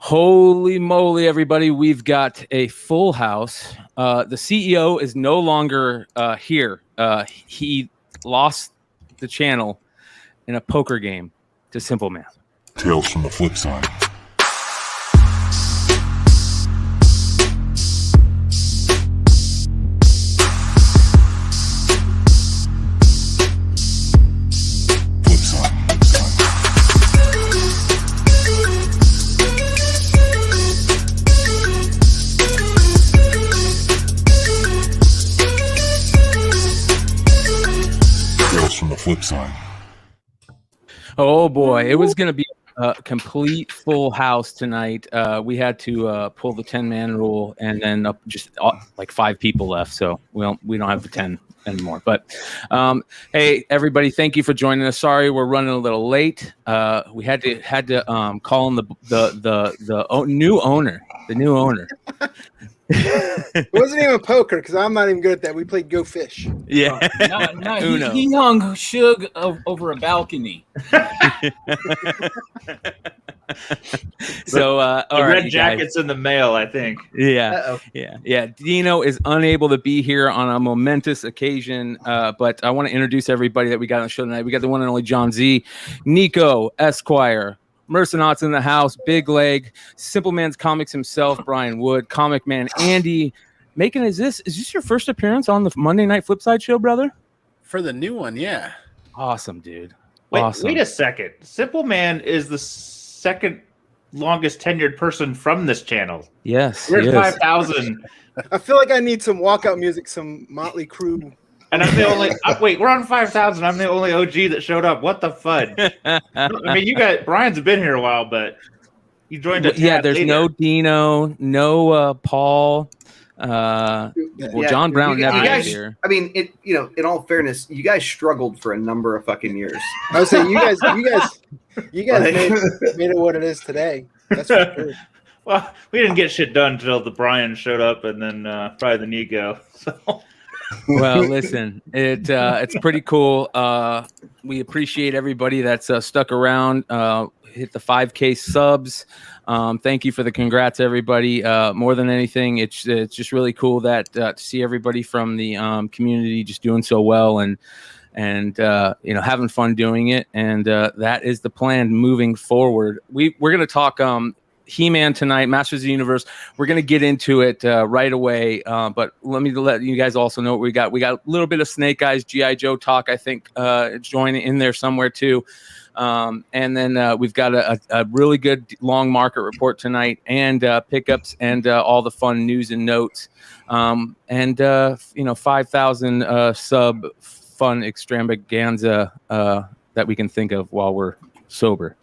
Holy moly, everybody. We've got a full house. The CEO is no longer here. He lost the channel in a poker game to Simple Man. Tales from the Flip Side. From the Flip Side. Oh boy, it was going to be a complete full house tonight. We had to pull the 10-man rule, and then just like 5 people left, so we don't have the 10 anymore. But hey, everybody, thank you for joining us. Sorry, we're running a little late. We had to call in the new owner. The new owner. It wasn't even poker because I'm not even good at that. We played Go Fish. Yeah, he hung Suge over a balcony. So the red jacket's in the mail, I think. Yeah. Dino is unable to be here on a momentous occasion, but I want to introduce everybody that we got on the show tonight. We got the one and only John Z, Nico Esquire, Mercenauts in the house, Big Leg, Simple Man's Comics himself, Brian Wood, Comic Man Andy. Is this your first appearance on the Monday Night Flipside show, brother? For the new one, yeah. Awesome, dude. Wait a second. Simple Man is the second longest tenured person from this channel. Yes. Where's 5,000? I feel like I need some walkout music, some Motley Crue. And I'm the only. Wait, we're on 5,000. I'm the only OG that showed up. What the fudge? I mean, you got Brian's been here a while, but you joined us. Yeah, there's no Dino, no Paul. John Brown never was here. I mean, in all fairness, you guys struggled for a number of fucking years. I was saying, you guys made it what it is today. That's for sure. Well, we didn't get shit done until the Brian showed up, and then probably the Nico. So. Well, listen, it's pretty cool. We appreciate everybody that's stuck around. Hit the 5K subs. Thank you for the congrats, everybody. More than anything, it's just really cool that to see everybody from the community just doing so well and having fun doing it. And that is the plan moving forward. We're gonna talk He-Man tonight, Masters of the Universe. We're going to get into it right away, but let you guys also know what we got. We got a little bit of Snake Eyes, G.I. Joe talk, I think, joining in there somewhere too. And then we've got a really good long market report tonight and pickups and all the fun news and notes. 5,000 sub fun extravaganza that we can think of while we're sober.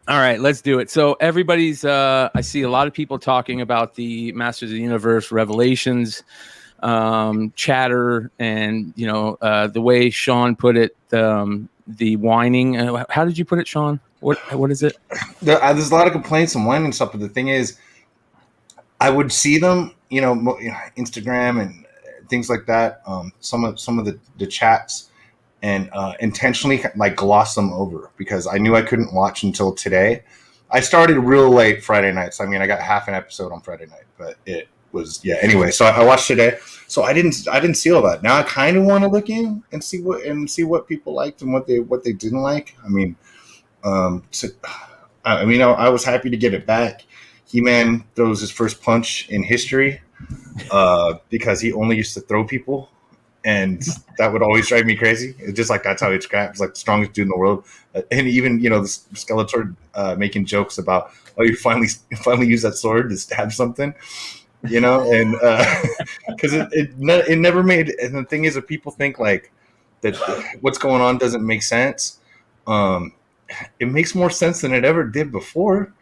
All right, let's do it. So everybody's, I see a lot of people talking about the Masters of the Universe Revelations chatter and, the way Sean put it, the whining. How did you put it, Sean? What is it? There's a lot of complaints and whining stuff, but the thing is, I would see them, Instagram and things like that, some of the chats, and intentionally gloss them over because I knew I couldn't watch until today. I started real late Friday night, so I got half an episode on Friday night, but it was anyway. So I watched today. So I didn't see all that. Now I kind of want to look in and see what people liked and what they didn't like. I was happy to get it back. He-Man throws his first punch in history because he only used to throw people. And that would always drive me crazy. It's just that's how he scraps, the strongest dude in the world. And even, the Skeletor making jokes about, you finally use that sword to stab something, and because it never made. And the thing is, if people think that what's going on doesn't make sense, it makes more sense than it ever did before.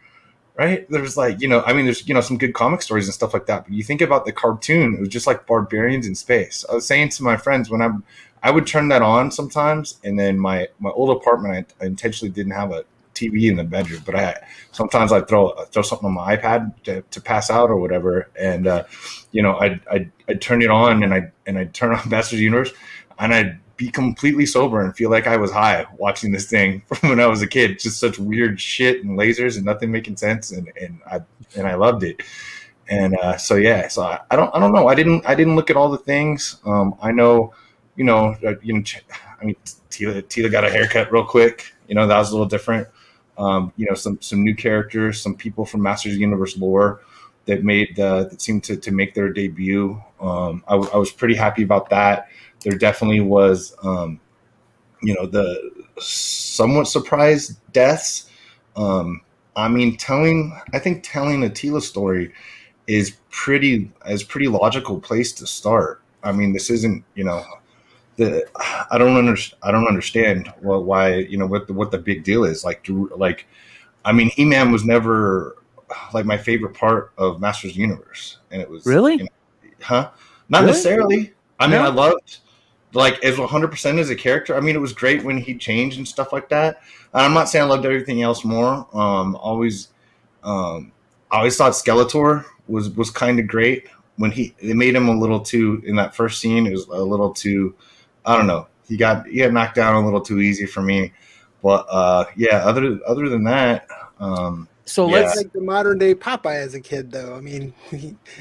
Right? There's there's some good comic stories and stuff like that. But you think about the cartoon, it was just like barbarians in space. I was saying to my friends when I would turn that on sometimes, and then my old apartment, I intentionally didn't have a TV in the bedroom, but sometimes I'd throw something on my iPad to pass out or whatever, and I'd turn it on and I'd turn on Masters of the Universe, and I'd be completely sober and feel like I was high watching this thing from when I was a kid. Just such weird shit and lasers and nothing making sense, and I loved it. And so I don't know. I didn't look at all the things. I know, I mean, Tila got a haircut real quick. That was a little different. Some new characters, some people from Masters of the Universe lore that seemed to make their debut. I was pretty happy about that. There definitely was, the somewhat surprised deaths. I think telling a Tila story is pretty logical place to start. I mean, this isn't, I don't understand why, what the big deal is. I mean, He-Man was never like my favorite part of Masters of the Universe, and it was Really, not really? necessarily. I mean, No? I loved as 100% as a character. I mean, it was great when he changed and stuff like that. And I'm not saying I loved everything else more. I always thought Skeletor was kind of great when they made him a little too in that first scene. It was a little too, I don't know. He got knocked down a little too easy for me. But other than that, So Yeah. let's Like the modern day Popeye as a kid, though. I mean,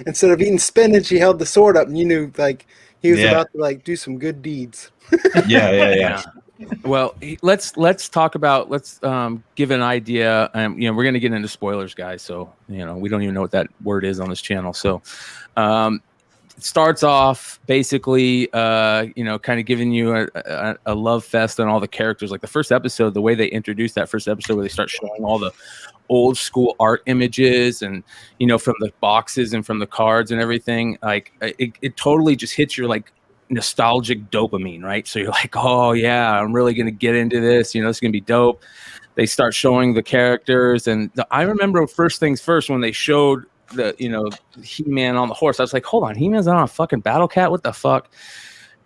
instead of eating spinach, he held the sword up, and you knew like he was Yeah. about to like do some good deeds. yeah. Well, let's talk about give an idea. We're going to get into spoilers, guys. So we don't even know what that word is on this channel. So, it starts off basically, kind of giving you a love fest on all the characters. Like the first episode, the way they introduced that first episode, where they start showing all the old school art images and from the boxes and from the cards and everything. Like it totally just hits your like nostalgic dopamine, right? So you're like, oh yeah, I'm really gonna get into this. It's gonna be dope. They start showing the characters, and I remember first things first when they showed the He-Man on the horse. I was like, hold on, He-Man's on a fucking battle cat? What the fuck?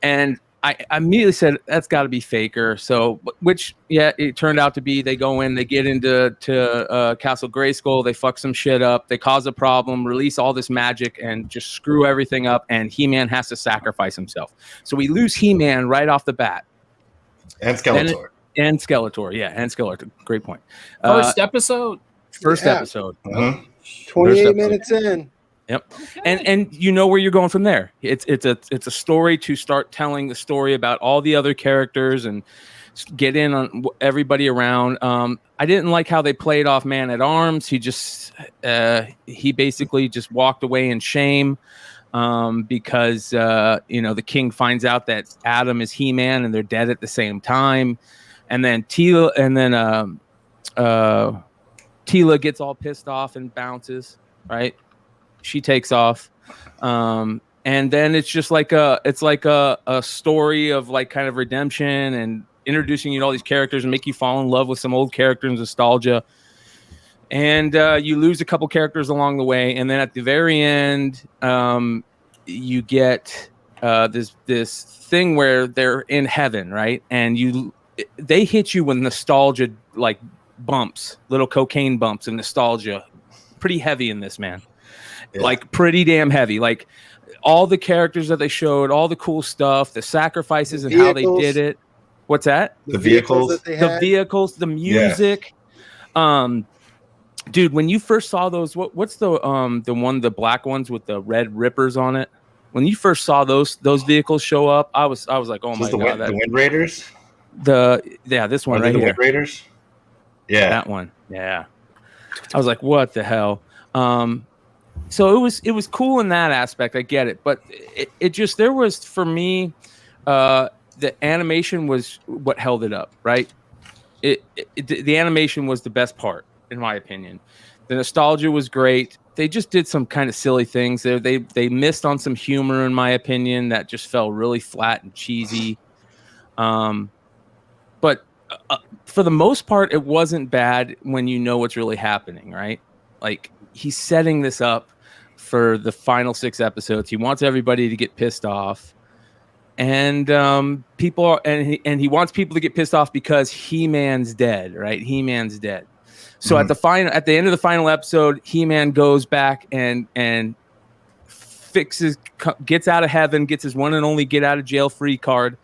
And I immediately said that's got to be Faker. So, which it turned out to be. They go in, they get into Castle Grayskull, they fuck some shit up, they cause a problem, release all this magic, and just screw everything up. And He-Man has to sacrifice himself. So we lose He-Man right off the bat. And Skeletor. And Skeletor. Great point. First episode. Episode. Mhm. 28 minutes in. Yep. And you know where you're going from there. It's a story to start telling the story about all the other characters and get in on everybody around. I didn't like how they played off Man at Arms. He just he basically just walked away in shame because the king finds out that Adam is He-Man and they're dead at the same time. And then Tila gets all pissed off and bounces, right? She takes off, and then it's just like a story of like kind of redemption and introducing you to all these characters and make you fall in love with some old characters, nostalgia. And you lose a couple characters along the way, and then at the very end, you get this thing where they're in heaven, right? And they hit you with nostalgia, like bumps, little cocaine bumps, and nostalgia, pretty heavy in this, man. Yeah. Like pretty damn heavy. Like all the characters that they showed, all the cool stuff, the sacrifices and how they did it. What's that? The vehicles that they had. The vehicles, the music. Yeah. Dude, when you first saw those, what's the black ones with the red rippers on it? When you first saw those vehicles show up, I was like, oh my god, the Wind Raiders. This one right here. Wind Raiders. Yeah, that one. Yeah, I was like, what the hell? So it was cool in that aspect. I get it, but it just, there was, for me, the animation was what held it up, right? The animation was the best part, in my opinion. The nostalgia was great. They just did some kind of silly things there. They missed on some humor, in my opinion, that just fell really flat and cheesy. But for the most part, it wasn't bad when you know what's really happening, right? Like, he's setting this up for the final 6 episodes. He wants everybody to get pissed off, and he wants people to get pissed off because He-Man's dead, right? He-Man's dead. So at the end of the final episode, He-Man goes back and gets out of heaven, gets his one and only get out of jail free card,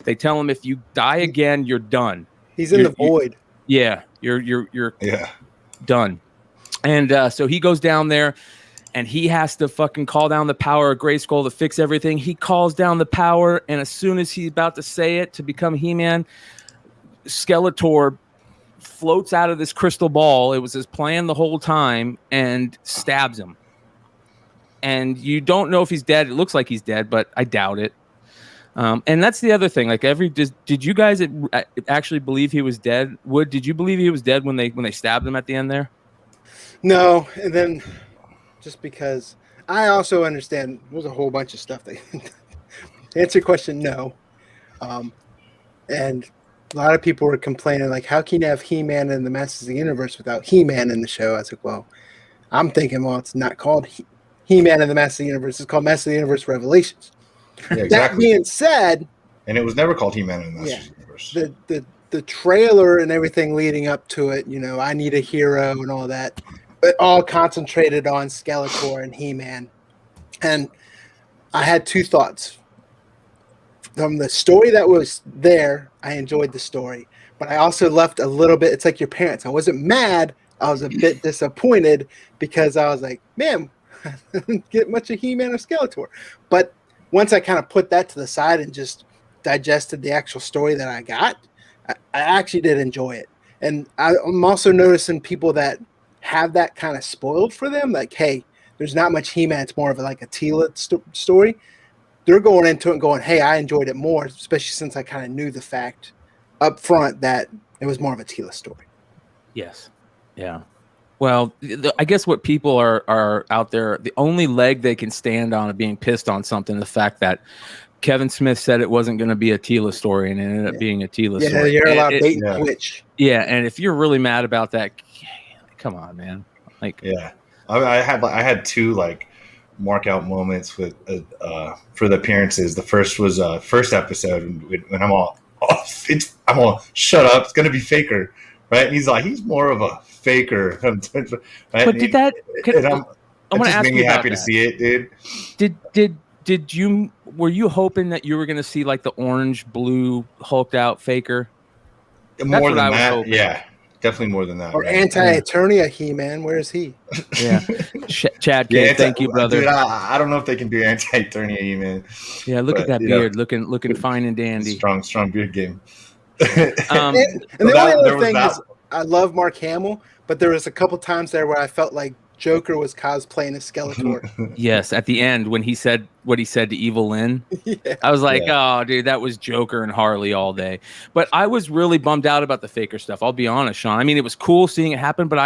They tell him if you die again, you're done. He's in the void. Yeah, you're Yeah. done. And so he goes down there, and he has to fucking call down the power of Grayskull to fix everything. He calls down the power, and as soon as he's about to say it to become He-Man, Skeletor floats out of this crystal ball. It was his plan the whole time, and stabs him. And you don't know if he's dead. It looks like he's dead, but I doubt it. And that's the other thing. Like did you guys actually believe he was dead? Wood, did you believe he was dead when they stabbed him at the end there? No, and then just because I also understand there's a whole bunch of stuff that to answer your question, no. And a lot of people were complaining, like, how can you have He-Man in the Masters of the Universe without He-Man in the show? I was like, well, I'm thinking, well, it's not called He-Man in the Masters of the Universe. It's called Masters of the Universe Revelations. Yeah, exactly. That being said, and it was never called He-Man in the Masters of the Universe. The trailer and everything leading up to it, I Need a Hero and all that, but all concentrated on Skeletor and He-Man. And I had two thoughts. From the story that was there, I enjoyed the story, but I also left a little bit. It's like your parents. I wasn't mad. I was a bit disappointed because I was like, man, I didn't get much of He-Man or Skeletor. But once I kind of put that to the side and just digested the actual story that I got, I actually did enjoy it. And I'm also noticing people that have that kind of spoiled for them, like, hey, there's not much He-Man. It's more of like a Tila story. They're going into it and going, hey, I enjoyed it more, especially since I kind of knew the fact up front that it was more of a Tila story. Yes. Yeah. Well, I guess what people are out there, the only leg they can stand on of being pissed on something, the fact that Kevin Smith said it wasn't going to be a Tila story and it ended up being a Tila story. Yeah, you're allowed bait and switch. Yeah, and if you're really mad about that, come on, man. Like, yeah, I had two like mark out moments with for the appearances. The first was first episode when I'm all shut up. It's gonna be Faker, right? And he's like, he's more of a faker. Right? But did that? I want to ask you about happy that. To see it, dude. Did you? Were you hoping that you were going to see like the orange blue hulked out Faker? More than that, yeah, definitely more than that. Or right? Anti-Eternia He-Man, where is he? Yeah, Chad K, thank you, brother. Dude, I don't know if they can do Anti-Eternia He-Man. Yeah, look at that beard, looking fine and dandy. Strong beard game. And the only other thing is, I love Mark Hamill, but there was a couple times there where I felt like Joker was cosplaying as Skeletor. Yes, at the end when he said what he said to Evil Lynn, I was like, oh, dude, that was Joker and Harley all day. But I was really bummed out about the Faker stuff. I'll be honest, Sean. I mean, it was cool seeing it happen, but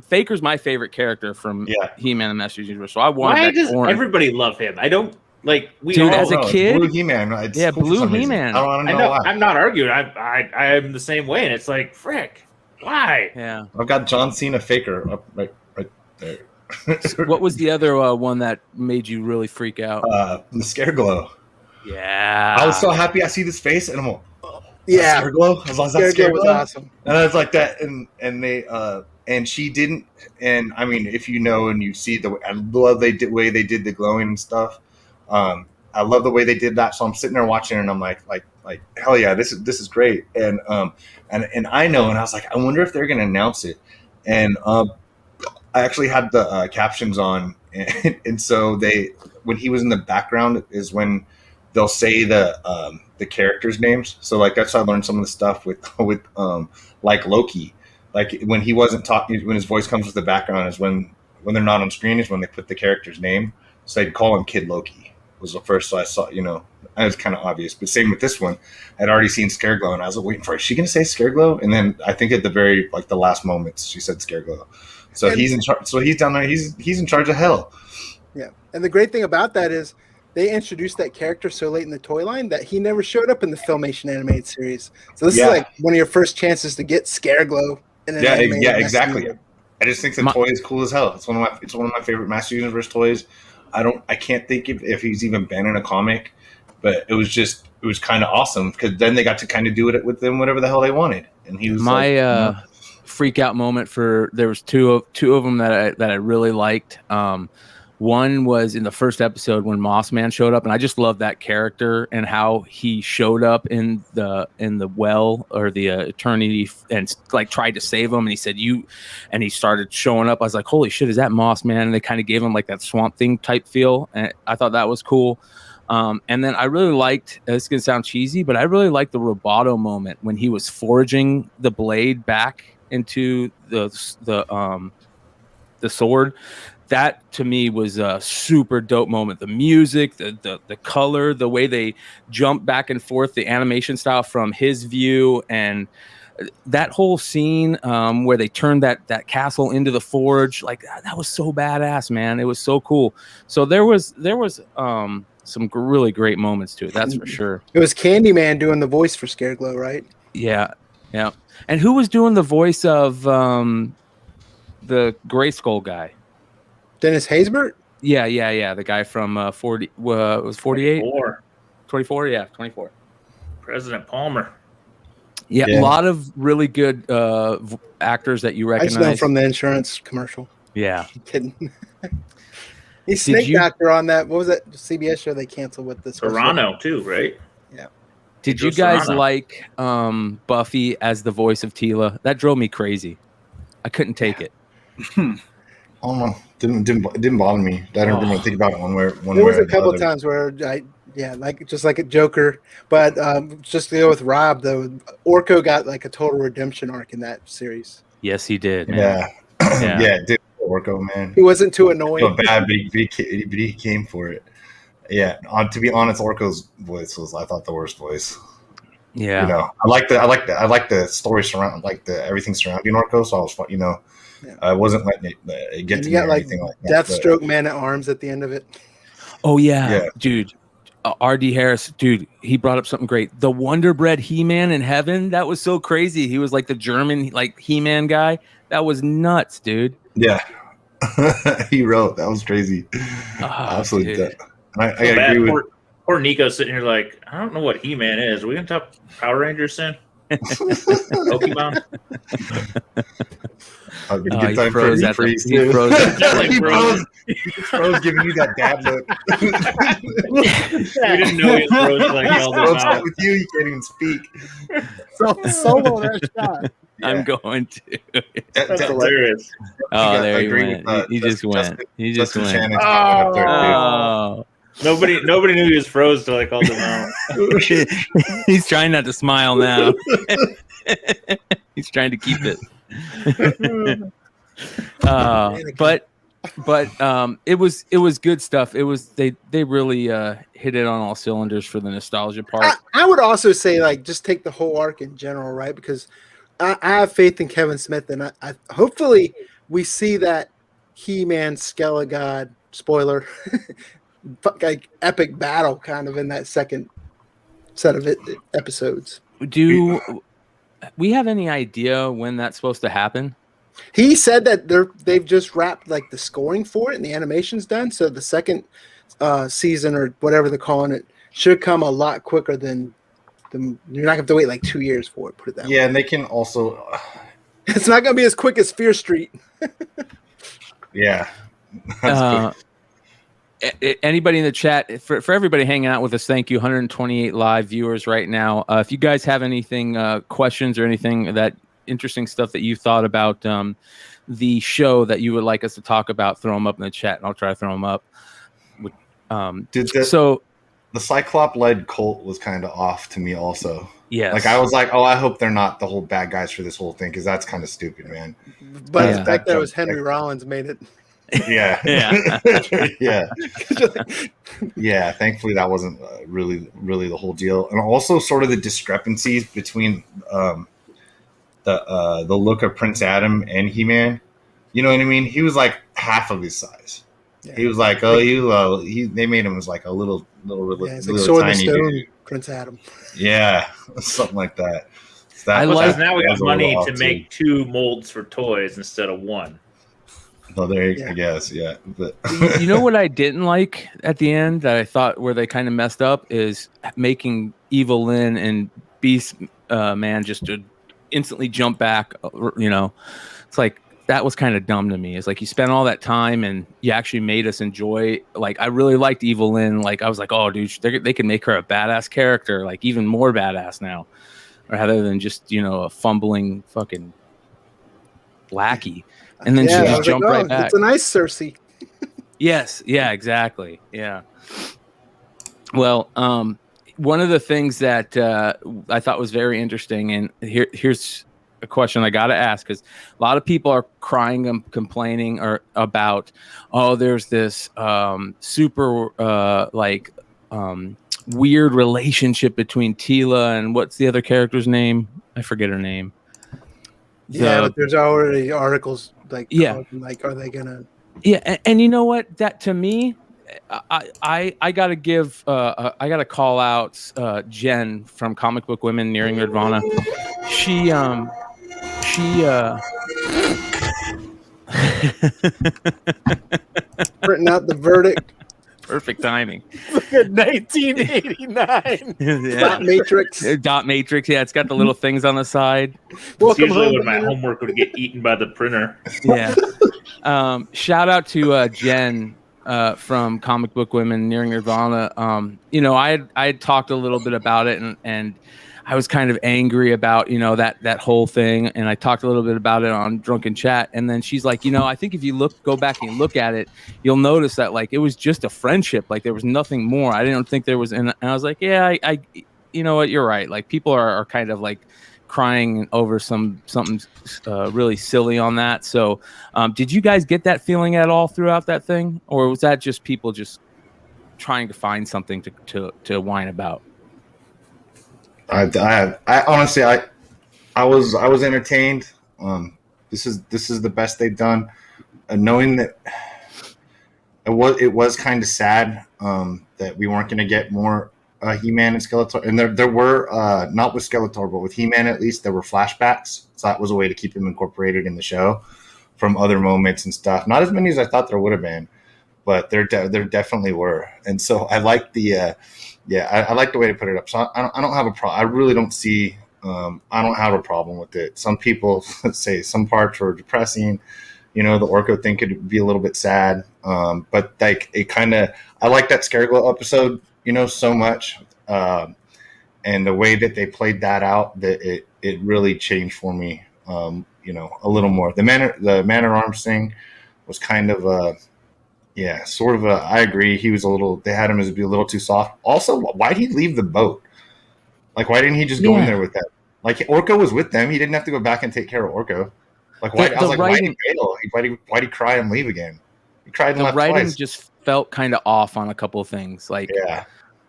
Faker's my favorite character from He-Man and Masters of the Universe. So I wanted Why that does orange. Everybody love him? I don't like. We dude, all as a kid, Blue He-Man. Blue He-Man. I know why. I'm not arguing. I am the same way, and it's like, frick, why? Yeah, I've got John Cena Faker up right there. What was the other one that made you really freak out? The Scareglow. Yeah, I was so happy I see this face, and I'm like, yeah, Scareglow. I was like, Scareglow was awesome. And I was like that, and they and she didn't. And I mean, if you know and you see I love way they did the glowing and stuff. I love the way they did that. So I'm sitting there watching, and I'm like hell yeah, this is great. And I know, and I was like, I wonder if they're gonna announce it. And I actually had the captions on, and so when he was in the background is when they'll say the characters' names. So like that's how I learned some of the stuff with like Loki. Like when he wasn't talking, when his voice comes with the background is when they're not on screen is when they put the character's name. So they'd call him Kid Loki was the first. So I saw, it was kind of obvious. But same with this one, I'd already seen Scareglow, and I was waiting for, is she going to say Scareglow? And then I think at the very the last moments she said Scareglow. So he's in charge. So he's down there. He's in charge of hell. Yeah, and the great thing about that is they introduced that character so late in the toy line that he never showed up in the Filmation animated series. So this is like one of your first chances to get Scareglow. Exactly. I just think the toy is cool as hell. It's one of my favorite Master Universe toys. I can't think if he's even been in a comic, but it was kind of awesome because then they got to kind of do it with them whatever the hell they wanted. And he was freak out moment there was two of them that I really liked. One was in the first episode when Moss Man showed up, and I just love that character and how he showed up in the well or the eternity and like tried to save him. And he said and he started showing up. I was like, holy shit, is that Moss Man? And they kind of gave him like that Swamp Thing type feel, and I thought that was cool. And then I really liked, this is gonna sound cheesy, but I really liked the Roboto moment when he was forging the blade back into the sword. That to me was a super dope moment. The music, the color, the way they jump back and forth, the animation style from his view, and that whole scene where they turned that castle into the forge, like that was so badass, man. It was so cool. So there was some really great moments to it. That's for sure. It was Candyman doing the voice for Scareglow, right? Yeah. And who was doing the voice of the Gray Skull guy? Dennis Haysbert? Yeah. The guy from 40 was 48? 24, yeah, 24. President Palmer. Yeah, a lot of really good actors that you I recognize. just know him from the insurance commercial. Yeah. I'm kidding. He's Snake Doctor on that. What was that CBS show they canceled with this? Toronto too, right? Yeah. Did you guys like Buffy as the voice of Tila? That drove me crazy. I couldn't take it. I don't know. Didn't bother me. I don't really think about it one way. There was a couple of times where just like a Joker, but just to go with Rob though, Orko got like a total redemption arc in that series. Yes, he did. Man. Yeah, it did. Orko, man. He wasn't too annoying. So bad, but he came for it. Yeah. To be honest, Orko's voice was, I thought, the worst voice. Yeah. You know, I like the story surround, like everything surrounding Orko. So I was, I wasn't letting it get to me or anything like that. Deathstroke Man at Arms at the end of it. Oh yeah. Dude. R.D. Harris, dude, he brought up something great. The Wonder Bread He-Man in heaven, that was so crazy. He was like the German, like He-Man guy. That was nuts, dude. Yeah, he wrote. That was crazy. Absolutely. I agree with. Poor Nico sitting here like, I don't know what He-Man is. Are we gonna talk Power Rangers soon? Pokemon. He froze, giving you that dad look. We didn't know he froze like all the time. With you, you can't even speak. Solo that shot. Yeah. I'm going to. That's hilarious. Oh, there he went. He just went. He just went. Oh. Nobody knew he was froze till I called him out. He's trying not to smile now. He's trying to keep it. But it was good stuff. It was they really hit it on all cylinders for the nostalgia part. I would also say like just take the whole arc in general, right? Because I have faith in Kevin Smith, and I hopefully we see that He-Man Skelegod spoiler like epic battle kind of in that second set of episodes. Do we have any idea when that's supposed to happen? He said that they've just wrapped like the scoring for it and the animation's done, so the second season or whatever they're calling it should come a lot quicker than you're not gonna have to wait like 2 years for it. Put it that way. Yeah, and they can also. It's not gonna be as quick as Fear Street. Yeah. Anybody in the chat, for everybody hanging out with us, thank you. 128 live viewers right now. If you guys have anything, questions or anything that interesting stuff that you thought about the show that you would like us to talk about, throw them up in the chat, and I'll try to throw them up. The Cyclop-led cult was kind of off to me also. Yeah. Like, I was like, I hope they're not the whole bad guys for this whole thing, because that's kind of stupid, man. But the fact that it was Henry Rollins made it. Yeah. Yeah. Thankfully, that wasn't really the whole deal. And also sort of the discrepancies between the look of Prince Adam and He-Man. You know what I mean? He was like half of his size. Yeah. He was like, they made him as like a little it's like Sword of Stone, dude. Prince Adam. Yeah, something like that. Now we have money to make 2 molds for toys instead of 1. Oh, I guess, yeah. But you know what I didn't like at the end that I thought where they kind of messed up is making Evil Lynn and Beast Man just to instantly jump back. You know, it's like that was kind of dumb to me. It's like you spent all that time and you actually made us enjoy. Like I really liked Evelyn. Like I was like, oh, dude, they can make her a badass character, like even more badass now, rather than just a fumbling fucking lackey. And then she just jumped right back. It's a nice Cersei. Yes. Yeah. Exactly. Yeah. Well, one of the things that I thought was very interesting, and here's a question I got to ask, because a lot of people are crying and complaining about, there's this super weird relationship between Tila and what's the other character's name? I forget her name. But there's already articles like, are they gonna? Yeah, and you know what? That to me, I gotta give I gotta call out Jen from Comic Book Women Nearing Nirvana. She printing out the verdict. Perfect timing. 1989. Dot matrix. Dot matrix. Yeah, it's got the little things on the side. It's usually when my homework would get eaten by the printer. Yeah. Shout out to Jen from Comic Book Women Nearing Nirvana. I had talked a little bit about it, and I was kind of angry about that whole thing, and I talked a little bit about it on Drunken Chat, and then she's like, I think if you go back and look at it, you'll notice that like it was just a friendship, like there was nothing more. I didn't think there was, and I was like, yeah, I you know what, you're right. Like people are kind of like crying over something really silly on that. So, did you guys get that feeling at all throughout that thing, or was that just people just trying to find something to whine about? I honestly, I was entertained. This is the best they've done. Knowing that it was kind of sad that we weren't going to get more He-Man and Skeletor, and there were not with Skeletor, but with He-Man at least there were flashbacks. So that was a way to keep him incorporated in the show from other moments and stuff. Not as many as I thought there would have been, but there definitely were. And so I like the. I like the way to put it up. So I don't have a problem. I really don't see. I don't have a problem with it. Some people say some parts were depressing. The Orko thing could be a little bit sad. But like it kind of. I like that Scareglow episode. So much. And the way that they played that out, that it really changed for me. A little more. The Man at Arms thing was kind of sort of I agree. He was they had him as be a little too soft. Also, why did he leave the boat? Like, why didn't he just go in there with that? Like, Orko was with them. He didn't have to go back and take care of Orko. Like, why? I was like, why did he bail? Why did he cry and leave again? He cried and left twice. The writing just felt kind of off on a couple of things. Like,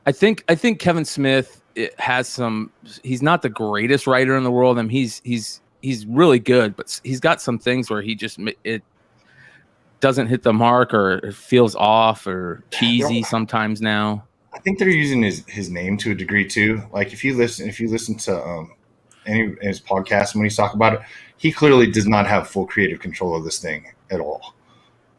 I think Kevin Smith has some. He's not the greatest writer in the world, and he's really good, but he's got some things where he just doesn't hit the mark, or it feels off or cheesy sometimes now. I think they're using his name to a degree too. Like if you listen to any of his podcasts, when he's talking about it, he clearly does not have full creative control of this thing at all.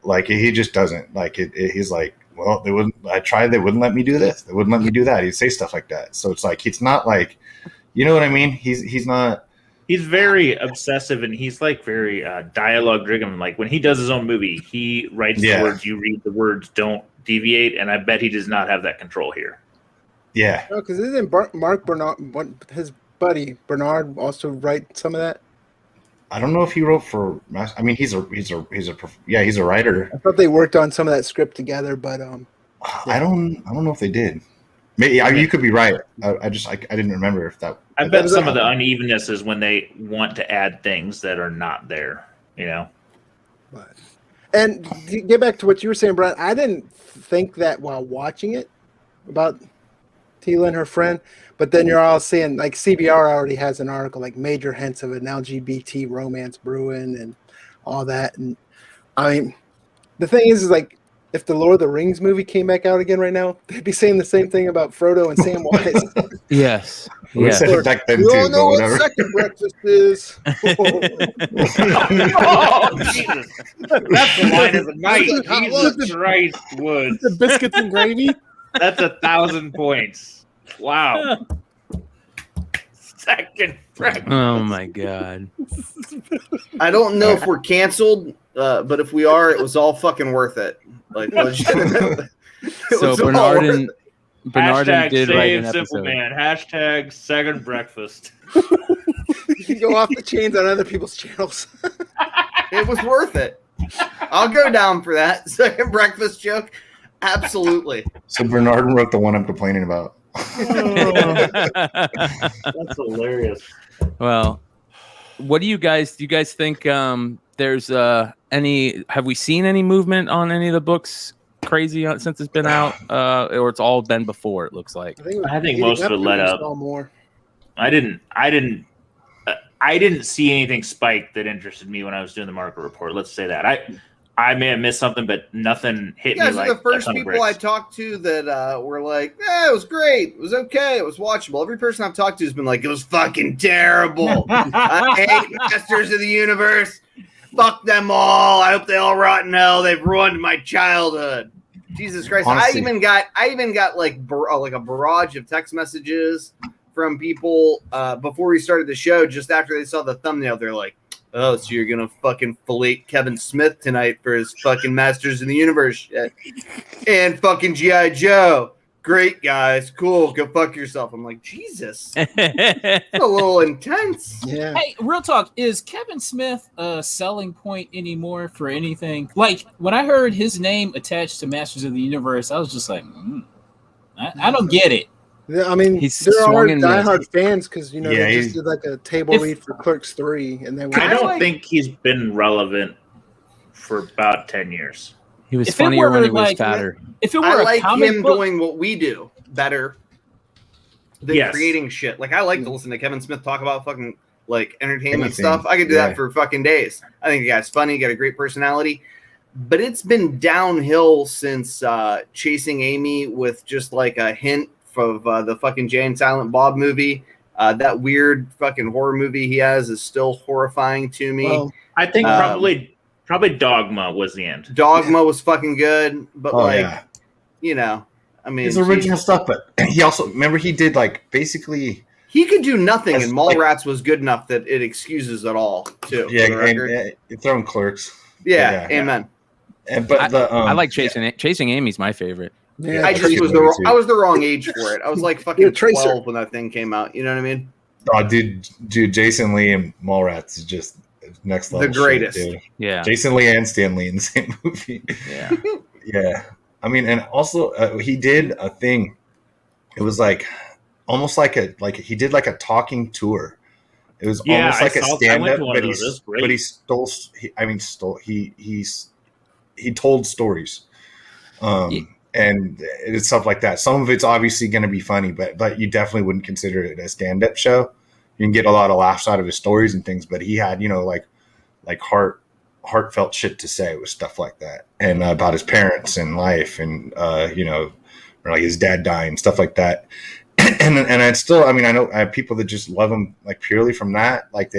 Like he just doesn't. Like he's like, well, I tried, they wouldn't let me do this, they wouldn't let me do that. He'd say stuff like that. So it's like it's not like, you know what I mean? He's not. He's very obsessive, and he's like very dialogue driven. Like when he does his own movie, he writes the words, you read the words, don't deviate. And I bet he does not have that control here. Yeah, because isn't Mark Bernard, his buddy Bernard, also write some of that? I don't know if he wrote for. I mean, he's a writer. I thought they worked on some of that script together, but I don't know if they did. Maybe you could be right. I didn't remember if that. I bet some of the unevenness is when they want to add things that are not there. And to get back to what you were saying, Brian, I didn't think that while watching it about Tila and her friend, but then you're all seeing like CBR already has an article like major hints of an LGBT romance brewing and all that. And I mean, the thing is like, if the Lord of the Rings movie came back out again right now, they'd be saying the same thing about Frodo and Samwise. Yes. We said it back then too, don't know but whatever. what second breakfast is. Oh, Jesus. That's the line of the night. Jesus Christ, Woods. The biscuits and gravy. That's 1,000 points. Wow. Second breakfast. Oh my god. I don't know if we're canceled, but if we are, it was all fucking worth it. Like legitimately. So Bernardin did write an Simple episode. Man. Hashtag second breakfast. You can go off the chains on other people's channels. It was worth it. I'll go down for that second breakfast joke. Absolutely. So Bernardin wrote the one I'm complaining about. That's hilarious. Well, what do you guys think there's any have we seen any movement on any of the books since it's been out, or it's all been before? It looks like. I think most of it led up. More. I didn't see anything spike that interested me when I was doing the market report. Let's say that. I may have missed something, but nothing hit You me guys like are the first a ton of people I bricks. talked to that were like, it was great. It was okay. It was watchable. Every person I've talked to has been like, it was fucking terrible. I hate Masters of the Universe. Fuck them all. I hope they all rot in hell. They've ruined my childhood. Jesus Christ. Honestly. I even got like a barrage of text messages from people before we started the show, just after they saw the thumbnail. They're like, oh, so you're gonna fucking fillet Kevin Smith tonight for his fucking Masters of the Universe shit. And fucking G.I. Joe. Great, guys. Cool. Go fuck yourself. I'm like, Jesus. It's a little intense. Yeah. Hey, real talk. Is Kevin Smith a selling point anymore for anything? Like, when I heard his name attached to Masters of the Universe, I was just like, I don't get it. Yeah, I mean, He's there are swung in diehard fans because Yeah, they he's- just did like a table read for Clerks 3, and they were I don't like- think he's been relevant for about 10 years. He was If it funnier when were, he was like, fatter. If it were I a like comic him book, doing what we do better than Yes. creating shit. Like, I like to listen to Kevin Smith talk about fucking like entertainment Anything. stuff. I could do Yeah. that for fucking days. I think the guy's funny, got a great personality. But it's been downhill since Chasing Amy with just like a hint of the fucking Jay and Silent Bob movie. That weird fucking horror movie he has is still horrifying to me. well, I think Um, probably Dogma was the end. Dogma was fucking good, but I mean, His original stuff, but he also remember he did like basically he could do nothing, As, and like- Mallrats was good enough that it excuses it all too. yeah, for the record. and throwing Clerks. Yeah, yeah. amen. And but I like Chasing Amy's my favorite. yeah, I that's just a was good movie, too. I was the wrong age for it. I was like fucking You're a tracer. 12 when that thing came out. You know what I mean? Oh, dude, Jason Lee and Mallrats is just next level. The greatest. Shit, dude. Yeah. Jason Lee and Stan Lee in the same movie. Yeah. Yeah, I mean, and also he did a thing. It was like almost like he did like a talking tour. It was Yeah, almost like a I went stand up, to one of those. It was great. but he told stories. Yeah. And it's stuff like that. Some of it's obviously going to be funny, but you definitely wouldn't consider it a stand-up show. You can get a lot of laughs out of his stories and things, but he had, like heartfelt shit to say with stuff like that, and about his parents and life, and or like his dad dying, stuff like that. And I still, I mean, I know I have people that just love him like purely from that. Like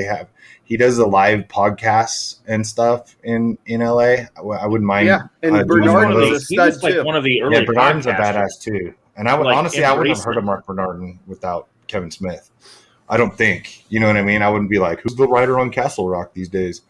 he does the live podcasts and stuff in LA. I wouldn't mind. Yeah, and doing Bernard one of was a those. He was stud like too. one of the early Yeah, Bernardin's a podcasters. badass too. And I would Like, honestly, I wouldn't have embrace heard it. of Mark Bernardin without Kevin Smith. I don't think. You know what I mean? I wouldn't be like, who's the writer on Castle Rock these days?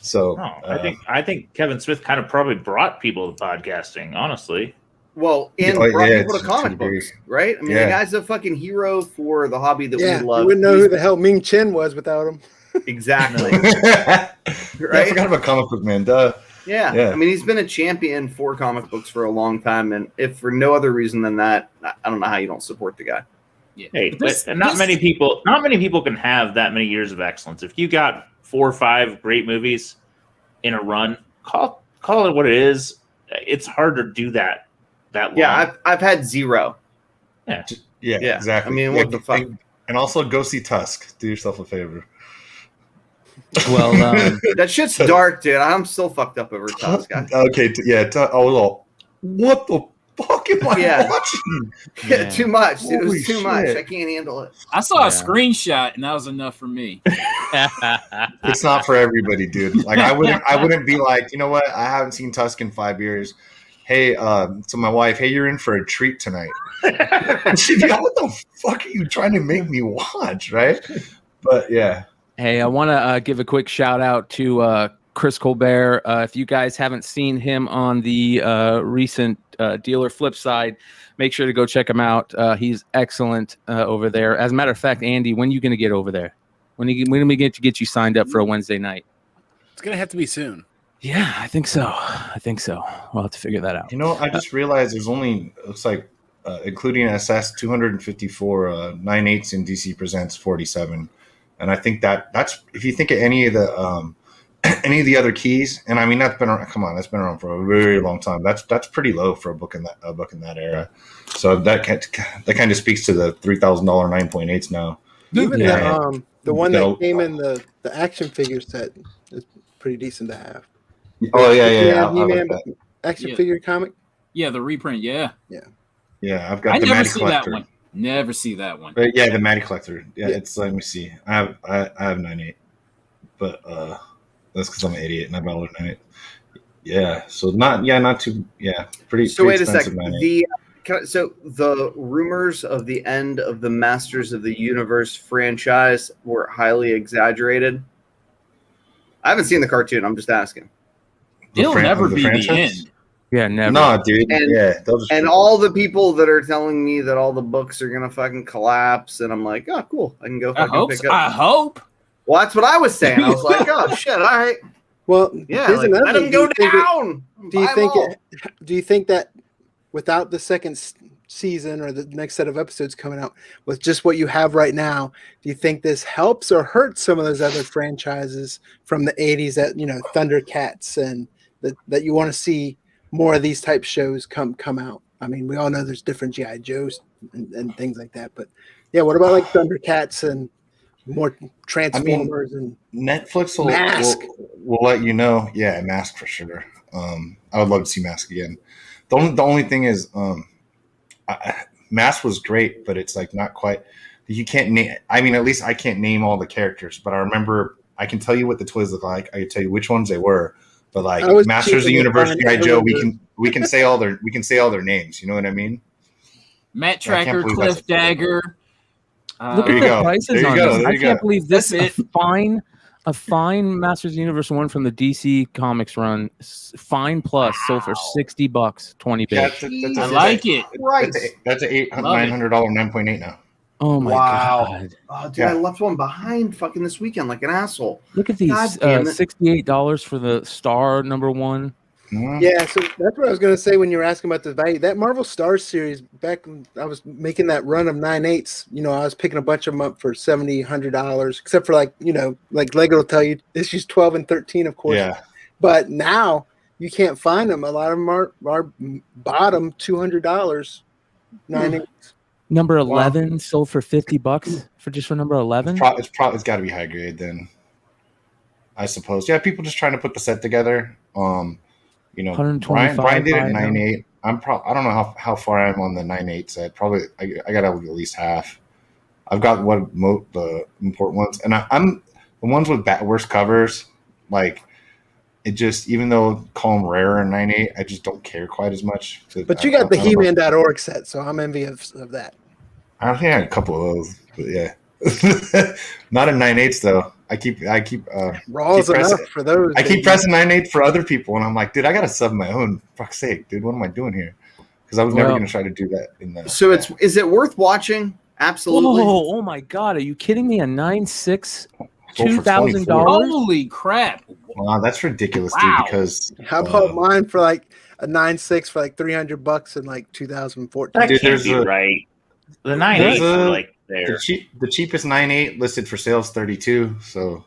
So No, I think Kevin Smith kind of probably brought people to podcasting, honestly. Well, and Oh, brought yeah, people to to comic a degree. books, right? I mean, Yeah. the guy's a fucking hero for the hobby that yeah, we love. you wouldn't know who He's- the hell Ming Chen was without him. Exactly. Yeah, I Right? forgot about comic book man. Duh. Yeah. Yeah. I mean, he's been a champion for comic books for a long time, and if for no other reason than that, I don't know how you don't support the guy. Yeah. Hey, This- but not this- many people can have that many years of excellence. If you got 4 or 5 great movies in a run, call it what it is. It's hard to do that long. Yeah, I've had 0. Yeah, Yeah, exactly. I mean, what the fuck? And also go see Tusk. Do yourself a favor. Well, That shit's dark, dude. I'm still fucked up over Tusk. Okay, what the fuck am I Yeah. watching? Yeah. Too much. Dude. It Holy was too much. shit. I can't handle it. I saw Yeah. a screenshot, and that was enough for me. It's not for everybody, dude. Like I wouldn't be like, you know what? I haven't seen Tusk in 5 years. hey, to my wife, hey, you're in for a treat tonight. And she'd be like, what the fuck are you trying to make me watch, right? But yeah. Hey, I want to give a quick shout out to Chris Colbert. If you guys haven't seen him on the recent Dealer Flipside, make sure to go check him out. He's excellent over there. As a matter of fact, Andy, when are you going to get over there? When are we get to get you signed up for a Wednesday night? It's going to have to be soon. Yeah, I think so. We'll have to figure that out. You know, I just realized there's only, looks like, including SS, 254 9/8 in DC Presents 47. And I think that's, if you think of any of the other keys, and I mean that's been around, that's been around for a very long time. That's pretty low for a book in that era. So that kind of speaks to the $3,000 9.8s now. Even the one that came in the action figure set is pretty decent to have. Oh yeah. He-Man action figure comic. Yeah, the reprint. Yeah. I've got. I the never Matty see Collector. that one. Never see that one. But yeah, the Matty Collector. Yeah, it's, let me see. I have 9/8, but that's because I'm an idiot and I bought a 9/8. Yeah, so not too. Yeah, pretty. So pretty wait a second. 9/8. So the rumors of the end of the Masters of the Universe franchise were highly exaggerated. I haven't seen the cartoon. I'm just asking. It'll never be franchise? the end. Yeah, never. No, dude. And, and all the people that are telling me that all the books are gonna fucking collapse, and I'm like, oh, cool. I can go fucking pick up. I hope. Well, that's what I was saying. I was like, oh shit, all right. Well, Yeah, here's like, another let thing. him go down. Do you think that without the second season or the next set of episodes coming out, with just what you have right now, do you think this helps or hurts some of those other franchises from the 80s that, Thundercats and that you want to see more of these type shows come out? I mean, we all know there's different G.I. Joes and things like that, but yeah, what about like Thundercats and more Transformers? And Netflix will let you know. Yeah, Mask for sure. I would love to see Mask again. The only thing is, Mask was great, but it's like not quite. You can't name. I mean, at least I can't name all the characters, but I remember I can tell you what the toys look like. I can tell you which ones they were. But like Masters of the Universe, G.I. Joe, we can say all their names. You know what I mean? Matt Tracker, Cliff Dagger. Look at the prices on this. I can't believe this is a fine Masters of the Universe one from the DC Comics run. Fine plus sold for $60, 20 bits. I like it. That's a $900 9.8 now. Oh my god! Oh, dude, I left one behind fucking this weekend like an asshole. Look at these $68 for the Star #1. Yeah, so that's what I was going to say when you were asking about the value. That Marvel Star series, back when I was making that run of 9/8s, I was picking a bunch of them up for $70, $100, except for like Lego will tell you issues 12 and 13, of course. Yeah. But now you can't find them. A lot of them are bottom $200, 9/8s. Number 11 sold for $50 for number 11. It's got to be high grade then, I suppose. Yeah, people just trying to put the set together. Brian did it 9/8. I don't know how far I am on the 9/8 set. Probably I got at least half. I've got the important ones, and I'm the ones with worse covers. Like it just, even though call them rare in 9/8, I just don't care quite as much. But you got the He-Man.org set, so I'm envious of that. I think I had a couple of those, but yeah, not in 9/8s though. I keep Raw's enough for those. I keep pressing 9/8 for other people, and I'm like, dude, I gotta sub my own. Fuck's sake, dude, what am I doing here? Because I was never gonna try to do that in the. So is it worth watching? Absolutely. Oh my god, are you kidding me? A 9/6, $2,000. Holy crap! Wow, that's ridiculous, dude. Because how about mine for like a 9/6 for like $300 in like 2014? That can't be right. The 9/8 are like there. The cheapest 9/8 listed for sale is $32. So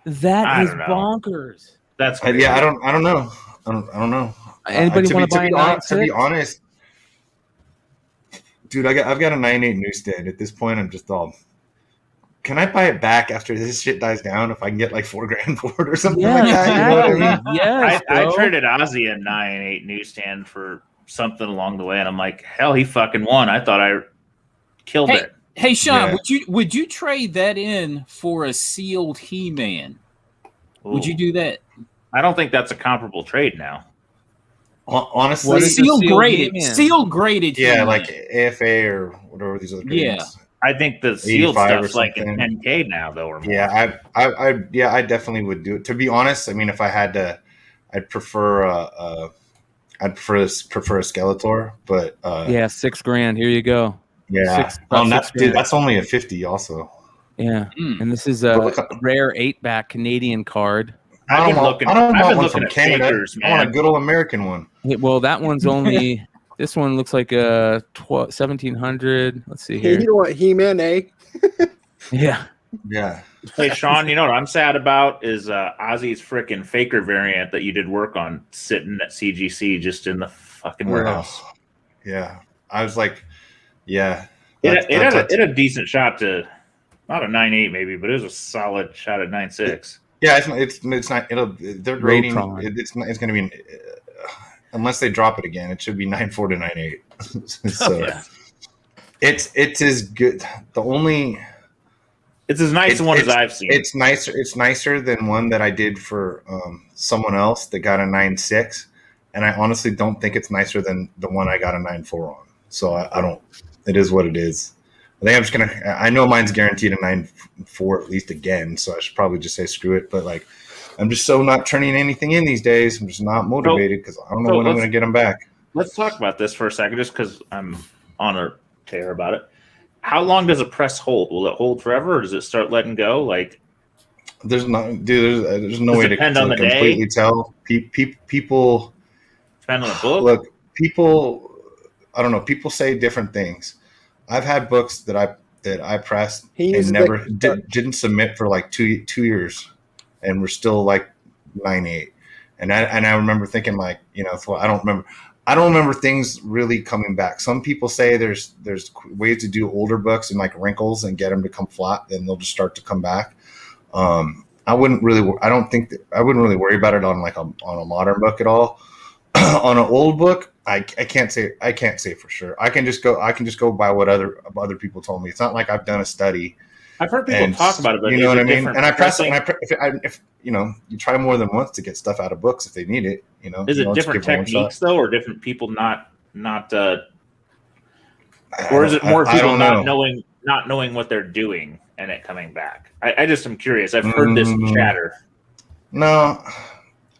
that is bonkers. That's crazy. Yeah. I don't know. I don't know. Anybody want to buy a 9/6? To be honest, dude, I've got a 9/8 newsstand. At this point, I'm just all. Can I buy it back after this shit dies down? If I can get like $4,000 for it or something like that, you know what I mean? Yes, I traded Ozzy a 9/8 newsstand for something along the way, and I'm like, hell, he fucking won. I thought I killed it. Hey, Sean, would you trade that in for a sealed He-Man? Would you do that? I don't think that's a comparable trade now. Honestly, What is the Seal sealed graded. He-Man? Seal graded. yeah, He-Man. like AFA or whatever these other Yeah. grades. I think the sealed 85 or stuff's like a something. 10K now, though, or more. Yeah, I definitely would do it. To be honest, I mean, if I had to, I'd prefer a Skeletor, but Yeah, $6,000. Here you go. yeah. $6,000. Dude, that's only a 50 also. Yeah, Mm. and this is But a look up- rare 8-back Canadian card. I've been looking. I don't I've want been one looking from at Canada. fakers, I want a man. good old American one. Well, that one's only. This one looks like a 1,700. Let's see Hey, you here. know what, He-Man, eh? Yeah. Yeah. Hey, Sean, you know what I'm sad about is Ozzy's freaking faker variant that you did work on sitting at CGC just in the fucking warehouse. Yeah. I was like, yeah. It had a decent shot to, not a 9.8 maybe, but it was a solid shot at 9.6. Yeah, it's not. Their rating. Rotron. It's going to be unless they drop it again. It should be 9.4 to 9.8. So Yeah. it's as good. The only It's as nice a one as I've seen. It's nicer. It's nicer than one that I did for someone else that got a 9.6, and I honestly don't think it's nicer than the one I got a 9.4 on. So I don't. It is what it is. I think I'm just gonna. I know mine's guaranteed a 9.4 at least again, so I should probably just say screw it. But like, I'm just so not turning anything in these days. I'm just not motivated because I don't know when I'm going to get them back. Let's talk about this for a second, just because I'm on a tear about it. How long does a press hold? Will it hold forever, or does it start letting go? Like, there's no way to completely tell. People depend on the book. Look, people. I don't know. People say different things. I've had books that I pressed and never didn't submit for like two years, and we're still like 9.8. And I remember thinking like, so I don't remember things really coming back. Some people say there's ways to do older books and like wrinkles and get them to come flat, and they'll just start to come back. I wouldn't really worry about it on a modern book at all. On an old book, I can't say for sure. I can just go by what other people told me. It's not like I've done a study. I've heard people talk about it, but you know what I mean. And I press it. If you try more than once to get stuff out of books if they need it. Is it different techniques though, or different people not? Or is it more people not knowing what they're doing and it coming back? I just am curious. I've heard this chatter. No.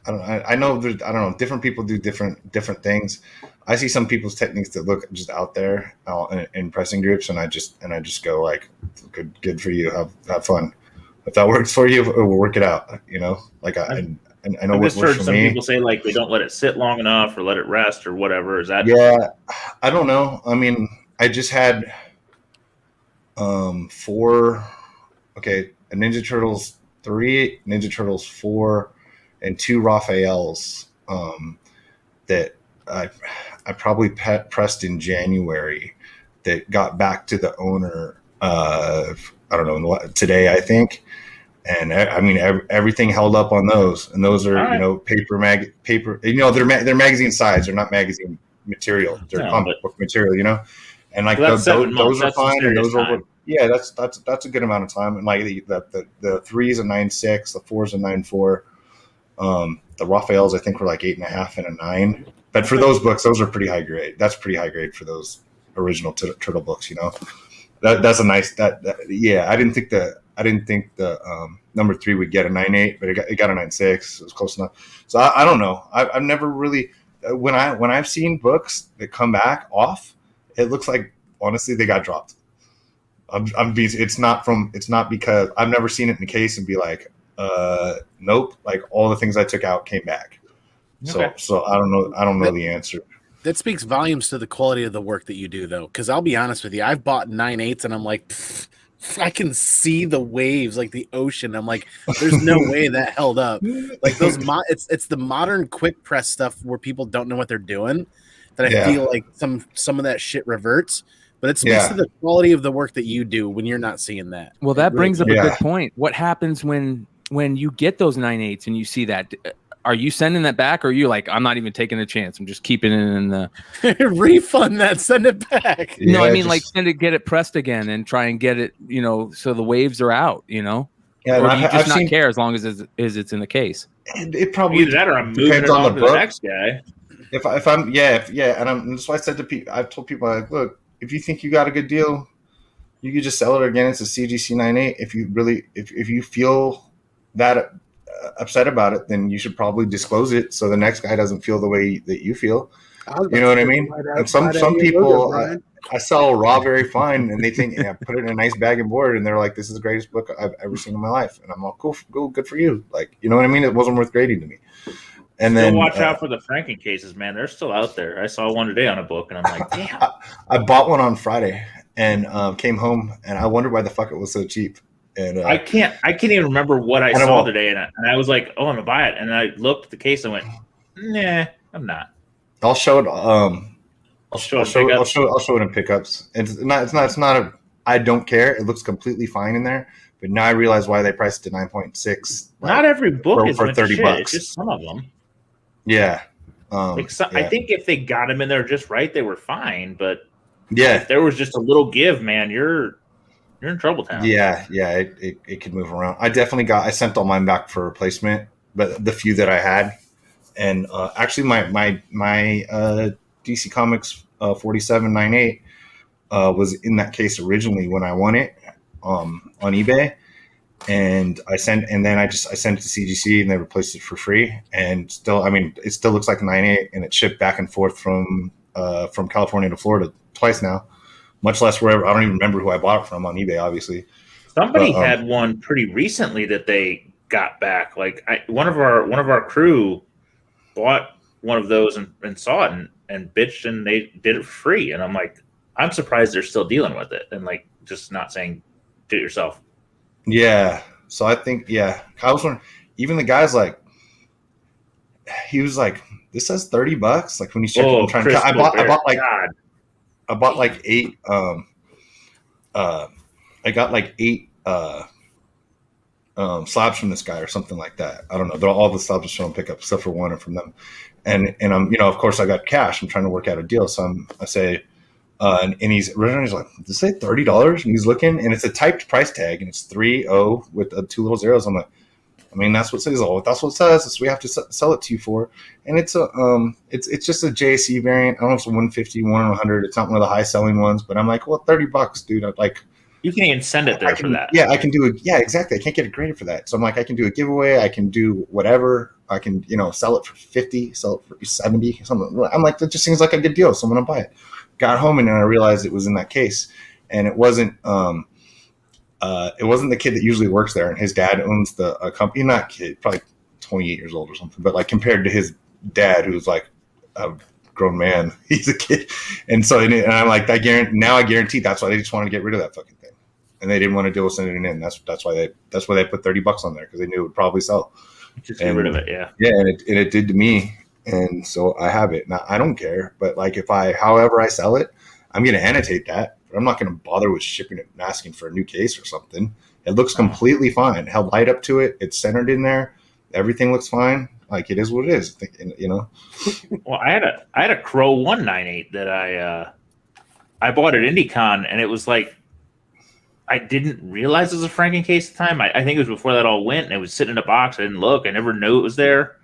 I know. I don't know. Different people do different things. I see some people's techniques that look just out there in pressing groups, and I just go like, "Good for you. Have fun. If that works for you, we'll work it out." I know what works for me. Some people say like they don't let it sit long enough or let it rest or whatever. Is that? Yeah, I don't know. I mean, I just had 4. Okay, a Ninja Turtles 3, Ninja Turtles 4. And 2 Raphaels that I probably pressed in January that got back to the owner. I don't know, today I think, and I mean everything held up on those, and those are paper. They're magazine size. They're not magazine material. They're comic book material. And like those are fine, and those are that's a good amount of time. And like the 3 is a 9.6, the 4 is a 9.4. The Raphaels I think were like 8.5 and a 9, but for those books, those are pretty high grade. That's pretty high grade for those original turtle books. That's a nice yeah. I didn't think the number 3 would get a 9.8, but it got a 9.6. It was close enough. So I don't know. I've never really when I've seen books that come back off, it looks like honestly they got dropped. It's not because I've never seen it in the case and be like. Nope. Like all the things I took out came back. Okay. So I don't know the answer. That speaks volumes to the quality of the work that you do, though. Because I'll be honest with you, I've bought 9.8s and I'm like, I can see the waves, like the ocean. I'm like, there's no way that held up. Like those, it's the modern quick press stuff where people don't know what they're doing. That I feel like some of that shit reverts. But it speaks to the quality of the work that you do when you're not seeing that. Well, that brings up a good point. What happens when you get those 9.8s and you see that? Are you sending that back, or are you like, I'm not even taking a chance, I'm just keeping it in the refund that, send it back? No, I mean like get it pressed again and try and get it, so the waves are out, Yeah, or do you just not care as long as it's in the case? It probably either that or I'm moving it on to the next guy. and that's why I said to people, I've told people, like, look, if you think you got a good deal, you could just sell it again. It's a CGC 98. If you really, if you feel that upset about it, then you should probably disclose it so the next guy doesn't feel the way that you feel. You know what I mean? And some people, I sell raw very fine, and they think, yeah, put it in a nice bag and board, and they're like, this is the greatest book I've ever seen in my life. And I'm like, cool, good for you. Like, you know what I mean? It wasn't worth grading to me. And still then watch out for the Franken cases, man. They're still out there. I saw one today on a book, and I'm like, damn. I bought one on Friday and came home, and I wondered why the fuck it was so cheap. And I can't even remember what I saw today, and I was like, oh, I'm gonna buy it. And I looked at the case and went, nah, I'm not. I'll show it. I'll show it in pickups. It's not. I don't care. It looks completely fine in there. But now I realize why they priced it to 9.6. Not every book is for $30. It's just some of them. Yeah. I think if they got them in there just right, they were fine. But yeah, if there was just a little give, man, you're in trouble town. Yeah. It could move around. I sent all mine back for replacement, but the few that I had, and actually my DC Comics 4798 was in that case originally when I won it on eBay, and I sent it to CGC and they replaced it for free. And still, I mean, it still looks like a 98, and it shipped back and forth from California to Florida twice now, much less wherever. I don't even remember who I bought it from on eBay, obviously. Somebody had one pretty recently that they got back. Like one of our crew bought one of those and saw it and bitched, and they did it for free. And I'm like, I'm surprised they're still dealing with it and like just not saying do it yourself. Yeah. So I think, I was wondering, even the guy's like, he was like, this says $30. Like when he's checking, I bought like 8. I got like 8 slabs from this guy or something like that. I don't know. All the slabs are showing pickup except for one from them. And I'm, of course I got cash. I'm trying to work out a deal. So I say, and he's like, does it say $30? And he's looking, and it's a typed price tag, and it's 30 with 2 little zeros. I'm like, I mean, that's what it says. Oh, that's what it says. That's what we have to sell it to you for. And it's it's just a JC variant. I don't know if it's a 150, 100. It's not one of the high selling ones, but I'm like, well, $30, dude. I'm like, you can even send it there for that. Yeah, I can do it. Yeah, exactly. I can't get it graded for that. So I'm like, I can do a giveaway. I can do whatever. I can, sell it for 50, sell it for 70, something. I'm like, that just seems like a good deal. So I'm gonna buy it. Got home and then I realized it was in that case, and it wasn't the kid that usually works there, and his dad owns the company. Not kid, probably 28 years old or something, but like compared to his dad, who's like a grown man, he's a kid. And so, and I'm like, I guarantee that's why they just wanted to get rid of that fucking thing, and they didn't want to deal with sending it in. That's why they put $30 on there, because they knew it would probably sell. Just get rid of it, yeah. Yeah, and it did to me. And so I have it. Now I don't care, but like however I sell it, I'm going to annotate that. But I'm not going to bother with shipping it and asking for a new case or something. It looks completely fine. It held light up to it. It's centered in there. Everything looks fine. Like it is what it is. Well, I had a Crow 198 that I bought at IndieCon, and it was like, I didn't realize it was a Franken case at the time. I think it was before that all went, and it was sitting in a box. I didn't look. I never knew it was there.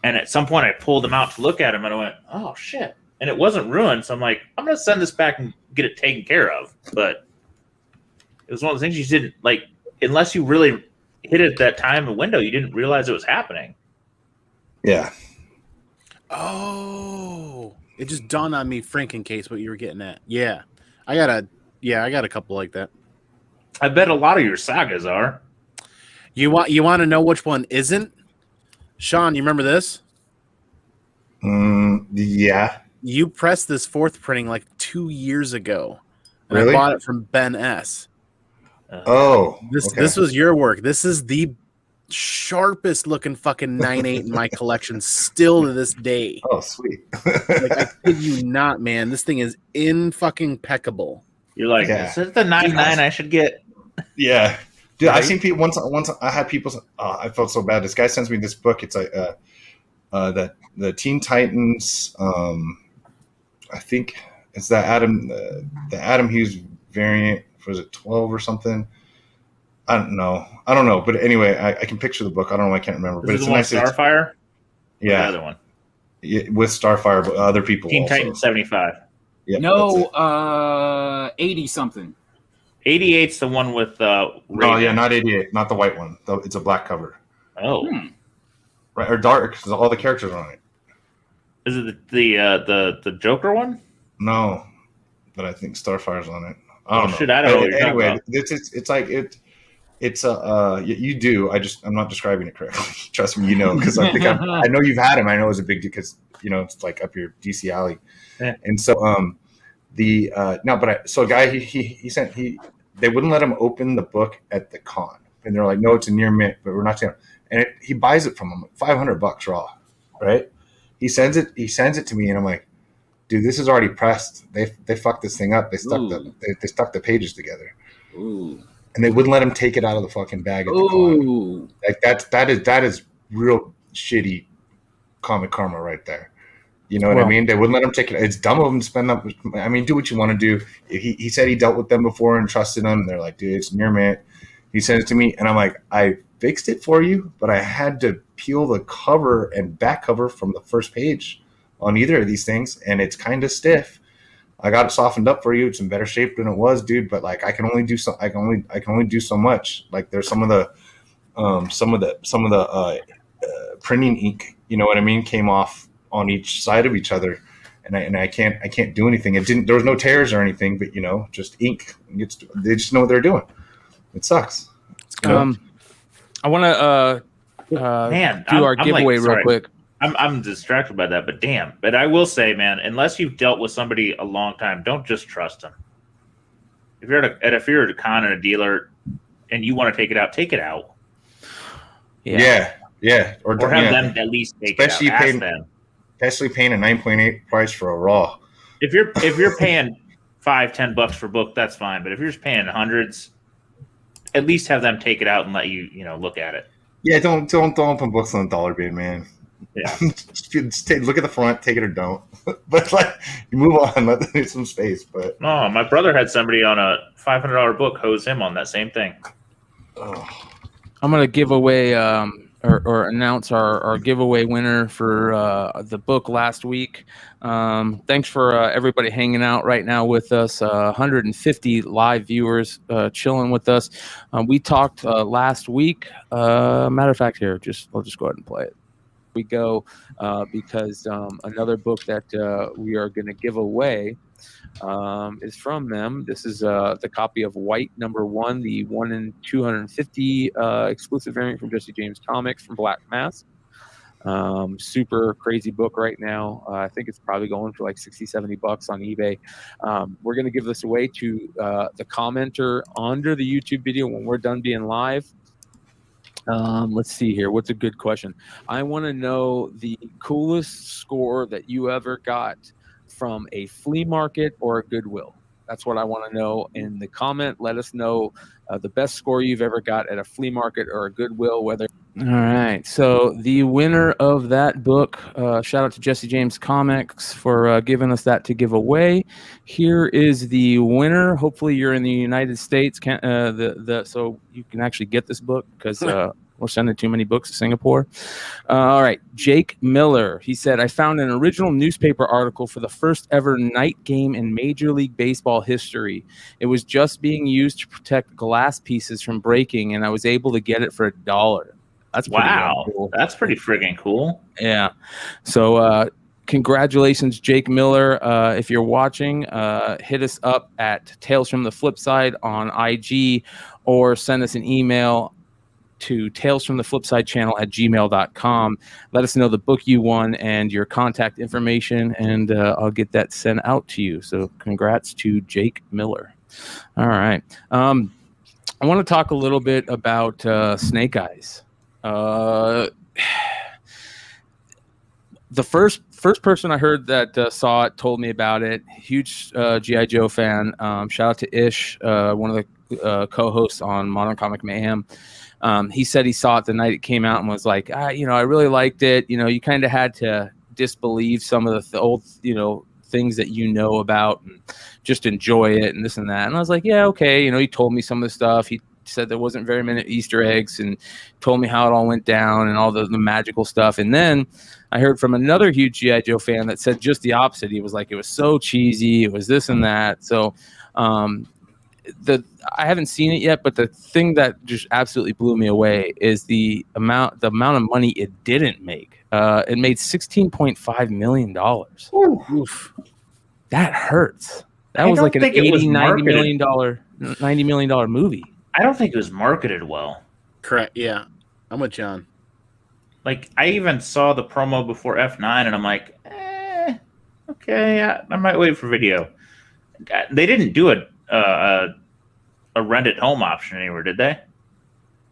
And at some point, I pulled them out to look at them, and I went, "Oh shit!" And it wasn't ruined, so I'm like, "I'm gonna send this back and get it taken care of." But it was one of the things you didn't like, unless you really hit it at that time in the window, you didn't realize it was happening. Yeah. Oh, it just dawned on me, Franken case, what you were getting at. Yeah, I got a couple like that. I bet a lot of your sagas are. You want to know which one isn't? Sean, you remember this? Yeah. You pressed this 4th printing like 2 years ago. And Really? I bought it from Ben S. This was your work. This is the sharpest looking fucking 9.8 in my collection still to this day. Oh, sweet. Like, I kid you not, man. This thing is in fucking impeccable. You're like, is it the 9.9 I should get? Yeah. Dude, Right? I've seen people once I had people. I felt so bad. This guy sends me this book. It's like the Teen Titans. I think it's the Adam Hughes variant. Was it 12 or something? I don't know. But anyway, I can picture the book. I don't know. I can't remember. But it's the a one nice Starfire. Yeah. The other one. with Starfire, but other people Teen also. Titans 75. Yep, No, 80 something. 88's the one with no, yeah, not 88, not the white one. It's a black cover. Oh, Right, or dark, because all the characters are on it. is it the Joker one? No, but I think Starfire's on it. I don't know. Shit, I don't know what you're talking Anyway, about. it's like it's you do. I'm not describing it correctly. Trust me, because I think I know you've had him. I know it was a big deal because it's like up your DC alley, and so so a guy they wouldn't let him open the book at the con, and they're like, no, it's a near mint, but we're not saying. And he buys it from him, $500 raw, right? He sends it to me, and I'm like, dude, this is already pressed. They fucked this thing up. They stuck they stuck the pages together. Ooh. And they wouldn't let him take it out of the fucking bag at the con. Like that is real shitty comic karma right there. You know what I mean? They wouldn't let him take it. It's dumb of them to spend up. I mean, do what you want to do. He said he dealt with them before and trusted them. And they're like, dude, it's near mint. He sent it to me, and I'm like, I fixed it for you, but I had to peel the cover and back cover from the first page on either of these things, and it's kind of stiff. I got it softened up for you. It's in better shape than it was, dude. But like, I can only do so. I can only do so much. Like, there's some of the printing ink. You know what I mean? Came off on each side of each other, and I can't do anything. It didn't. There was no tears or anything, but just ink. They just know what they're doing. It sucks. I want to do our giveaway real quick. I'm distracted by that, but damn. But I will say, man, unless you've dealt with somebody a long time, don't just trust them. If you're at a con and a dealer, and you want to take it out. Yeah. Or have them at least take it out. Especially paying a 9.8 price for a raw. If you're paying $5-10 for book, that's fine. But if you're just paying hundreds, at least have them take it out and let you look at it. Yeah, don't open books on the dollar bin, man. Yeah, just look at the front, take it or don't. But like, you move on, let them need some space. But no, my brother had somebody on a $500 book hose him on that same thing. I'm gonna give away or announce our giveaway winner for the book last week. Thanks for everybody hanging out right now with us. 150 live viewers chilling with us. We talked last week. Matter of fact, I'll just go ahead and play it. We go because another book that we are going to give away is from them. This is the copy of White #1, the 1 in 250 exclusive variant from Jesse James Comics from Black Mask. Super crazy book right now. I think it's probably going for like $60-70 on eBay. We're going to give this away to the commenter under the YouTube video when we're done being live. Let's see here. What's a good question? I want to know the coolest score that you ever got from a flea market or a Goodwill. That's what I want to know in the comment. Let us know the best score you've ever got at a flea market or a Goodwill. All right. So the winner of that book, shout out to Jesse James Comics for giving us that to give away. Here is the winner. Hopefully you're in the United States, so you can actually get this book because we're sending too many books to Singapore. All right. Jake Miller. He said, I found an original newspaper article for the first ever night game in Major League Baseball history. It was just being used to protect glass pieces from breaking, and I was able to get it for $1. That's wow. Cool. That's pretty friggin' cool. Yeah. So congratulations, Jake Miller. If you're watching, hit us up at Tales from the Flipside on IG or send us an email to talesfromtheflipsidechannel@gmail.com. Let us know the book you won and your contact information, and I'll get that sent out to you. So congrats to Jake Miller. All right. I want to talk a little bit about Snake Eyes. The first person I heard that saw it told me about it. Huge G.I. Joe fan. Shout out to Ish, one of the co-hosts on Modern Comic Mayhem. He said he saw it the night it came out and was like, I really liked it. You kind of had to disbelieve some of the old, things that about and just enjoy it and this and that. And I was like, yeah, okay. He told me some of the stuff. He said there wasn't very many Easter eggs, and told me how it all went down and all the magical stuff. And then I heard from another huge G.I. Joe fan that said just the opposite. He was like, it was so cheesy, it was this and that. So I haven't seen it yet, but the thing that just absolutely blew me away is the amount of money it didn't make. It made $16.5 million. Oof. That hurts. That was like an $90 million movie. I don't think it was marketed well. Correct. Yeah, I'm with John. Like, I even saw the promo before F9, and I'm like, okay, I might wait for video. They didn't do a rent at home option anywhere, did they?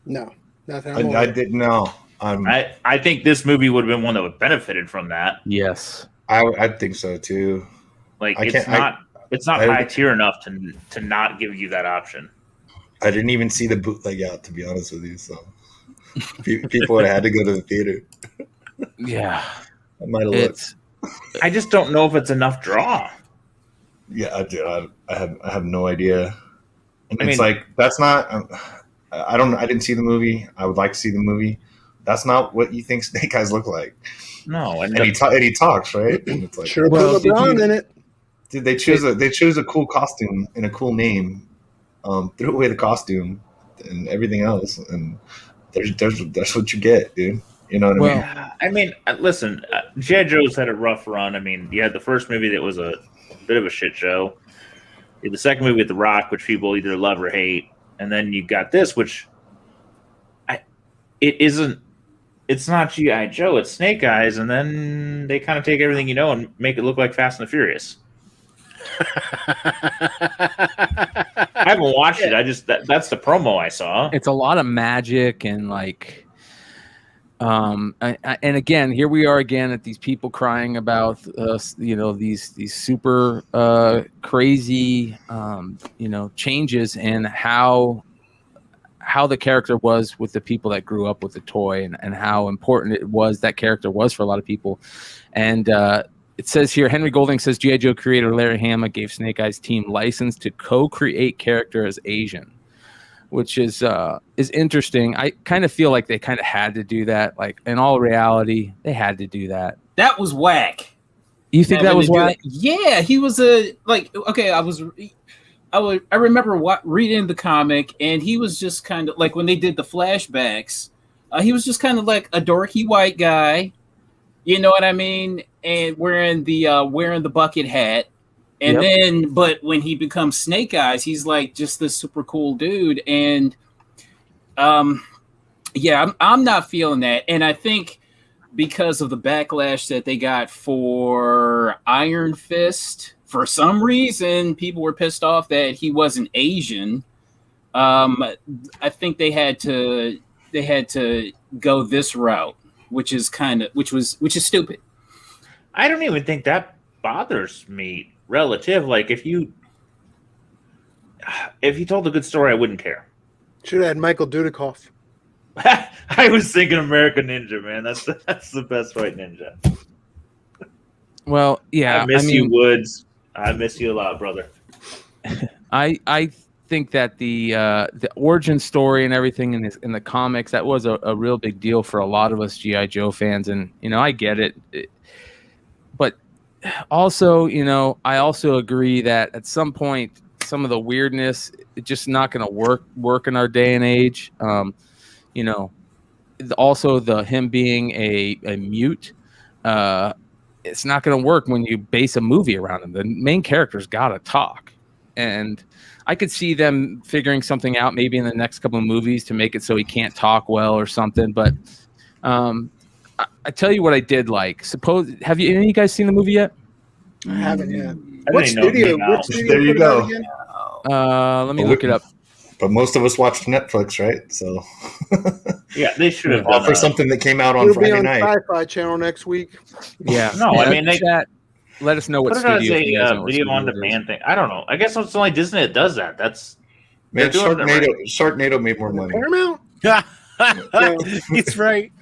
No, nothing. I didn't know. I think this movie would have been one that would have benefited from that. Yes, I think so too. Like, it's not high tier enough to not give you that option. I didn't even see the bootleg out, to be honest with you. So people would have had to go to the theater. Yeah, I might have looked. I just don't know if it's enough draw. Yeah, I do. I have no idea. And it's like, that's not. I don't. I didn't see the movie. I would like to see the movie. That's not what you think Snake Eyes look like. No, and he talks, right? And it's like, sure, put LeBron in it. Did they choose a cool costume and a cool name? Threw away the costume and everything else, and that's what you get, dude. You know what I mean? Listen, G.I. Joe's had a rough run. I mean, you had the first movie that was a bit of a shit show. You had the second movie with The Rock, which people either love or hate, and then you got this, which it's not G.I. Joe, it's Snake Eyes, and then they kind of take everything you know and make it look like Fast and the Furious. I haven't watched it. I just that's the promo I saw. It's a lot of magic and like, and again, here we are again at these people crying about these super crazy changes and how the character was with the people that grew up with the toy and how important that character was for a lot of people. And it says here, Henry Golding says G.I. Joe creator Larry Hama gave Snake Eyes team license to co-create character as Asian, which is interesting. I kind of feel like they kind of had to do that. Like, in all reality, they had to do that. That was whack. You think that was whack? Yeah, he was I remember reading the comic, and he was just kind of like, when they did the flashbacks, he was just kind of like a dorky white guy. You know what I mean? And wearing the bucket hat. And then, but when he becomes Snake Eyes, he's like just this super cool dude. And I'm not feeling that. And I think because of the backlash that they got for Iron Fist, for some reason, people were pissed off that he wasn't Asian. I think they had to go this route, which is stupid. I don't even think that bothers me. Relative, like if you told a good story, I wouldn't care. Should have had Michael Dudikoff. I was thinking American Ninja, man. That's the best white ninja. Well, yeah. I miss you, Woods. I miss you a lot, brother. I think that the origin story and everything in the comics, that was a real big deal for a lot of us G.I. Joe fans, and I get it. But also, I also agree that at some point, some of the weirdness, it's just not going to work in our day and age. Also him being a mute, it's not going to work when you base a movie around him. The main character's got to talk, and I could see them figuring something out maybe in the next couple of movies to make it so he can't talk well or something. But I tell you what I did like. Have any of you guys seen the movie yet? I haven't yet. What studio? There you go. Let me look it up. But most of us watched Netflix, right? So yeah, they should have done for something that came out on Friday night. Sci-Fi Channel next week. Yeah. No, I mean, let us know what studio. studio. A video on demand thing. I don't know. I guess it's only Disney that does that. Man, Sharknado made more money. Paramount. He's right.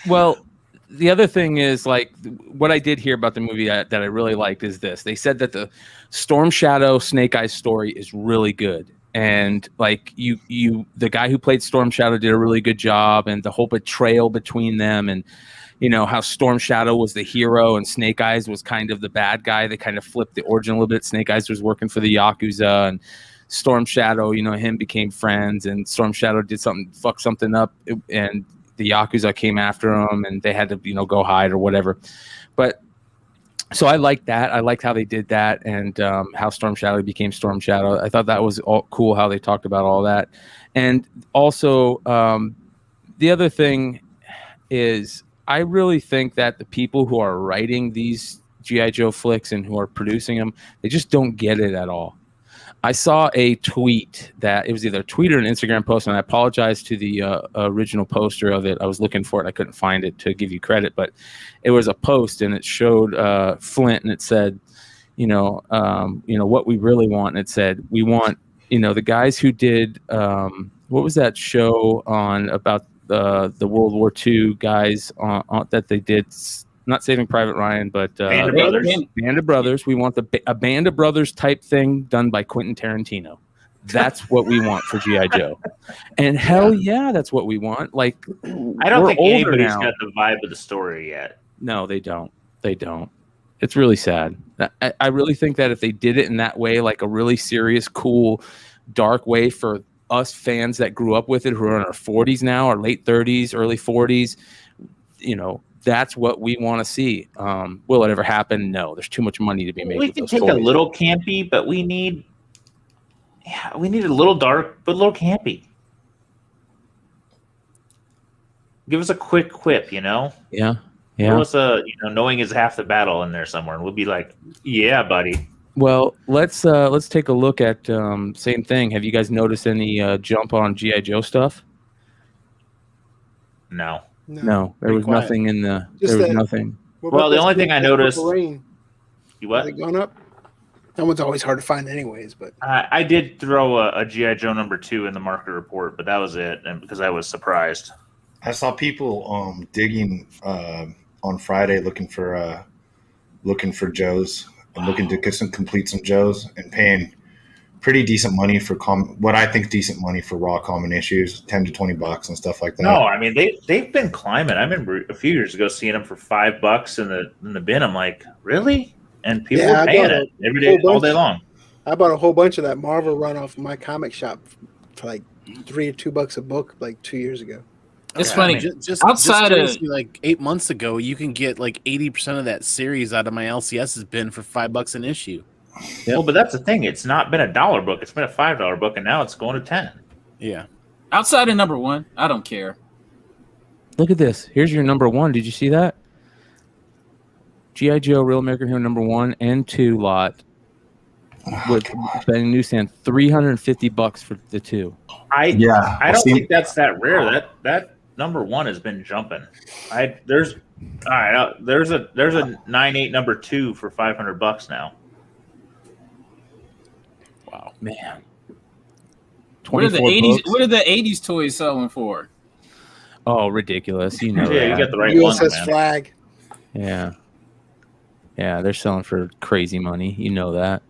Well, the other thing is, like, what I did hear about the movie that I really liked is this. They said that the Storm Shadow Snake Eyes story is really good. and like the guy who played Storm Shadow did a really good job, and the whole betrayal between them, and how Storm Shadow was the hero and Snake Eyes was kind of the bad guy. They kind of flipped the origin a little bit. Snake Eyes was working for the Yakuza, and Storm Shadow, him became friends, and Storm Shadow did fuck something up, and the Yakuza came after him, and they had to, go hide or whatever. But so I liked that. I liked how they did that, and how Storm Shadow became Storm Shadow. I thought that was all cool how they talked about all that. And also, the other thing is, I really think that the people who are writing these G.I. Joe flicks and who are producing them, they just don't get it at all. I saw a tweet that it was either a tweet or an Instagram post, and I apologize to the original poster of it. I was looking for it. I couldn't find it to give you credit, but it was a post, and it showed Flint, and it said, what we really want. And it said, we want, the guys who did, what was that show on about the World War II guys that they did, not Saving Private Ryan, but Band of Brothers. Band of Brothers. We want a Band of Brothers type thing done by Quentin Tarantino. That's what we want for G.I. Joe. And hell yeah, that's what we want. Like, I don't think anybody's now. got the vibe of the story yet. No, they don't. They don't. It's really sad. I really think that if they did it in that way, like a really serious, cool, dark way for us fans that grew up with it, who are in our 40s now, or late 30s, early 40s, that's what we want to see. Will it ever happen? No. There's too much money to be made. We can take a little campy, but we need a little dark, but a little campy. Give us a quick quip, Yeah. Give us knowing is half the battle in there somewhere, and we'll be like, yeah, buddy. Well, let's take a look at same thing. Have you guys noticed any jump on G.I. Joe stuff? No. No, there was nothing in the. There was nothing. Well, the only thing I noticed. You what? Are they going up? That one's always hard to find, anyways. But I did throw a GI Joe number 2 in the market report, but that was it, and because I was surprised. I saw people digging on Friday looking for Joes and looking to complete some Joes and paying pretty decent money for what I think decent money for raw common issues, $10 to $20 and stuff like that. No, I mean they've been climbing. I remember a few years ago seeing them for $5 in the bin. I'm like, really? And people were paying it every day, all day long. I bought a whole bunch of that Marvel run off my comic shop for like $3 or $2 a book, like 2 years ago. It's funny. Just outside of like 8 months ago, you can get like 80% of that series out of my LCS's bin for $5 an issue. Yep. Well, but that's the thing. It's not been a $1 book. It's been a $5 book, and now it's going to 10. Yeah. Outside of number 1, I don't care. Look at this. Here's your number 1. Did you see that? G.I. Joe, Real American Hero number 1 and 2 lot with spending newsstand $350 for the 2. I don't think that's that rare. That number 1 has been jumping. There's a 9.8 number 2 for $500 now. Wow, man. What are the 80s? What are the 80s toys selling for? Oh, ridiculous! You know, you got the right USS one, man. Flag. Yeah, they're selling for crazy money. You know that.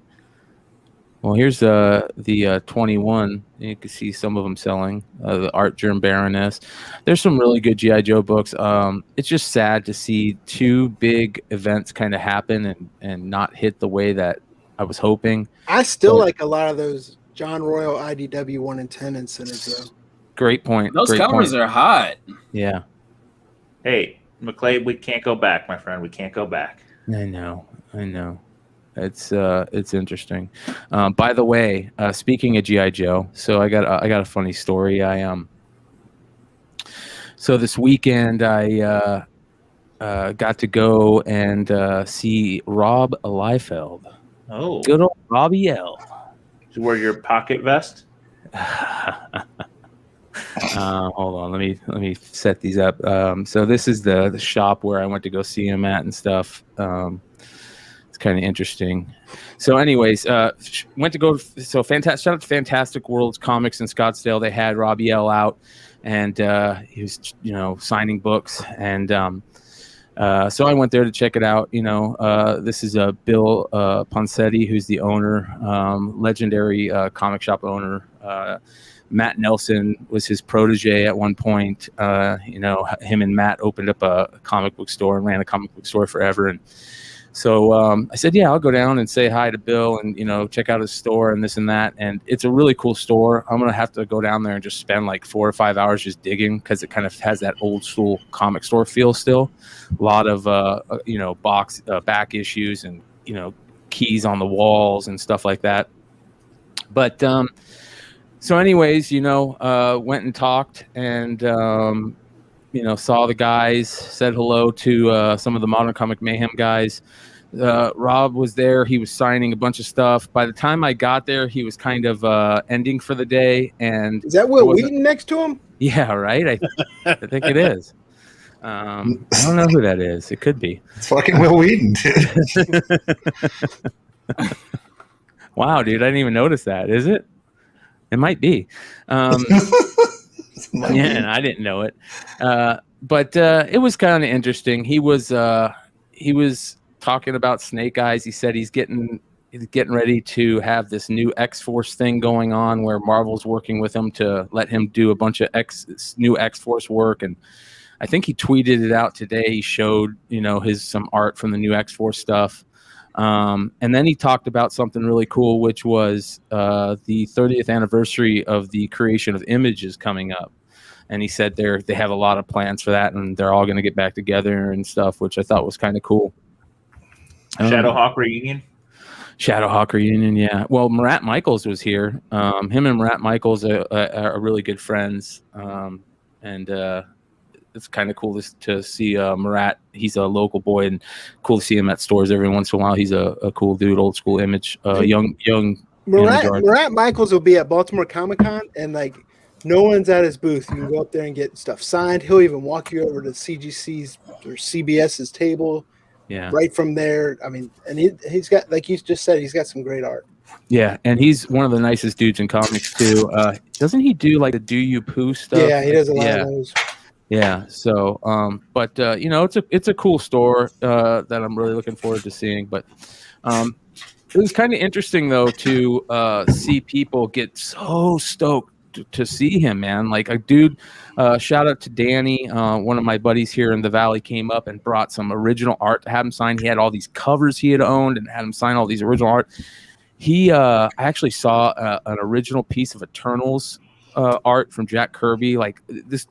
Well, here's the 21. You can see some of them selling. The Art Germ Baroness. There's some really good G.I. Joe books. It's just sad to see 2 big events kind of happen and not hit the way that I was hoping. I still like a lot of those John Royal IDW 1 and 10 incentives, though. Great point. Those Great covers point. are hot. Yeah. Hey, McClay, we can't go back, my friend. We can't go back. I know. It's interesting. By the way, speaking of G.I. Joe, so I got a funny story. So this weekend I got to go and see Rob Liefeld. Oh, Good old Robbie L. Did you wear your pocket vest? Hold on, let me set these up. So this is the shop where I went to go see him at and stuff. It's kind of interesting. So, anyways, went to go. So, fantastic! Shout out to Fantastic Worlds Comics in Scottsdale. They had Robbie L out, and he was, signing books. And So I went there to check it out. This is Bill Ponsetti, who's the owner, legendary comic shop owner. Matt Nelson was his protege at one point. Him and Matt opened up a comic book store and ran a comic book store forever. And so I said, yeah, I'll go down and say hi to Bill and, check out his store and this and that. And it's a really cool store. I'm going to have to go down there and just spend like 4 or 5 hours just digging, because it kind of has that old school comic store feel still. A lot of, box back issues and, keys on the walls and stuff like that. But so anyways, went and talked and, saw the guys, said hello to some of the Modern Comic Mayhem guys. Rob was there. He was signing a bunch of stuff. By the time I got there, he was kind of ending for the day. And is that Will Wheaton next to him? Yeah, right. I think it is. I don't know who that is. It could be. It's fucking Will Wheaton, dude. Wow, dude. I didn't even notice that. Is it? It might be. And I didn't know it. But it was kind of interesting. He was talking about Snake Eyes. He said he's getting ready to have this new X-Force thing going on, where Marvel's working with him to let him do a bunch of new X-Force work. And I think he tweeted it out today. He showed, some art from the new X-Force stuff. And then he talked about something really cool, which was the 30th anniversary of the creation of Images coming up. And he said they have a lot of plans for that, and they're all going to get back together and stuff, which I thought was kind of cool. Shadowhawk reunion. Shadowhawk reunion, yeah. Well, Marat Michaels was here. Him and Marat Michaels are really good friends, and it's kind of cool to see Marat. He's a local boy, and cool to see him at stores every once in a while. He's a cool dude, old school Image, young. Marat Michaels will be at Baltimore Comic Con, and like no one's at his booth. You can go up there and get stuff signed. He'll even walk you over to CGC's or CBS's table. Yeah. Right from there. I mean, and he's got, like you just said, he's got some great art. Yeah, and he's one of the nicest dudes in comics too. Doesn't he do like the Do You Poo stuff? Yeah, he does a lot of those. Yeah. So, it's a cool store that I'm really looking forward to seeing. But it was kind of interesting though to see people get so stoked to see him, man. Like a dude, shout out to Danny, one of my buddies here in the Valley, came up and brought some original art to have him sign. He had all these covers he had owned and had him sign all these original art. I actually saw an original piece of Eternals art from Jack Kirby. Like this,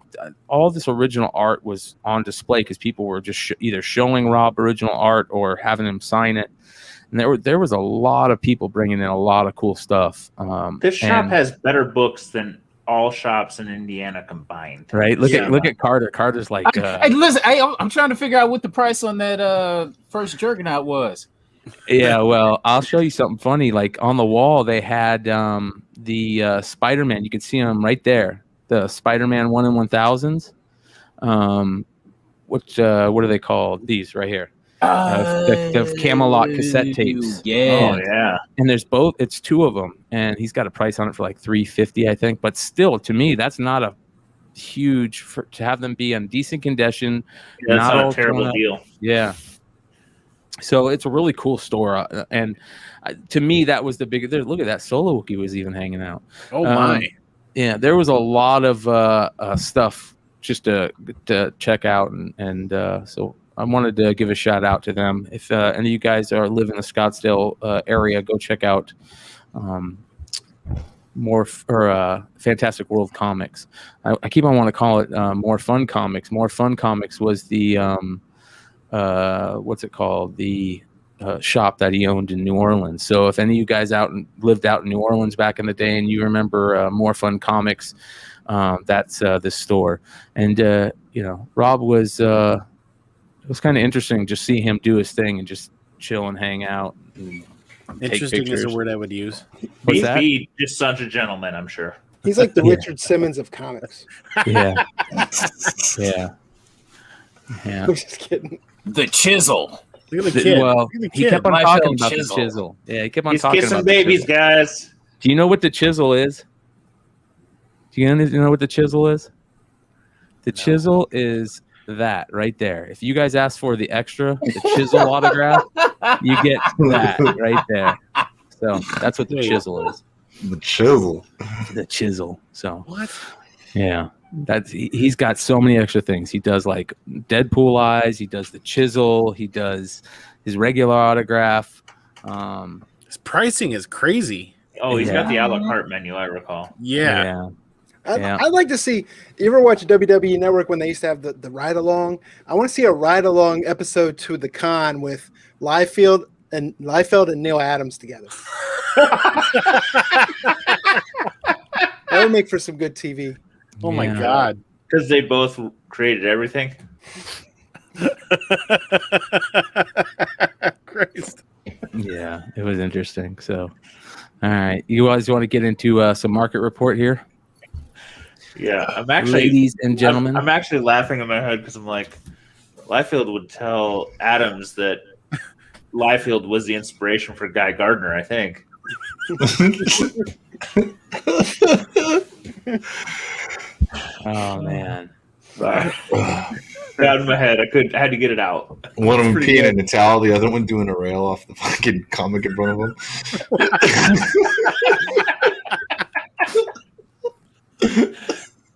all this original art was on display because people were just either showing Rob original art or having him sign it. And there was a lot of people bringing in a lot of cool stuff. This shop has better books than all shops in Indiana combined. Right? Look at Carter. Carter's like. Listen, I'm trying to figure out what the price on that first Juggernaut was. Yeah, well, I'll show you something funny. Like on the wall, they had the Spider-Man. You can see them right there. The Spider-Man 1 in 1000s. What are they called? These right here. The Camelot cassette tapes. Yeah. Oh, yeah. And there's both. It's two of them, and he's got a price on it for like $350, I think. But still, to me, that's not a huge to have them be in decent condition. Yeah, that's not a terrible deal. Yeah. So it's a really cool store, and to me, that was the biggest. Look at that, Solo Wookie was even hanging out. Oh my! Yeah, there was a lot of stuff just to check out, and so. I wanted to give a shout out to them. If any of you guys live in the Scottsdale area, go check out Fantastic World Comics. I keep on wanting to call it More Fun Comics. More Fun Comics was the what's it called? The shop that he owned in New Orleans. So if any of you guys lived out in New Orleans back in the day and you remember More Fun Comics, that's this store. And Rob was. It was kind of interesting just see him do his thing and just chill and hang out. And interesting is a word I would use. What's that? He's just such a gentleman, I'm sure. He's like the Richard Simmons of comics. Yeah. Yeah. I'm just kidding. The chisel. Look at the kid. Well, he kept on My talking fellow about chisel. the chisel. Yeah, he kept on He's talking kissing about babies, the chisel. guys. Do you know what the chisel is? Do you know what the chisel is? The chisel is that right there. If you guys ask for the extra, the chisel autograph, you get that right there. So that's what the chisel is. The chisel. The chisel. So What? yeah, he's got so many extra things. He does like Deadpool eyes. He does the chisel. He does his regular autograph. His pricing is crazy. Oh, he's got the Yeah. a la carte menu, I recall. Yeah. Yeah. I'd like to see. You ever watch WWE Network when they used to have the ride along? I want to see a ride along episode to the con with Liefeld and Neil Adams together. That would make for some good TV. Oh my Yeah. god. Because they both created everything. Christ. Yeah, it was interesting. So, all right, you guys want to get into some market report here, Yeah, I'm actually, ladies and gentlemen? I'm actually laughing in my head because I'm like, Liefeld would tell Adams that Liefeld was the inspiration for Guy Gardner, I think. Oh man, Out of my head, I had to get it out. One of them Pretty peeing good. in a towel, the other one doing a rail off the fucking comic in front of him.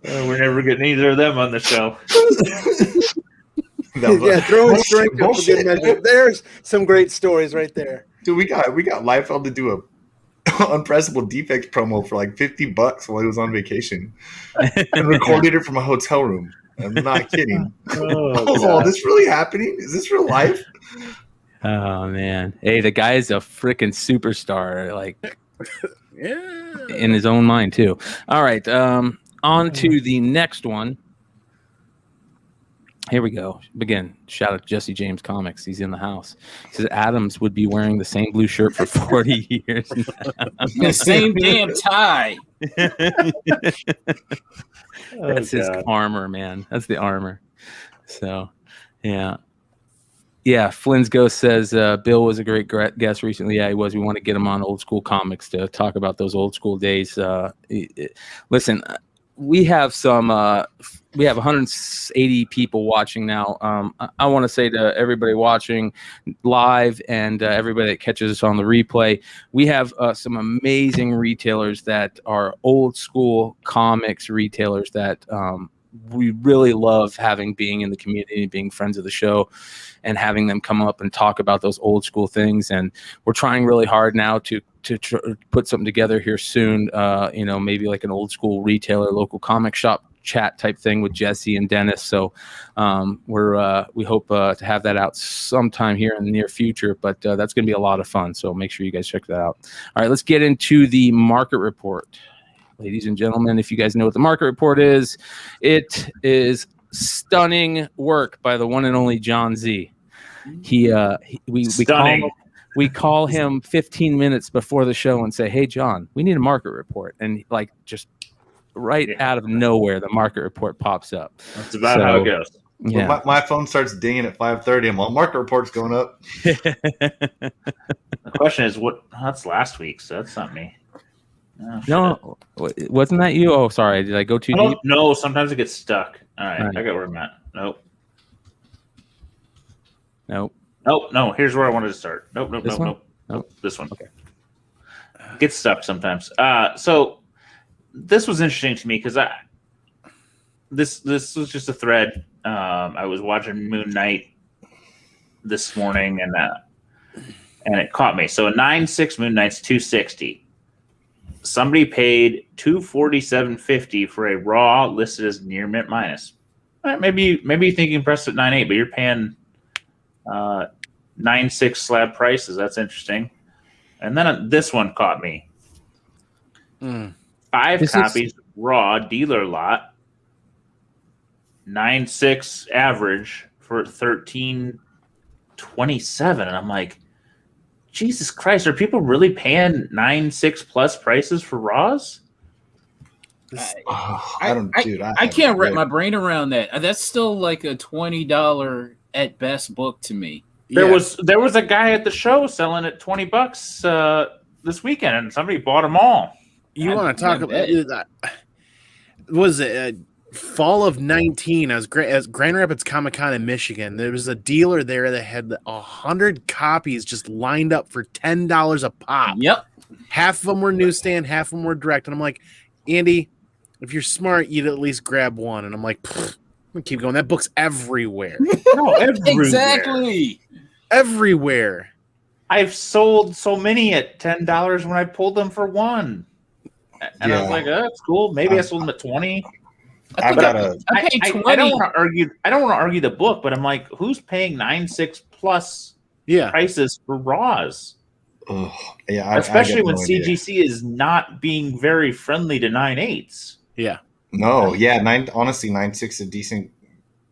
We're never getting either of them on the show. That was Yeah, throwing strength for bullshit. good measure. There's some great stories right there. Dude, we got Liefeld to do a unpressable defects promo for like $50 while he was on vacation, and recorded it from a hotel room. I'm not kidding. Oh, this really happening? Is this real life? oh man. Hey, the guy is a freaking superstar, like Yeah. in his own mind too. All right, on to the next one. Here we go. Begin. Shout out to Jesse James Comics. He's in the house. He says Adams would be wearing the same blue shirt for 40 years. The same damn tie. That's his armor, man. That's the armor. So, yeah. Yeah, Flynn's Ghost says Bill was a great guest recently. Yeah, he was. We want to get him on Old School Comics to talk about those old school days. Listen, we have 180 people watching now. I want to say to everybody watching live and everybody that catches us on the replay, we have some amazing retailers that are old school comics retailers that we really love having being in the community, being friends of the show, and having them come up and talk about those old school things. And we're trying really hard now to put something together here soon. Maybe like an old school retailer, local comic shop chat type thing with Jesse and Dennis. So we hope to have that out sometime here in the near future, but that's going to be a lot of fun. So make sure you guys check that out. All right, let's get into the market report. Ladies and gentlemen, if you guys know what the market report is, it is stunning work by the one and only John Z. We call him 15 minutes before the show and say, "Hey, John, we need a market report," and like just right out of nowhere, the market report pops up. That's about how it goes. Yeah. Well, my phone starts dinging at 5:30. I'm all, market report's going up. The question is, that's last week, so that's not me. Oh, No, wasn't that you? Oh, sorry. Did I go too deep? No, sometimes it gets stuck. All right, All right. I got where I'm at. Nope. No. Here's where I wanted to start. Nope. This one? Nope. This one. Okay. Gets stuck sometimes. So this was interesting to me because this was just a thread. I was watching Moon Knight this morning and it caught me. So a 9.6 Moon Knight's $260. Somebody paid $247.50 for a raw listed as near mint minus. All right, maybe you think you can press it 9.8, but you're paying 9.6 slab prices. That's interesting. And then this one caught me. 5 copies raw dealer lot, 9.6 average for $13.27, and I'm like, Jesus Christ, are people really paying 9.6 plus prices for raws? I can't wrap my brain around that. That's still like a $20 at best book to me. There was a guy at the show selling it $20 this weekend, and somebody bought them all. You want to talk about that? Was it fall of 19, I was at Grand Rapids Comic Con in Michigan. There was a dealer there that had 100 copies just lined up for $10 a pop. Yep. Half of them were newsstand, half of them were direct. And I'm like, Andy, if you're smart, you'd at least grab one. And I'm like, I'm gonna keep going. That book's everywhere. No, everywhere. Exactly. Everywhere. I've sold so many at $10 when I pulled them for $1. And I was like, oh, that's cool. Maybe I sold them at 20. I paid 20. I don't want to argue. I don't want to argue the book, but I'm like, who's paying 9.6 plus prices for Raws? Oh, yeah, especially I when no CGC idea. is not being very friendly to 9.8s. Yeah. No, yeah, 9.6 is a decent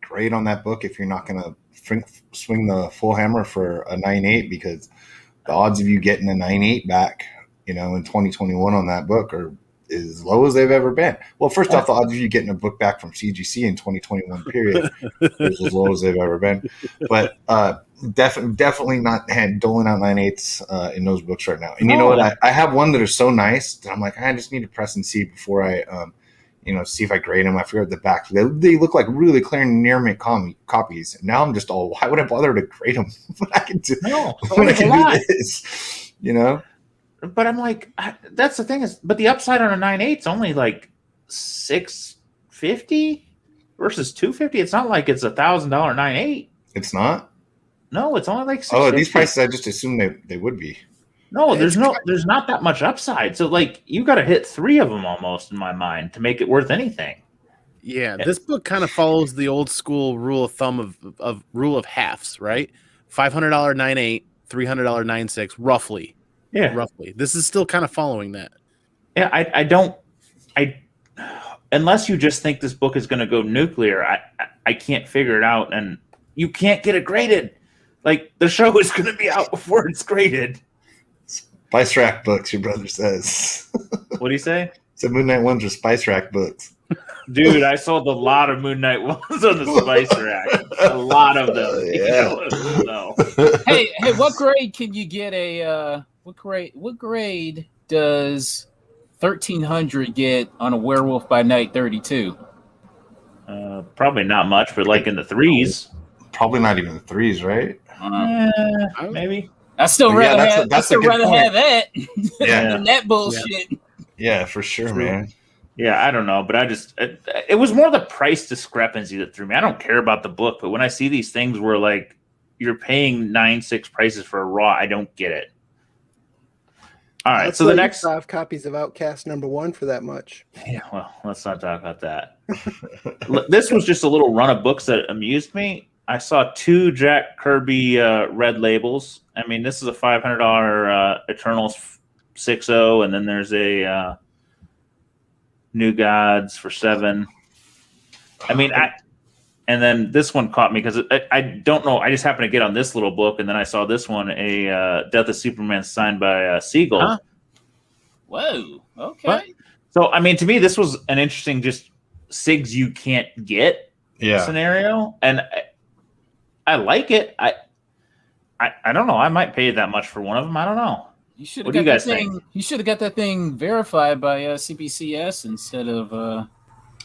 grade on that book if you're not going to swing the full hammer for a 9.8, because the odds of you getting a 9.8 back, in 2021 on that book are as low as they've ever been. Well, first off, the odds of you getting a book back from CGC in 2021 period is as low as they've ever been. But definitely not doling out 9.8s in those books right now. And you know what? I have one that is so nice that I'm like, I just need to press and see before I see if I grade them. I figure out the back. They look like really clear near mint copies. And now I'm just all, why would I bother to grade them when I can do, when I can do this? But I'm like, that's the thing is, but the upside on a 9.8 is only like $650 versus $250. It's not like it's $1,000 9.8. It's not. No, it's only like $650. Oh, these prices, I just assumed they would be. No, there's not that much upside. So like you got to hit 3 of them almost in my mind to make it worth anything. Yeah, this book kind of follows the old school rule of thumb of rule of halves, right? $500 9.8, $300 9.6, roughly. Yeah, roughly. This is still kind of following that. Yeah, I unless you just think this book is going to go nuclear, I can't figure it out, and you can't get it graded. Like the show is going to be out before it's graded. Spice Rack books, your brother says. What do you say? So Moon Knight ones are Spice Rack books. Dude, I sold a lot of Moon Knight ones on the Spice Rack. A lot of them. Yeah. Hey, what grade can you get what grade does 1300 get on a Werewolf by Night 32? Probably not much, but like in the 3s. Probably not even the 3s, right? Maybe. I still rather have that than that bullshit. Yeah, for sure, man. Yeah, I don't know, but it was more the price discrepancy that threw me. I don't care about the book, but when I see these things where like you're paying 9.6 prices for a Raw, I don't get it. All right, so the next 5 copies of Outcast #1 for that much. Yeah, well, let's not talk about that. This was just a little run of books that amused me. I saw 2 Jack Kirby red labels. I mean, this is a $500 Eternals 6.0, and then there's a New Gods for $7. I mean, and then this one caught me because I don't know. I just happened to get on this little book, and then I saw this one, a Death of Superman signed by Siegel. Huh? Whoa. Okay. But, so, I mean, to me, this was an interesting just SIGs you can't get scenario, and I like it. I don't know. I might pay that much for one of them. I don't know. What do you guys think? You should have got that thing verified by CBCS instead of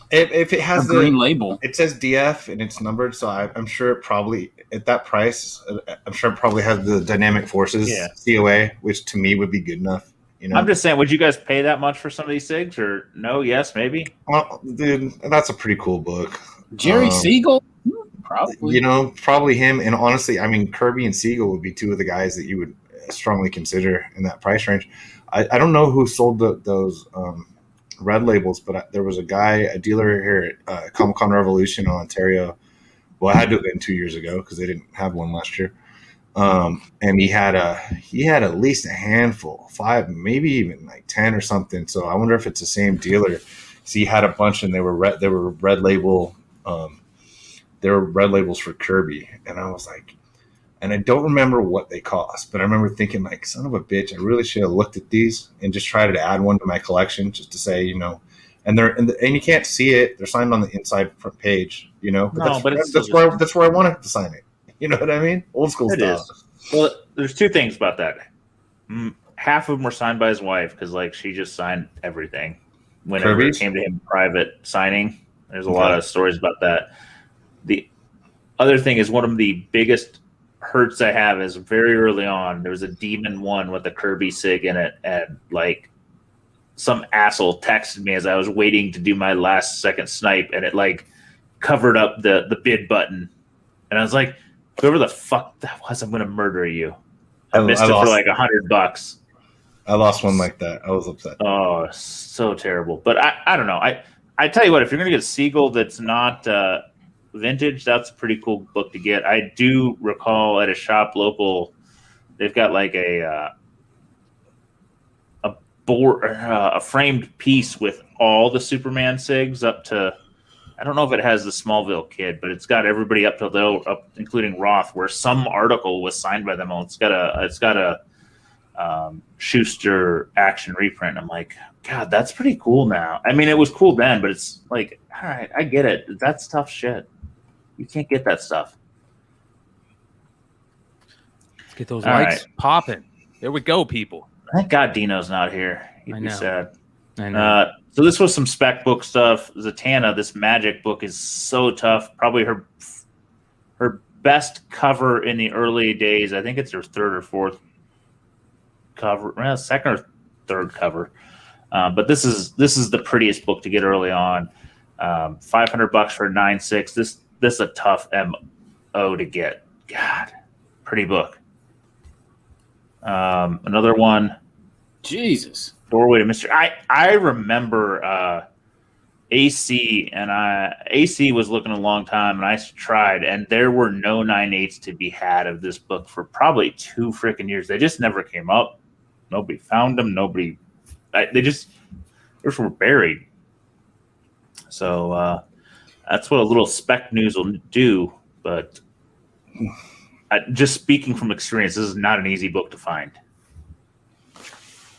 if it has the green label. It says DF and it's numbered, so I'm sure it probably at that price. I'm sure it probably has the dynamic forces COA, which to me would be good enough. I'm just saying, would you guys pay that much for some of these SIGs, or no? Yes, maybe. Well, dude, that's a pretty cool book. Jerry Siegel, probably. Probably him. And honestly, I mean, Kirby and Siegel would be 2 of the guys that you would strongly consider in that price range. I don't know who sold those red labels, but there was a dealer here at Comic-Con Revolution in Ontario. Well, it had to have been 2 years ago because they didn't have one last year. And he had at least a handful, 5, maybe even like 10 or something. So I wonder if it's the same dealer. So he had a bunch, and they were red label. They were red labels for Kirby, and I was like, and I don't remember what they cost, but I remember thinking, like, son of a bitch, I really should have looked at these and just tried to add one to my collection, just to say, and you can't see it. They're signed on the inside front page, But that's where I wanted to sign it. You know what I mean? Old school stuff. Well, there's 2 things about that. Half of them were signed by his wife because, like, she just signed everything whenever it came to him private signing. There's a lot of stories about that. The other thing is one of the biggest hurts I have is very early on. There was a Demon 1 with a Kirby Sig in it, and like some asshole texted me as I was waiting to do my last second snipe, and it like covered up the bid button, and I was like, whoever the fuck that was, I'm gonna murder you. I missed it for like $100. I lost one like that. I was upset. Oh, so terrible. But I don't know. I tell you what, if you're gonna get a Seagull that's not vintage, that's a pretty cool book to get. I do recall at a shop local, they've got like a framed piece with all the Superman SIGs up to, I don't know if it has the Smallville Kid, but it's got everybody up to including Roth, where some article was signed by them. It's got a Schuster action reprint. I'm like, God, that's pretty cool now. I mean, it was cool then, but it's like, all right, I get it. That's tough shit. You can't get that stuff. Let's get those All likes right. popping. There we go, people. Thank God Dino's not here. He'd I be know. sad. I know. So this was some spec book stuff. Zatanna, this magic book is so tough. Probably her best cover in the early days. I think it's her third or fourth cover, second or third cover. But this is the prettiest book to get early on. $500 for 9.6. This is a tough MO to get. God, pretty book. Another one. Jesus. Doorway to Mystery. I remember AC, and AC was looking a long time, and I tried, and there were no 9.8s to be had of this book for probably 2 freaking years. They just never came up. Nobody found them. They just were buried. So that's what a little spec news will do. But just speaking from experience, this is not an easy book to find.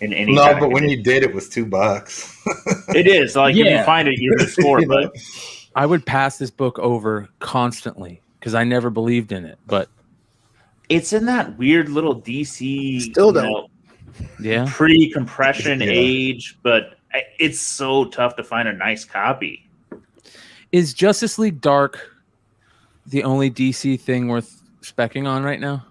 In any No, but when you did, it was $2. It is like if you find it, you're gonna score. You know? But I would pass this book over constantly because I never believed in it. But it's in that weird little DC Still don't. yeah, pre-compression Yeah. age, but it's so tough to find a nice copy. is Justice League Dark the only DC thing worth specking on right now?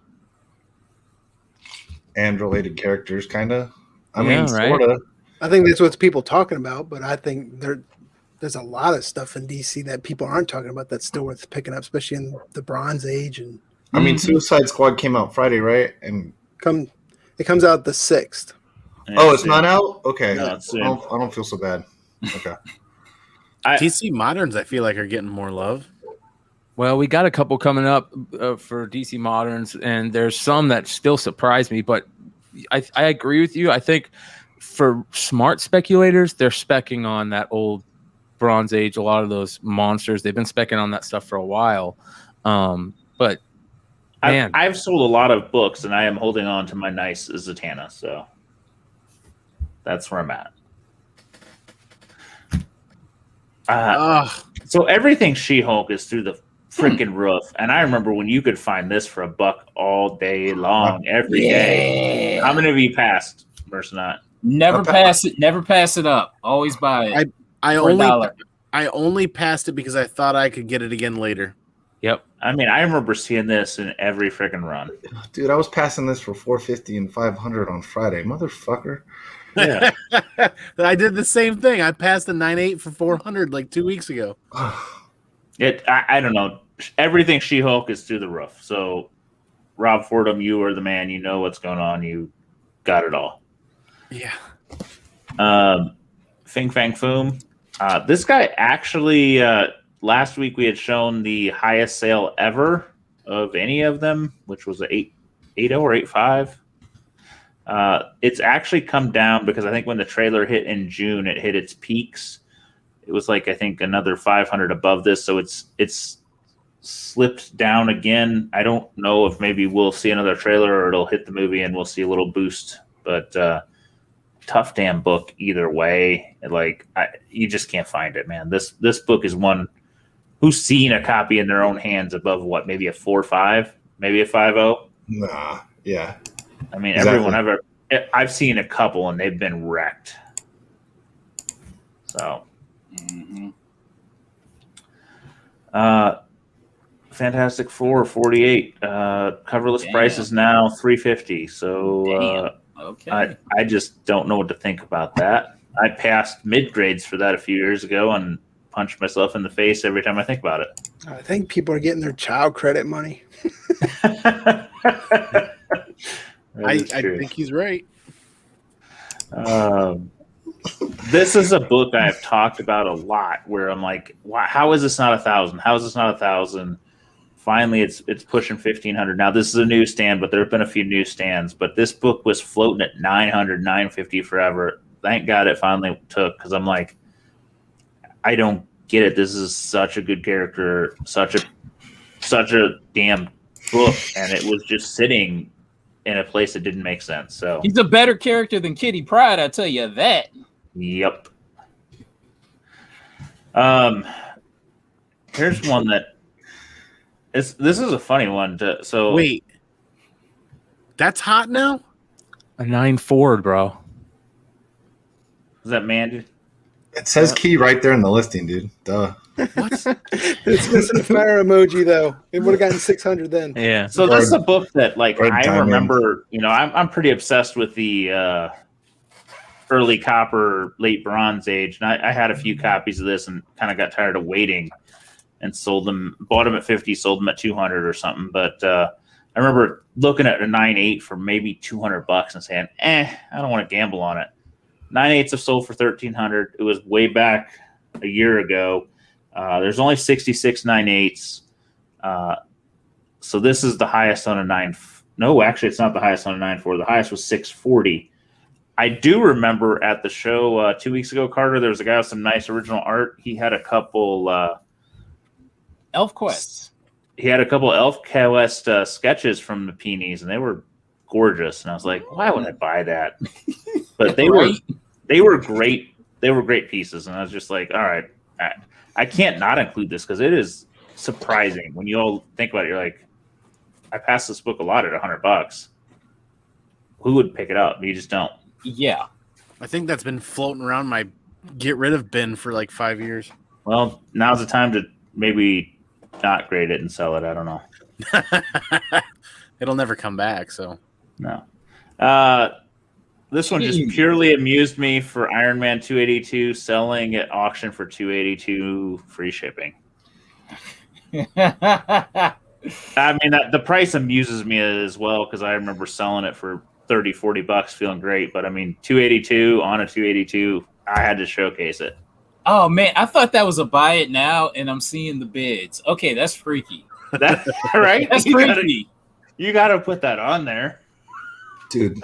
And related characters, kind of. I Yeah, mean, right. sort of. I think that's what people talking about, but I think there's a lot of stuff in DC that people aren't talking about that's still worth picking up, especially in the Bronze Age. And I mean, Suicide Squad came out Friday, right? And it comes out the 6th. it's not out. Okay, No, I it's soon. don't feel so bad. Okay. DC Moderns, I feel like, are getting more love. Well, we got a couple coming up for DC Moderns, and there's some that still surprise me. But I agree with you. I think for smart speculators, they're specking on that old Bronze Age. A lot of those monsters, they've been specking on that stuff for a while. But man, I've sold a lot of books, and I am holding on to my nice Zatanna, so that's where I'm at. So everything She-Hulk is through the freaking roof, and I remember when you could find this for $1 all day long, every day. How many of you passed, Mercenot? Never pass it. Never pass it up. Always buy it. I For only $1. passed it because I thought I could get it again later. yep. I mean, I remember seeing this in every freaking run. Dude, I was passing this for $450 and $500 on Friday, motherfucker. Yeah. I did the same thing. I passed the 9.8 for 400 like 2 weeks ago. I don't know. Everything She-Hulk is through the roof. So, Rob Fordham, you are the man. You know what's going on. You got it all. Yeah. Fing Fang Foom. This guy actually, last week we had shown the highest sale ever of any of them, which was a 8.0 or 8.5. It's actually come down because I think when the trailer hit in June, it hit its peaks. It was like, I think, another 500 above this. So it's slipped down again. I don't know if maybe we'll see another trailer or it'll hit the movie and we'll see a little boost. But tough damn book either way. You just can't find it, man. This book is one who's seen a copy in their own hands above what, maybe a 4.5, maybe a 5.0. Nah, yeah. I mean, Exactly. everyone I've seen a couple and they've been wrecked. So, Fantastic Four 48. Coverless Damn. price is now $350. So Okay. I just don't know what to think about that. I passed mid grades for that a few years ago and punch myself in the face every time I think about it. I think people are getting their child credit money. I think he's right. This is a book I have talked about a lot where I'm like, wow, how is this not 1,000? How is this not 1,000? Finally, it's pushing 1,500. Now, this is a newsstand, but there have been a few newsstands. But this book was floating at 900, 950 forever. Thank God it finally took, because I'm like, I don't get it. This is such a good character, such a damn book, and it was just sitting in a place that didn't make sense. So He's a better character than Kitty Pryde, I tell you that. yep. Here's one that this is a funny one. So Wait, that's hot now. A 9 Ford, bro. is that man? It says key right there in the listing, dude. Duh. What? It's missing a fire emoji though. It would have gotten 600 then. Yeah. So this is a book that, like, Or I diamond. remember. You know, I'm pretty obsessed with the early copper, late Bronze Age, and I had a few copies of this and kind of got tired of waiting and sold them. Bought them at 50, sold them at 200 or something. But I remember looking at a 9.8 for maybe $200 and saying, I don't want to gamble on it. 9.8s have sold for 1,300. It was way back a year ago. There's only 66 9.8s. So this is the highest on a 9. No, actually, it's not the highest on a 9.4. The highest was 640. I do remember at the show 2 weeks ago, Carter, there was a guy with some nice original art. He had a couple Elf Quests. Elf Quest sketches from the Peonies, and they were gorgeous. And I was like, why would I buy that? But they were great. They were great pieces, and I was just like, all right, I can't not include this because it is surprising when you all think about it. You're like, I passed this book a lot at $100. Who would pick it up? You just don't. Yeah. I think that's been floating around my get rid of bin for like 5 years. Well, now's the time to maybe not grade it and sell it. I don't know. It'll never come back. So No. This one just purely amused me for Iron Man 282 selling at auction for 282 free shipping. I mean, the price amuses me as well because I remember selling it for $30-$40 feeling great. But I mean, 282 on a 282, I had to showcase it. Oh man, I thought that was a buy it now, and I'm seeing the bids. Okay, that's freaky. That right? That's freaky. You got to put that on there. Dude.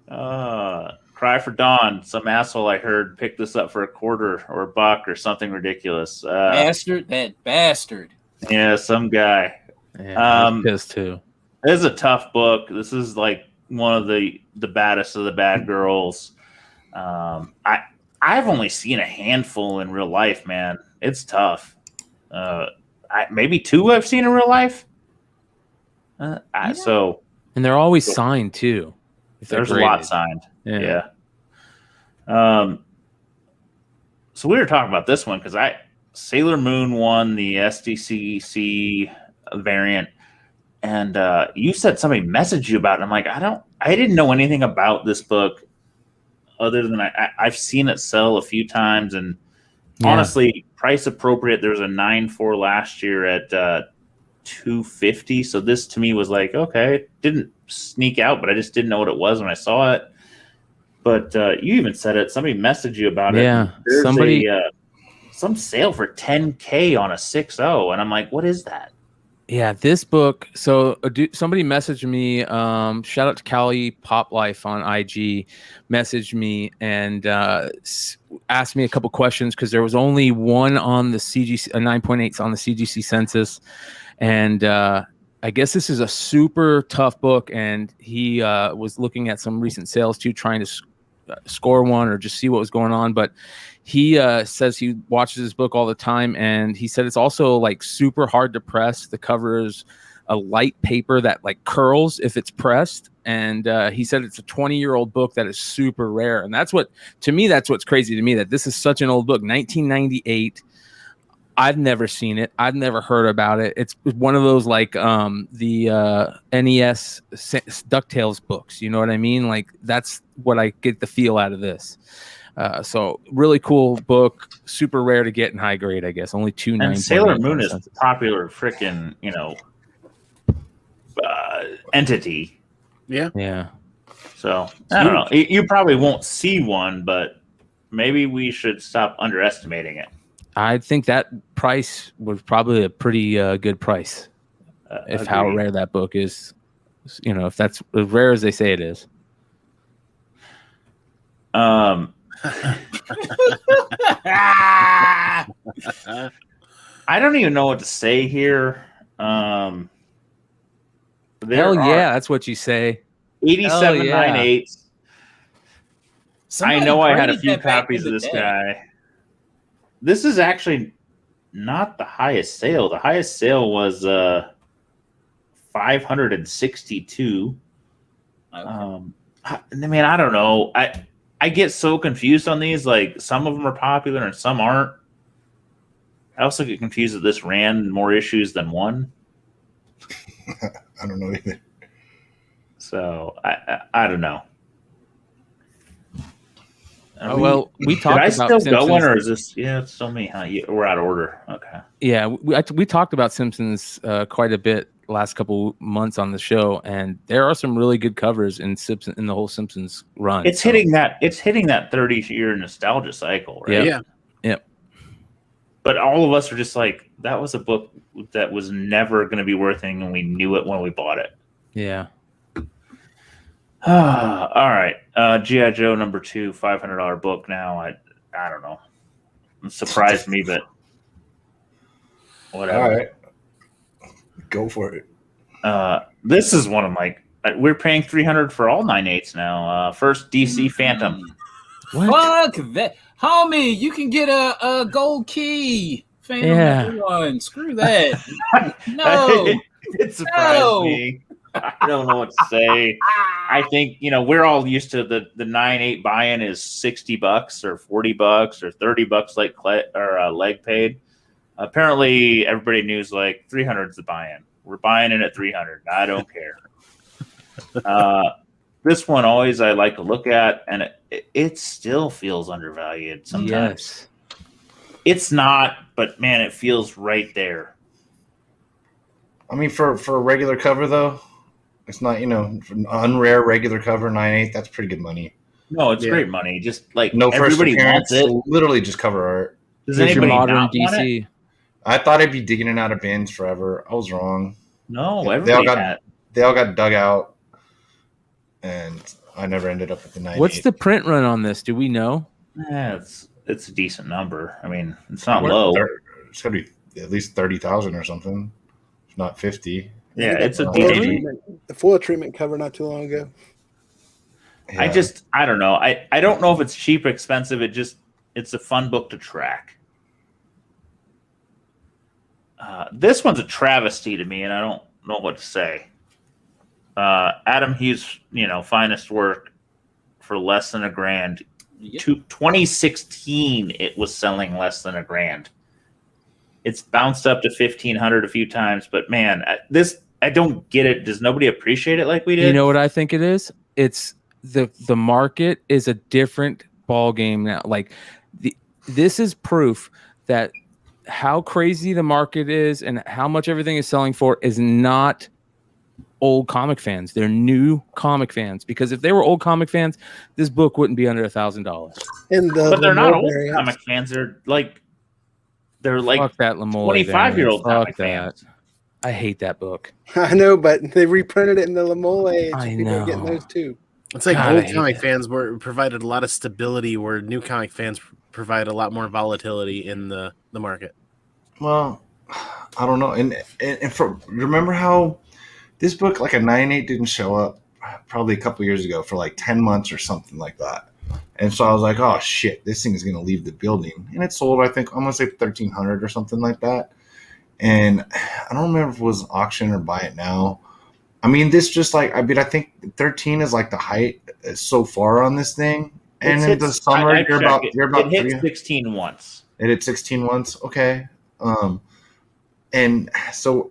Cry for Dawn. Some asshole I heard picked this up for $0.25 or $1 or something ridiculous. That bastard. Yeah, some guy. Yeah, pissed too. This is a tough book. This is like one of the baddest of the bad girls. I've only seen a handful in real life, man. It's tough. Maybe 2 I've seen in real life. So, and they're always signed too. There's a lot signed. Yeah. So we were talking about this one because Sailor Moon won the SDCC variant, and you said somebody messaged you about it. I'm like, I didn't know anything about this book other than I've seen it sell a few times, and honestly, price appropriate. There was a 9.4 last year at $250. So this to me was like, okay, it didn't sneak out, but I just didn't know what it was when I saw it. But you even said it. Somebody messaged you about it. Yeah, there's somebody some sale for $10K on a 6.0, and I'm like, what is that? Yeah, this book. So somebody messaged me. Shout out to Cali Pop Life on IG. Messaged me and asked me a couple questions because there was only one on the CGC, a 9.8 on the CGC census, and I guess this is a super tough book. And he was looking at some recent sales too, trying to score one or just see what was going on. But he says he watches this book all the time, and he said it's also like super hard to press. The cover is a light paper that like curls if it's pressed, and he said it's a 20-year-old book that is super rare. And that's what's crazy to me, that this is such an old book, 1998. I've never seen it. I've never heard about it. It's one of those like the NES DuckTales books. You know what I mean? Like that's what I get the feel out of this. So really cool book, super rare to get in high grade, I guess. Only two. And Sailor Moon is a popular freaking entity. Yeah. So I don't know. You probably won't see one, but maybe we should stop underestimating it. I think that price was probably a pretty good price. If how rare that book is, if that's as rare as they say it is. I don't even know what to say here. Hell yeah, that's what you say. 87 yeah. 9/8. I know I had a few copies of this guy. This is actually not the highest sale. The highest sale was 562. Okay. I don't know. I get so confused on these. Like some of them are popular and some aren't. I also get confused that this ran more issues than one. I don't know either. So I don't know. Well, we talked about still Simpsons. Going, or is this? Yeah, it's still me. Huh? We're out of order. Okay. Yeah, we talked about Simpsons quite a bit last couple months on the show, and there are some really good covers in the whole Simpsons run. It's hitting that 30-year nostalgia cycle, right? Yeah. But all of us are just like, that was a book that was never going to be worth anything, and we knew it when we bought it. Yeah. All right. G.I. Joe #2, $500 book now. I don't know. It surprised me, but whatever. All right. Go for it. This is one of my... We're paying $300 for all 9/8s now. First, DC Phantom. Fuck that. Homie, you can get a gold key. Phantom one. Screw that. No. It surprised me. I don't know what to say. I think, we're all used to the 9/8 buy-in is $60 or $40 or $30 like leg paid. Apparently, everybody knows like 300 is the buy-in. We're buying in at 300. I don't care. This one always I like to look at, and it still feels undervalued sometimes. Yes. It's not, but man, it feels right there. I mean, for a regular cover though, it's not, for an unrare regular cover 9/8. That's pretty good money. No, it's great money. Just like no everybody first wants it. Literally just cover art. Does anybody modern not DC? want it? I thought I'd be digging it out of bins forever. I was wrong. No, they all got dug out, and I never ended up at the 9/8. What's the print run on this? Do we know? Yeah, it's a decent number. I mean, it's not low. It's got to be at least 30,000 or something, if not 50. Yeah, it's a the foil treatment cover not too long ago. Yeah. I don't know. I don't know if it's cheap or expensive. It's a fun book to track. This one's a travesty to me, and I don't know what to say. Adam Hughes, finest work for less than $1,000. Yep. 2016, it was selling less than $1,000. It's bounced up to 1,500 a few times, but man, I don't get it. Does nobody appreciate it like we did? You know what I think it is? It's the market is a different ball game now. Like this is proof that how crazy the market is and how much everything is selling for is not old comic fans. They're new comic fans, because if they were old comic fans, this book wouldn't be under $1,000. But they're not old comic fans. They're like fuck that 25-year-old comic fans. I hate that book. I know, but they reprinted it in the Lamole age. I People know. are getting those too. It's like God, old comic fans provided a lot of stability, where new comic fans provide a lot more volatility in the market. Well, I don't know. And remember how this book, like a 9/8, didn't show up probably a couple years ago for like 10 months or something like that. And so I was like, oh shit, this thing is going to leave the building. And it sold, I think, I'm going to say 1,300 or something like that. And I don't remember if it was auction or buy it now. I mean, this just like, I think 13 is like the height so far on this thing. And in the summer, you're about it hit 16 once. It hit 16 once. Okay. And so,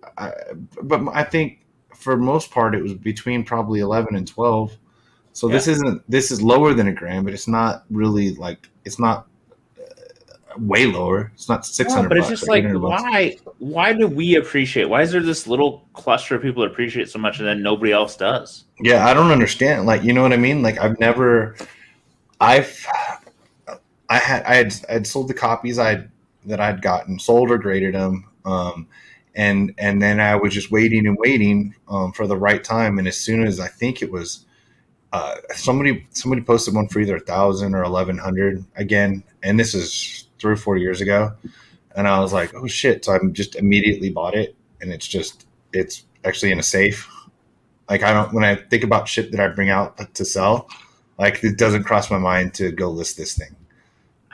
but I think for most part it was between probably 11 and 12. So this is lower than a gram, but it's not really like it's not way lower. It's not 600. But it's bucks just or like 800 bucks. why do we appreciate? Why is there this little cluster of people that appreciate so much and then nobody else does? Yeah, I don't understand. Like, you know what I mean? Like, I had sold the copies that I'd gotten, sold or graded them, and then I was just waiting for the right time. And as soon as I think it was somebody posted one for either 1,000 or 1,100 again, and this is 3 or 4 years ago, and I was like, oh shit! So I just immediately bought it, and it's actually in a safe. Like, when I think about shit that I bring out to sell, like, it doesn't cross my mind to go list this thing.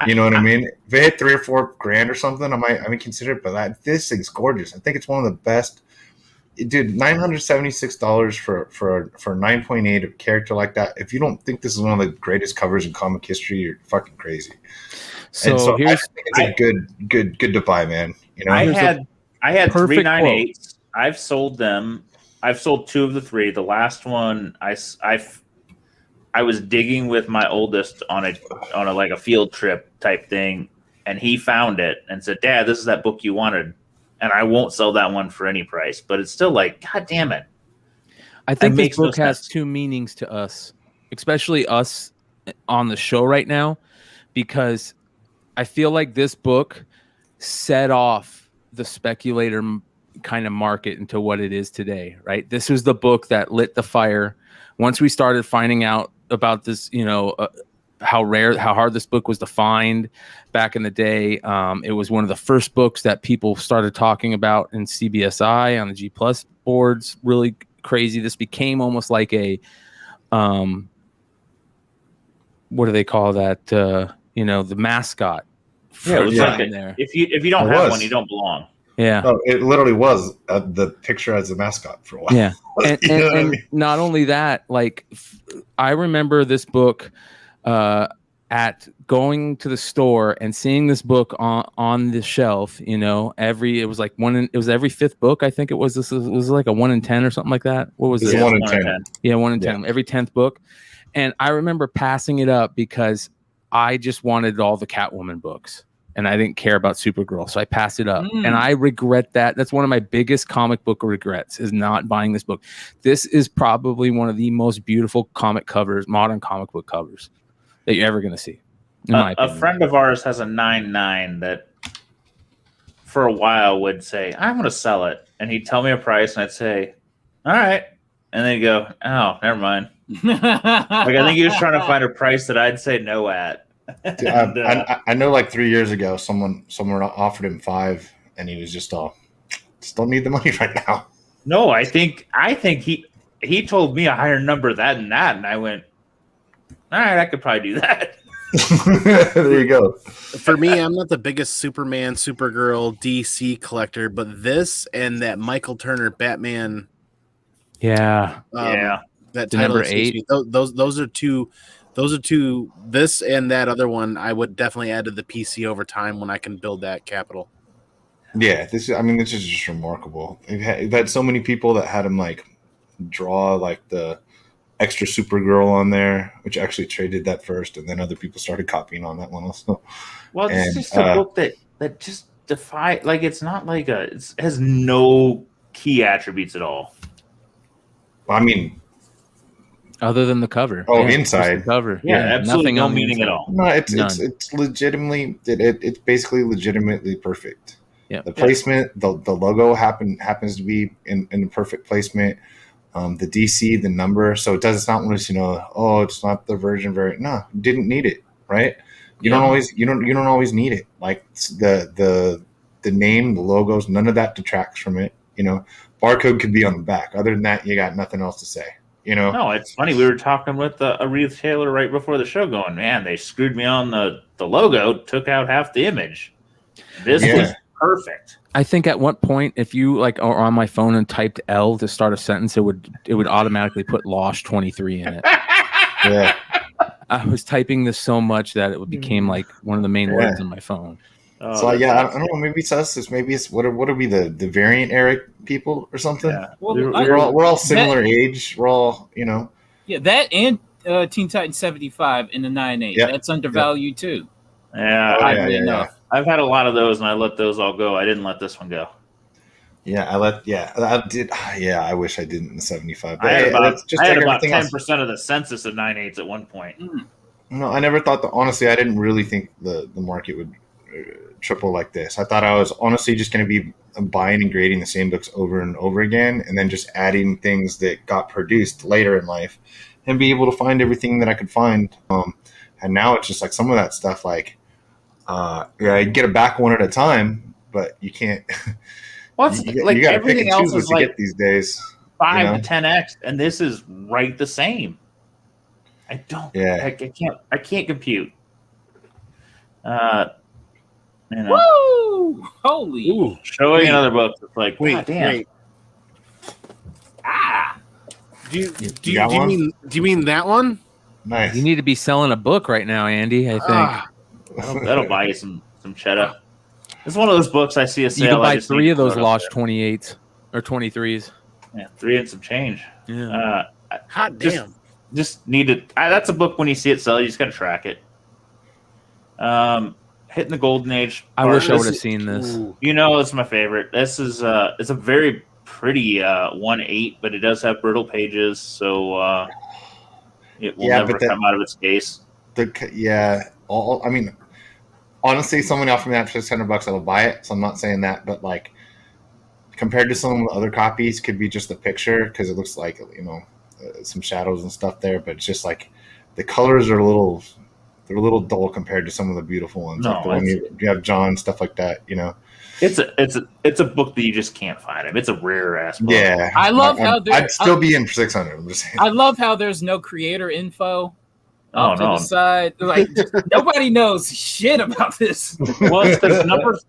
You know what I mean? If it hit 3 or 4 grand or something, I might consider it. But this thing's gorgeous. I think it's one of the best. Dude, $976 for 9.8 of a character like that. If you don't think this is one of the greatest covers in comic history, you're fucking crazy. So, I here's think it's a good to buy, man. You know, I had 3 perfect 9.8s. I've sold them. I've sold 2 of the 3. The last one, I was digging with my oldest on a like a field trip type thing, and he found it and said, "Dad, this is that book you wanted." And I won't sell that one for any price, but it's still like, God damn it. I think this makes no book has sense. 2 meanings to us, especially us on the show right now, because I feel like this book set off the speculator kind of market into what it is today, right? This was the book that lit the fire. Once we started finding out about this, how hard this book was to find back in the day. It was one of the first books that people started talking about in CBSI on the G Plus boards. Really crazy. This became almost like a, what do they call that? The mascot. Yeah, it was like in there. If you don't have one, you don't belong. Yeah. Oh, it literally was the picture as a mascot for a while. Yeah. And not only that, like, I remember this book at going to the store and seeing this book on the shelf, it was every 5th book. I think it was, this was like a 1 in 10 or something like that. What was it? 1 in 10. Yeah. 1 in 10, every 10th book. And I remember passing it up because I just wanted all the Catwoman books. And I didn't care about Supergirl, so I passed it up. And I regret that. That's one of my biggest comic book regrets, is not buying this book. This is probably one of the most beautiful comic covers, modern comic book covers, that you're ever going to see. A friend of ours has a 9.9 that for a while would say, I'm going to sell it. And he'd tell me a price, and I'd say, all right. And then he'd go, oh, never mind. Like, I think he was trying to find a price that I'd say no at. And, I know, like 3 years ago, someone offered him 5, and he was just don't need the money right now. No, I think he told me a higher number than that, and I went, all right, I could probably do that. There you go. For me, I'm not the biggest Superman, Supergirl, DC collector, but this and that Michael Turner Batman, yeah, that the title number 8. Those are two. Those are two. This and that other one, I would definitely add to the PC over time when I can build that capital. Yeah, this is just remarkable. You've had so many people that had him like draw like the extra Supergirl on there, which actually traded that first, and then other people started copying on that one also. Well, it's just a book that just like, it's not like it has no key attributes at all. I mean, other than the cover. Oh, Yeah, inside. just the cover. Yeah, absolutely nothing no on the meaning inside. at all. No, it's legitimately it's basically legitimately perfect. Yeah. The placement, the logo happens to be in the perfect placement. The DC, the number, so it's not one of it's not the version didn't need it, right? You don't always need it. Like the name, the logos, none of that detracts from it. Barcode could be on the back. Other than that, you got nothing else to say. No, it's funny. We were talking with a retailer right before the show, going, man, they screwed me on the logo, took out half the image. This was perfect. I think at one point, if you are on my phone and typed L to start a sentence, it would automatically put Lost 23 in it. Yeah. I was typing this so much that it became like one of the main words on my phone. Oh, So that's yeah, I awesome. don't know. Maybe it's us. Maybe it's what would be the variant era people or something. Yeah. Well, We're all similar age. We're all Yeah, that and Teen Titans 75 in the 9.8. Yeah, That's undervalued too. Yeah, Oh, Oddly enough. I've had a lot of those, and I let those all go. I didn't let this one go. I did. Yeah, I wish I didn't in the 75. But I had hey, about that's just I had like about everything else. 10% of the census of 9.8s at one point. No, I never thought that. Honestly, I didn't really think the market would triple like this. I thought I was honestly just going to be buying and grading the same books over and over again, and then just adding things that got produced later in life, and be able to find everything that I could find. And now it's just like some of that stuff, like I get it back one at a time, but you can't. Well, it's you like got to pick everything and else choose what is you like get these days. 5 to 10x, and this is right the same. I don't. Yeah. I can't compute. Woo! Holy. Ooh, Showing Wait. another book. It's like, wait, God damn. wait. Ah. Do you got one? mean that one? Nice. You need to be selling a book right now, Andy. I think Ah, That'll buy you some cheddar. It's one of those books I see a you sale. can buy I just 3 need of to those put up lost there. 28s or 23s. Yeah, 3 and some change. Yeah. hot Just- damn. Just need to. That's a book when you see it sell, you just got to track it. Hitting the golden age. I wish I This would have is- seen this. Ooh. It's my favorite. This is it's a very pretty 1/8, but it does have brittle pages, so it will never come out of its case. I mean, honestly, someone offered me that for $600, I will buy it. So I'm not saying that, but like compared to some of the other copies, could be just the picture because it looks like some shadows and stuff there, but it's just like the colors are a little dull compared to some of the beautiful ones, No, like the one you have John, stuff like that. It's a book that you just can't find. I mean, it's a rare ass book. Yeah, I love how I'd still be in for 600. I'm just saying. I love how there's no creator info off to no. the side. Like nobody knows shit about this. Well, it's because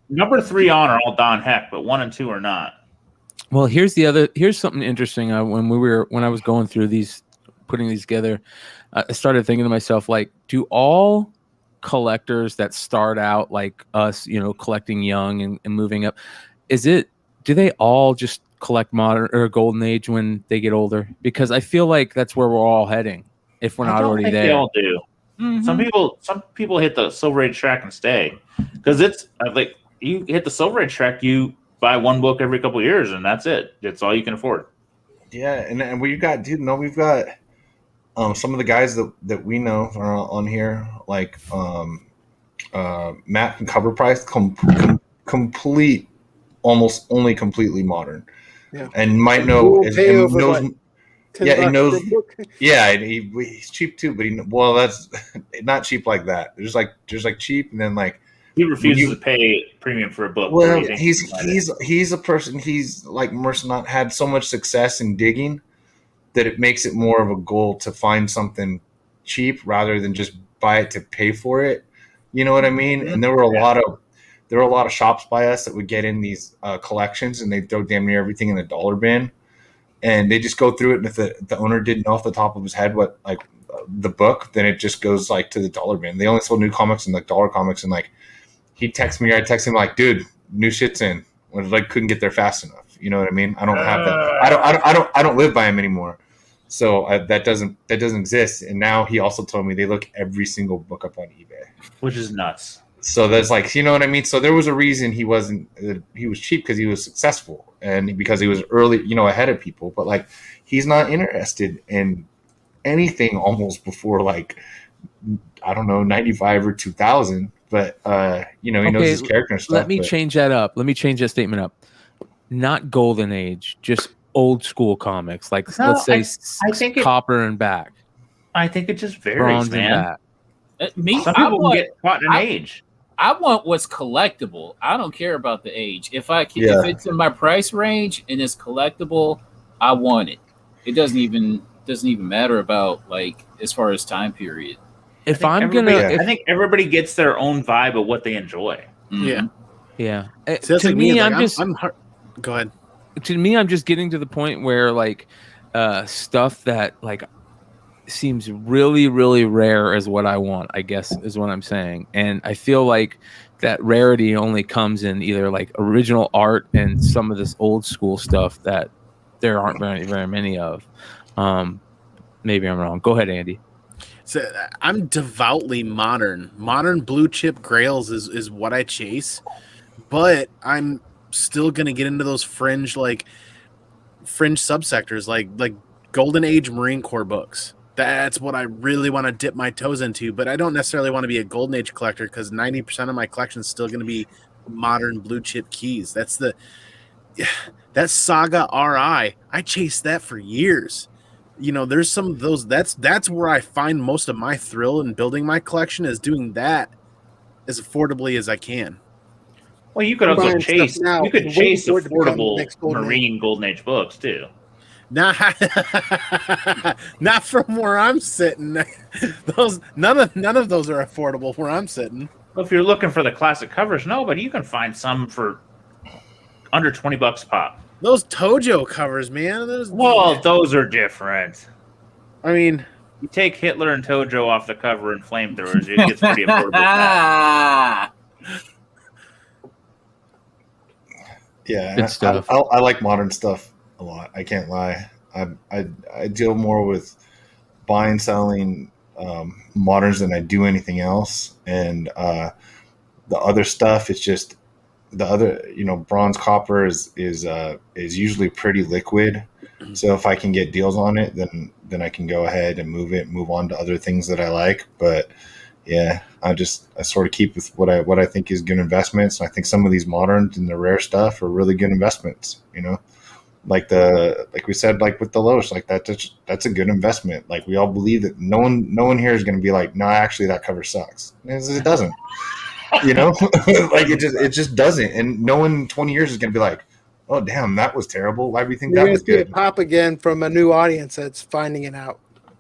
number 3 on are all Don Heck, but 1 and 2 are not. Well, here's something interesting. When I was going through these, putting these together, I started thinking to myself, like, do all collectors that start out like us, collecting young and moving up, do they all just collect modern or golden age when they get older? Because I feel like that's where we're all heading if we're not already there. They all do. Mhm. Some people hit the Silver Age track and stay because it's like you hit the Silver Age track, you buy one book every couple of years, and that's it. That's all you can afford. Yeah, and we've got we've got some of the guys that we know are on here, like Matt from Cover Price, complete, almost only completely modern, Yeah. and might know. We'll pay over what, $10 he knows. per book? Yeah, and he's cheap too, but that's not cheap like that. There's like cheap, and then like He refuses to pay premium for a book. well, he's a person. He's like Mercer had so much success in digging that it makes it more of a goal to find something cheap rather than just buy it to pay for it. You know what I mean? And there were a lot of shops by us that would get in these collections, and they'd throw damn near everything in the dollar bin, and they just go through it. And if the owner didn't know off the top of his head what like the book, then it just goes like to the dollar bin. They only sold new comics and like dollar comics, and like he'd text me, I'd text him like, dude, new shit's in. When like couldn't get there fast enough. You know what I mean? I don't have that. I don't live by him anymore. So that doesn't exist. And now he also told me they look every single book up on eBay, which is nuts. So that's like, you know what I mean? So there was a reason he was cheap, because he was successful and because he was early, ahead of people. But like, he's not interested in anything almost before like, I don't know, 95 or 2000. But he knows his character and stuff. Let me change that up. Let me change that statement up. Not golden age, just old school comics, like let's say I think copper and back. I think it just varies, Bronze man. and back. Some people can get caught in age. I want what's collectible. I don't care about the age. If if it's in my price range and it's collectible, I want it. It doesn't even matter about like as far as time period. I think everybody gets their own vibe of what they enjoy. Mm-hmm. Yeah. So to me, go ahead. To me, I'm just getting to the point where like stuff that like seems really, really rare is what I want, I guess is what I'm saying. And I feel like that rarity only comes in either like original art and some of this old school stuff that there aren't very many of. Maybe I'm wrong. Go ahead, Andy. So I'm devoutly modern. Modern blue chip grails is what I chase, but I'm still gonna get into those fringe subsectors like Golden Age Marine Corps books. That's what I really want to dip my toes into, but I don't necessarily want to be a Golden Age collector because 90% of my collection is still going to be modern blue chip keys. That Saga RI. I chased that for years. There's some of those. That's where I find most of my thrill in building my collection, is doing that as affordably as I can. Well, you could I'm also buying stuff chase. now You could and waiting chase for it to become the affordable next Golden Age. Marine Golden Age books too. Not from where I'm sitting. None of those are affordable where I'm sitting. Well, if you're looking for the classic covers, no, but you can find some for under $20 a pop. Those Tojo covers, man. Those are different. I mean, You take Hitler and Tojo off the cover and flamethrowers, it gets pretty affordable. Yeah, Good stuff. I like modern stuff a lot. I can't lie. I deal more with buying, selling moderns than I do anything else. And the other stuff, it's just the other. Bronze, copper is usually pretty liquid. So if I can get deals on it, then I can go ahead and move on to other things that I like. But yeah, I sort of keep with what I think is good investments. I think some of these moderns and the rare stuff are really good investments. Like we said, like with the Lotus, like that's a good investment. Like we all believe that no one here is going to be like, no, actually that cover sucks. It doesn't. Like it just doesn't. And no one in 20 years is going to be like, oh damn, that was terrible. Why do we think You're that was gonna see good? it pop again from a new audience that's finding it out.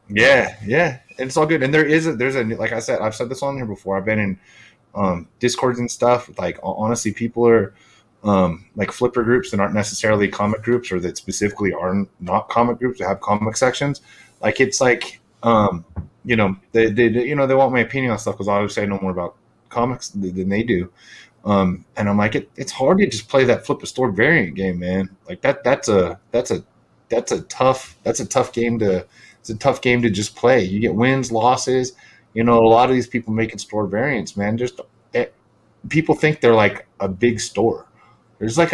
Yeah, and it's all good. And there's a like I said, I've said this on here before. I've been in Discords and stuff. Like honestly, people are like flipper groups that aren't necessarily comic groups, or that specifically are not comic groups that have comic sections. Like it's like they want my opinion on stuff because I always say no more about comics than they do. And I'm like, it's hard to just play that flip a store variant game, man. Like that's a tough game to just play. You get wins, losses. A lot of these people making store variants, man, people think they're like a big store. There's some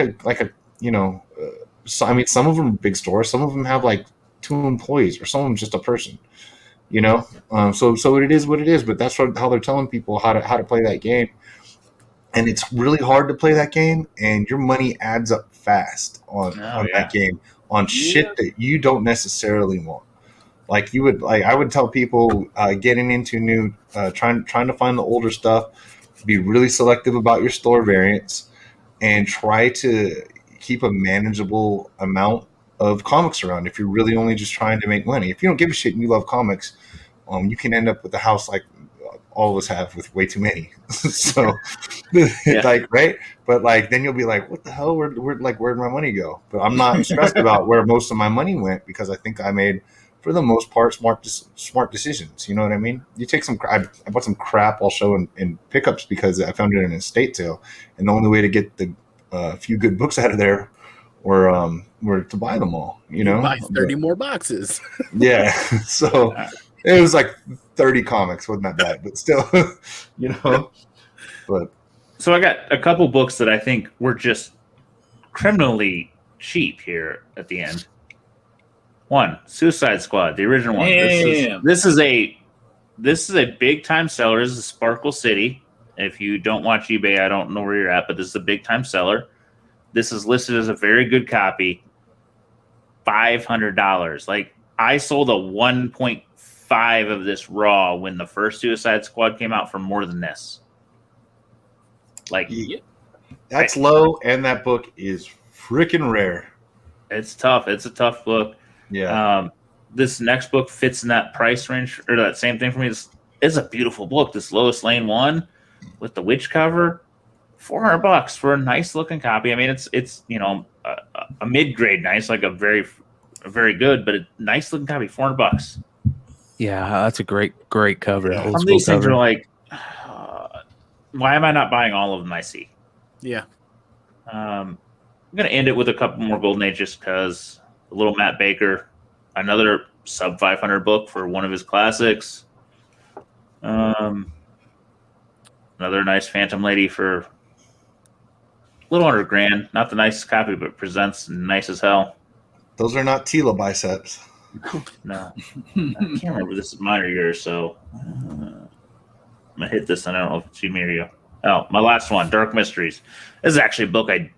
of them are big stores. Some of them have like 2 employees, or some of them just a person. So it is what it is. But that's how they're telling people how to play that game. And it's really hard to play that game, and your money adds up fast on that game on shit that you don't necessarily want. Like I would tell people getting into new, trying to find the older stuff, be really selective about your store variants, and try to keep a manageable amount of comics around. If you're really only just trying to make money, if you don't give a shit and you love comics, you can end up with a house like all of us have, with way too many. So right, but then you'll be like, what the hell, where'd my money go? But I'm not stressed about where most of my money went, because I think I made, for the most part, smart decisions. You know what I mean? You take I bought some crap I'll show in pickups because I found it in an estate sale, and the only way to get the few good books out of there were to buy them all. You buy 30 more boxes. Yeah, so it was like 30 comics, wasn't that bad, but still, But so I got a couple books that I think were just criminally cheap here at the end. One, Suicide Squad, the original one. This is a big time seller. This is Sparkle City. If you don't watch eBay, I don't know where you're at, but this is a big time seller. This is listed as a very good copy. $500. Like, I sold a 1.5 of this raw when the first Suicide Squad came out for more than this. Like, that's low, and that book is freaking rare. It's tough. It's a tough book. Yeah. This next book fits in that price range, or that same thing for me. It's a beautiful book. This Lois Lane one with the witch cover, $400 for a nice looking copy. I mean, it's a mid grade nice, like a very good, but a nice looking copy. $400. Yeah, that's a great cover. Some of these things are like, why am I not buying all of them? I see. Yeah. I'm going to end it with a couple more Golden Age just because a little Matt Baker, another sub 500 book for one of his classics. Another nice Phantom Lady for a little under $1,000. Not the nicest copy, but presents nice as hell. Those are not Tila biceps. No. I can't remember if this is mine or yours, so I'm going to hit this, and I don't know if it's you or you. Oh, my last one, Dark Mysteries. This is actually a book I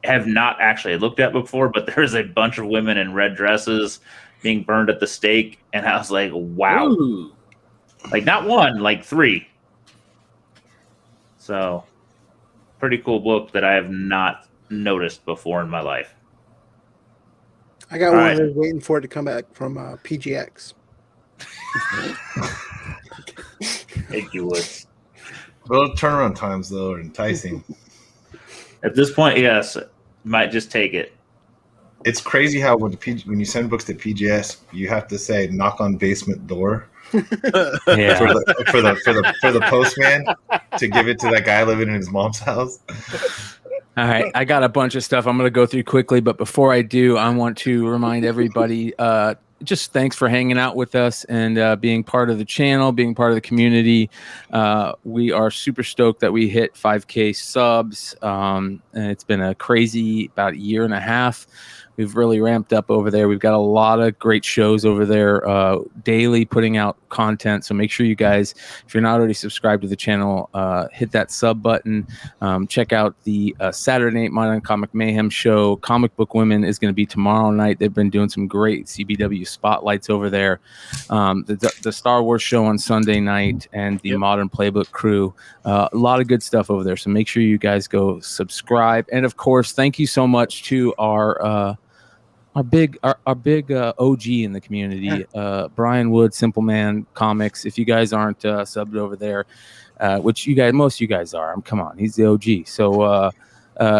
have not actually looked at before, but there's a bunch of women in red dresses being burned at the stake, and I was like, wow. Ooh. Like, not one, like 3. So, pretty cool book that I have not noticed before in my life. I got All one right. of those waiting for it to come back from PGX. Thank you, Woods. Well, turnaround times though are enticing. At this point, yes, might just take it. It's crazy how when you send books to PGS, you have to say "knock on basement door" Yeah. for the postman to give it to that guy living in his mom's house. All right, I got a bunch of stuff I'm going to go through quickly, but before I do, I want to remind everybody just thanks for hanging out with us and being part of the channel, being part of the community. We are super stoked that we hit 5K subs, and it's been a crazy about 1.5 years. We've really ramped up over there. We've got a lot of great shows over there daily putting out content. So make sure you guys, if you're not already subscribed to the channel, hit that sub button. Check out the Saturday Night Modern Comic Mayhem show. Comic Book Women is going to be tomorrow night. They've been doing some great CBW spotlights over there. The Star Wars show on Sunday night and the Modern Playbook crew. A lot of good stuff over there. So make sure you guys go subscribe. And of course, thank you so much to our big OG in the community, Brian Wood, Simple Man Comics. If you guys aren't subbed over there, which most of you guys are, come on, he's the OG. So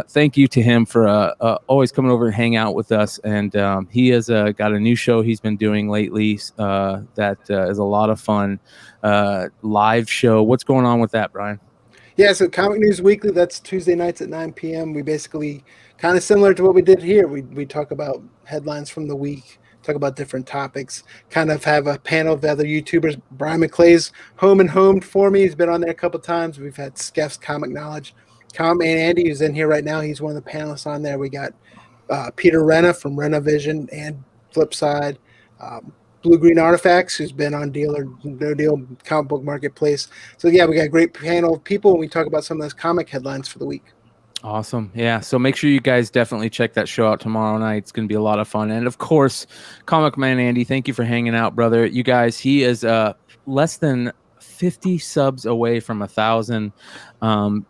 thank you to him for always coming over and hang out with us. And he has got a new show he's been doing lately that is a lot of fun. Live show. What's going on with that, Brian? Yeah, so Comic News Weekly, that's Tuesday nights at 9 p.m. We basically, kind of similar to what we did here, we talk about headlines from the week, talk about different topics, kind of have a panel of other YouTubers. Brian McClay's home and homed for me. He's been on there a couple times. We've had Skeff's Comic Knowledge. Comic Man Andy, who's in here right now, he's one of the panelists on there. We got Peter Renna from Renavision and Flipside. Blue Green Artifacts, who's been on Deal or No Deal Comic Book Marketplace. So yeah, we got a great panel of people, and we talk about some of those comic headlines for the week. Awesome. Yeah. So make sure you guys definitely check that show out tomorrow night. It's going to be a lot of fun. And of course, Comic Man Andy, thank you for hanging out, brother. You guys, he is less than 50 subs away from 1,000.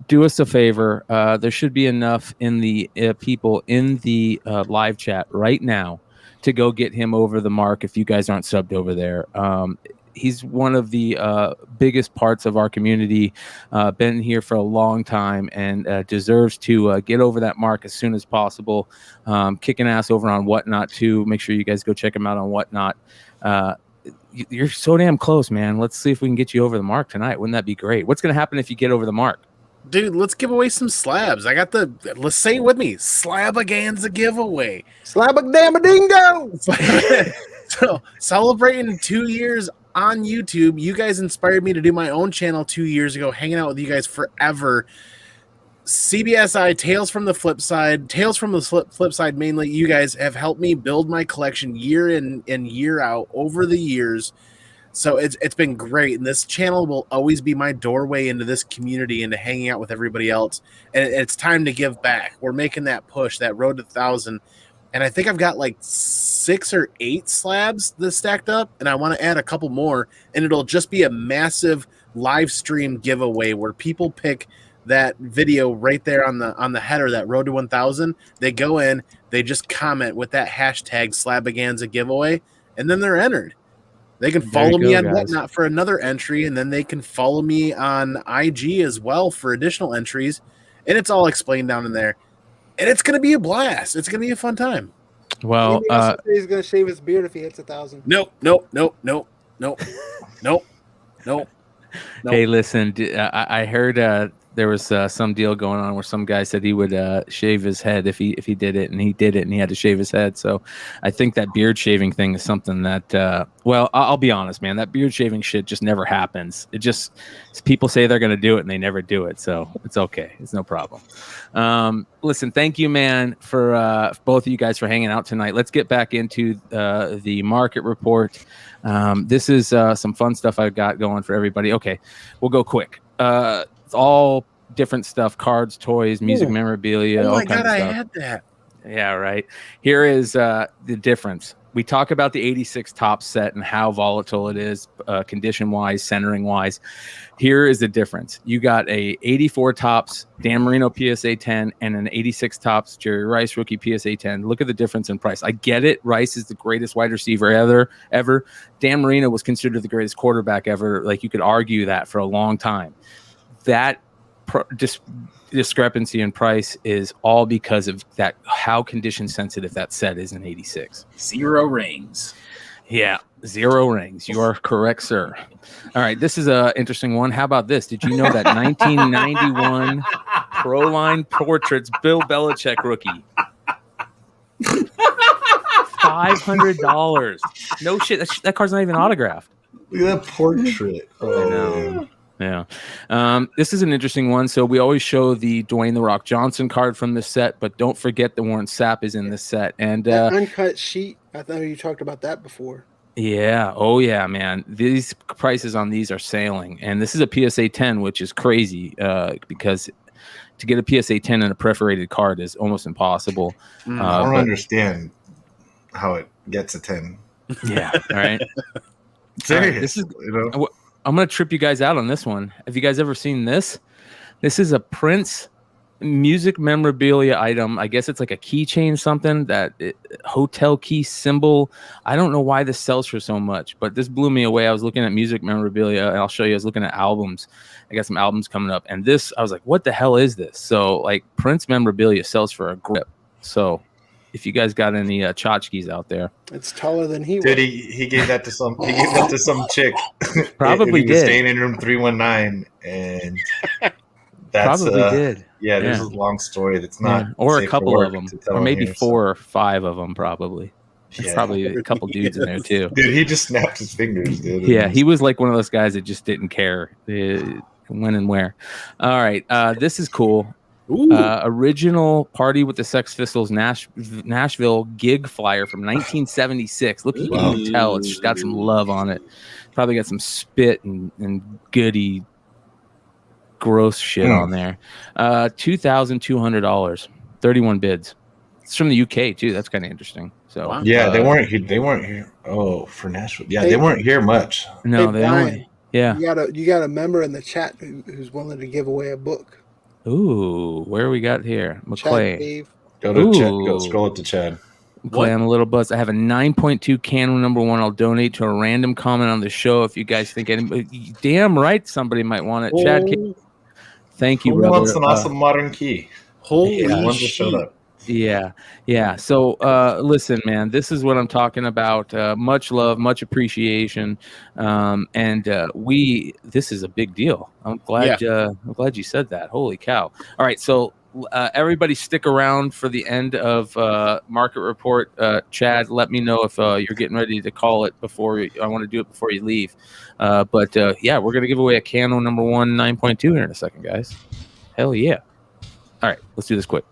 Do us a favor. There should be enough in the people in the live chat right now to go get him over the mark if you guys aren't subbed over there. He's one of the biggest parts of our community, been here for a long time, and deserves to get over that mark as soon as possible. Kicking ass over on Whatnot, too. Make sure you guys go check him out on Whatnot. You're so damn close, man. Let's see if we can get you over the mark tonight. Wouldn't that be great? What's going to happen if you get over the mark? Dude, let's give away some slabs. I got let's say it with me, Slabaganza giveaway. Slabadammadingo! So, celebrating 2 years on YouTube, you guys inspired me to do my own channel 2 years ago, hanging out with you guys forever. CBSI, Tales from the Flipside, Tales from the Flipside mainly, you guys have helped me build my collection year in and year out over the years. So it's been great, and this channel will always be my doorway into this community and to hanging out with everybody else. And it's time to give back. We're making that push, that road to 1,000, and I think I've got like 6 or 8 slabs that stacked up, and I want to add a couple more, and it'll just be a massive live stream giveaway where people pick that video right there on the header, that road to 1,000. They go in, they just comment with that hashtag Slabaganza giveaway, and then they're entered. They can follow me on Whatnot for another entry, and then they can follow me on IG as well for additional entries. And it's all explained down in there. And it's going to be a blast. It's going to be a fun time. Well, he's going to shave his beard if he hits 1,000. Nope. Nope. Hey, listen, I heard there was some deal going on where some guy said he would shave his head if he did it, and he did it, and he had to shave his head. So I think that beard shaving thing is something that, well, I'll be honest, man, that beard shaving shit just never happens. It just, people say they're going to do it and they never do it. So it's okay. It's no problem. Listen, thank you, man, for both of you guys for hanging out tonight. Let's get back into the market report. This is some fun stuff I've got going for everybody. Okay, we'll go quick. It's all different stuff: cards, toys, music, memorabilia. Oh all my kinds god, of I stuff. had that. Yeah, right. Here is the difference. We talk about the 86 top set and how volatile it is, condition-wise, centering-wise. Here is the difference. You got a 84 tops Dan Marino PSA 10 and an 86 tops Jerry Rice rookie PSA 10. Look at the difference in price. I get it. Rice is the greatest wide receiver ever. Dan Marino was considered the greatest quarterback ever. Like, you could argue that for a long time. That discrepancy in price is all because of that, how condition sensitive that set is in 86. 0 rings. Yeah, 0 rings. You are correct, sir. All right, this is an interesting one. How about this? Did you know that 1991 Proline Portraits Bill Belichick rookie? $500. No shit. That card's not even autographed. Look at that portrait. Oh, I know. Yeah. This is an interesting one. So we always show the Dwayne The Rock Johnson card from this set, but don't forget the Warren Sapp is in this set. And that uncut sheet, I thought you talked about that before. yeah. Oh, yeah, man. These prices on these are sailing. And this is a PSA 10, which is crazy because to get a PSA 10 in a perforated card is almost impossible. I don't understand how it gets a 10. Yeah. All right. Serious. Right, this is, I'm going to trip you guys out on this one. Have you guys ever seen this? This is a Prince music memorabilia item. I guess it's like a keychain, something hotel key symbol. I don't know why this sells for so much, but this blew me away. I was looking at music memorabilia, and I'll show you. I was looking at albums. I got some albums coming up, and this, I was like, what the hell is this? So, like, Prince memorabilia sells for a grip. So if you guys got any tchotchkes out there, it's taller than he was. Dude, he gave that to some. He gave that to some chick. Probably he was did. Staying in room 319, and that's probably did. Yeah, there's a long story that's not, or a couple of them, or maybe here, 4 or 5 of them. Probably. There's probably a couple dudes in there too. Dude, he just snapped his fingers, dude. Yeah, he was like one of those guys that just didn't care when and where. All right, this is cool. Original Party with the Sex Pistols Nashville gig flyer from 1976. Look, you can tell it's got some love on it. Probably got some spit and goody gross shit on there. $2,200, 31 bids. It's from the UK too. That's kind of interesting. So yeah, they weren't here. Oh, for Nashville. Yeah, they weren't here much. No, hey, they Brian, only. Yeah, you got a member in the chat who's willing to give away a book. Ooh, where we got here? McClay. Go to Chad. Go scroll up to Chad. McClay, I'm a little buzzed. I have a 9.2 Canon #1. I'll donate to a random comment on the show if you guys think anybody. Damn right, somebody might want it. Chad, thank you, Who brother. wants an awesome modern key? Holy one just showed up. Yeah. So, listen, man, this is what I'm talking about. Much love, much appreciation, and this is a big deal. I'm glad you said that. Holy cow! All right, so everybody, stick around for the end of market report. Chad, let me know if you're getting ready to call it before. I want to do it before you leave. But we're gonna give away a Canon #1 9.2 here in a second, guys. Hell yeah! All right, let's do this quick.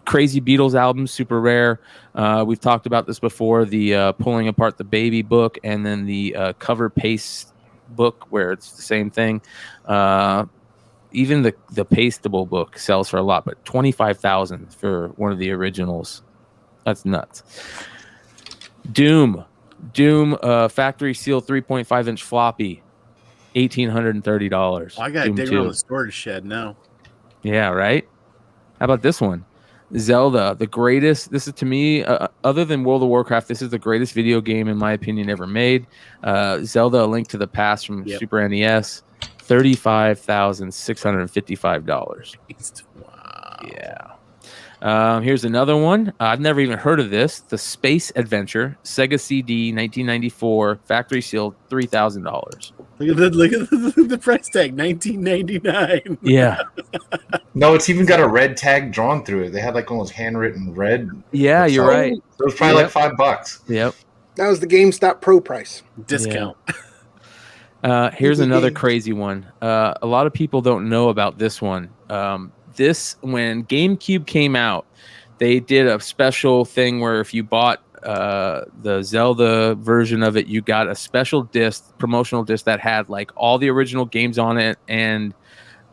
Crazy Beatles album, super rare. We've talked about this before, the Pulling Apart the Baby book, and then the cover paste book where it's the same thing. Even the pasteable book sells for a lot, but $25,000 for one of the originals. That's nuts. Doom factory seal 3.5-inch floppy, $1,830. I got to dig around the storage shed now. Yeah, right? How about this one? Zelda, the greatest. This is, to me, other than World of Warcraft, this is the greatest video game, in my opinion, ever made. Zelda, A Link to the Past from Super NES, $35,655. Wow. Yeah. Here's another one. I've never even heard of this. The Space Adventure Sega CD 1994 factory sealed $3,000. Look at the price tag, $19.99. Yeah, No, it's even got a red tag drawn through it. They had like almost handwritten red. yeah, you're right. So it was probably Yep. like $5. Yep. That was the GameStop Pro price. Discount. Here's another games. crazy one. A lot of people don't know about this one. When GameCube came out, they did a special thing where if you bought the Zelda version of it, you got a special disc, promotional disc that had like all the original games on it, and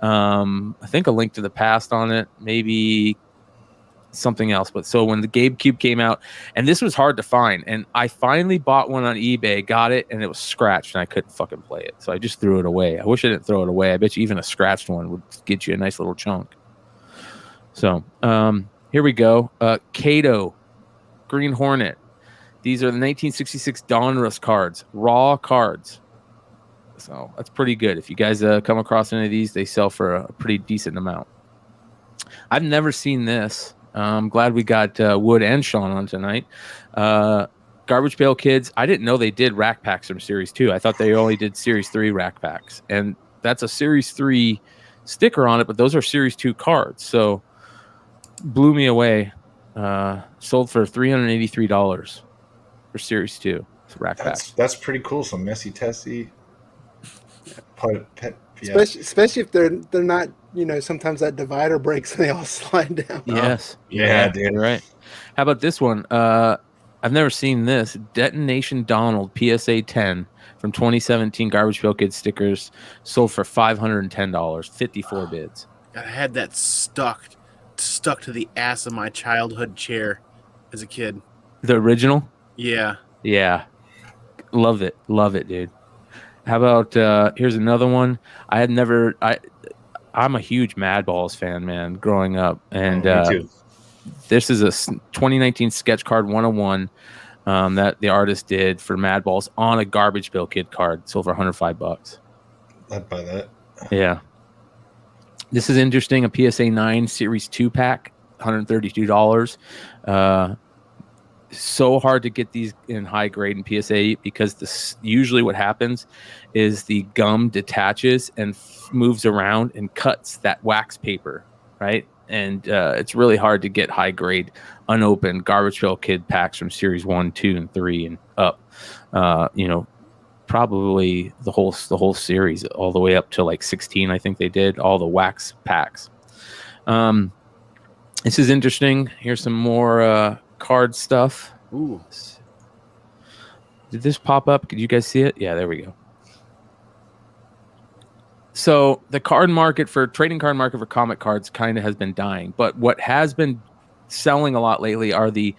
I think a Link to the Past on it, maybe something else. But so when the GameCube came out, and this was hard to find, and I finally bought one on eBay, got it, and it was scratched, and I couldn't fucking play it, so I just threw it away. I wish I didn't throw it away. I bet you even a scratched one would get you a nice little chunk. So here we go. Kato, Green Hornet. These are the 1966 Donruss cards, raw cards. So that's pretty good. If you guys come across any of these, they sell for a pretty decent amount. I've never seen this. I'm glad we got Wood and Sean on tonight. Garbage Pail Kids. I didn't know they did rack packs from Series 2. I thought they only did Series 3 rack packs. And that's a Series 3 sticker on it, but those are Series 2 cards. So blew me away. Sold for $383 for Series 2. It's a rack pack. That's pretty cool. Some messy testy. Especially if they're not, sometimes that divider breaks and they all slide down. Yes. Yeah, dude. You're right. How about this one? I've never seen this. Detonation Donald PSA 10 from 2017 Garbage Pail Kids stickers sold for $510. 54 bids. I had that stuck to the ass of my childhood chair as a kid. The original? Yeah. Yeah. Love it, dude. How about here's another one. I'm a huge Mad Balls fan, man, growing up. And me too. This is a 2019 Sketch Card 101 that the artist did for Mad Balls on a Garbage Pail Kid card. Sold for $105. I'd buy that. Yeah. This is interesting. A PSA 9 Series 2 pack, $132. So hard to get these in high grade in PSA 8 because usually what happens is the gum detaches and moves around and cuts that wax paper, right? And it's really hard to get high grade unopened Garbage Pail Kid packs from Series 1, 2, and 3 and up. Probably the whole series all the way up to like 16. I think they did all the wax packs. This is interesting. Here's some more card stuff. Ooh. Did this pop up? Could you guys see it? Yeah, there we go. So the trading card market for comic cards kind of has been dying, but what has been selling a lot lately are the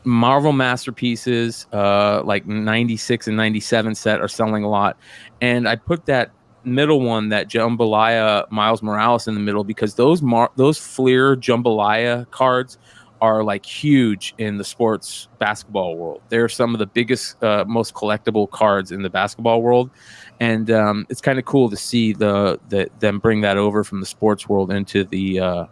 Marvel masterpieces, like 96 and 97 set are selling a lot. And I put that middle one, that Jambalaya Miles Morales, in the middle because those Fleer Jambalaya cards are like huge in the sports basketball world. They're some of the biggest, most collectible cards in the basketball world. And it's kind of cool to see them bring that over from the sports world into the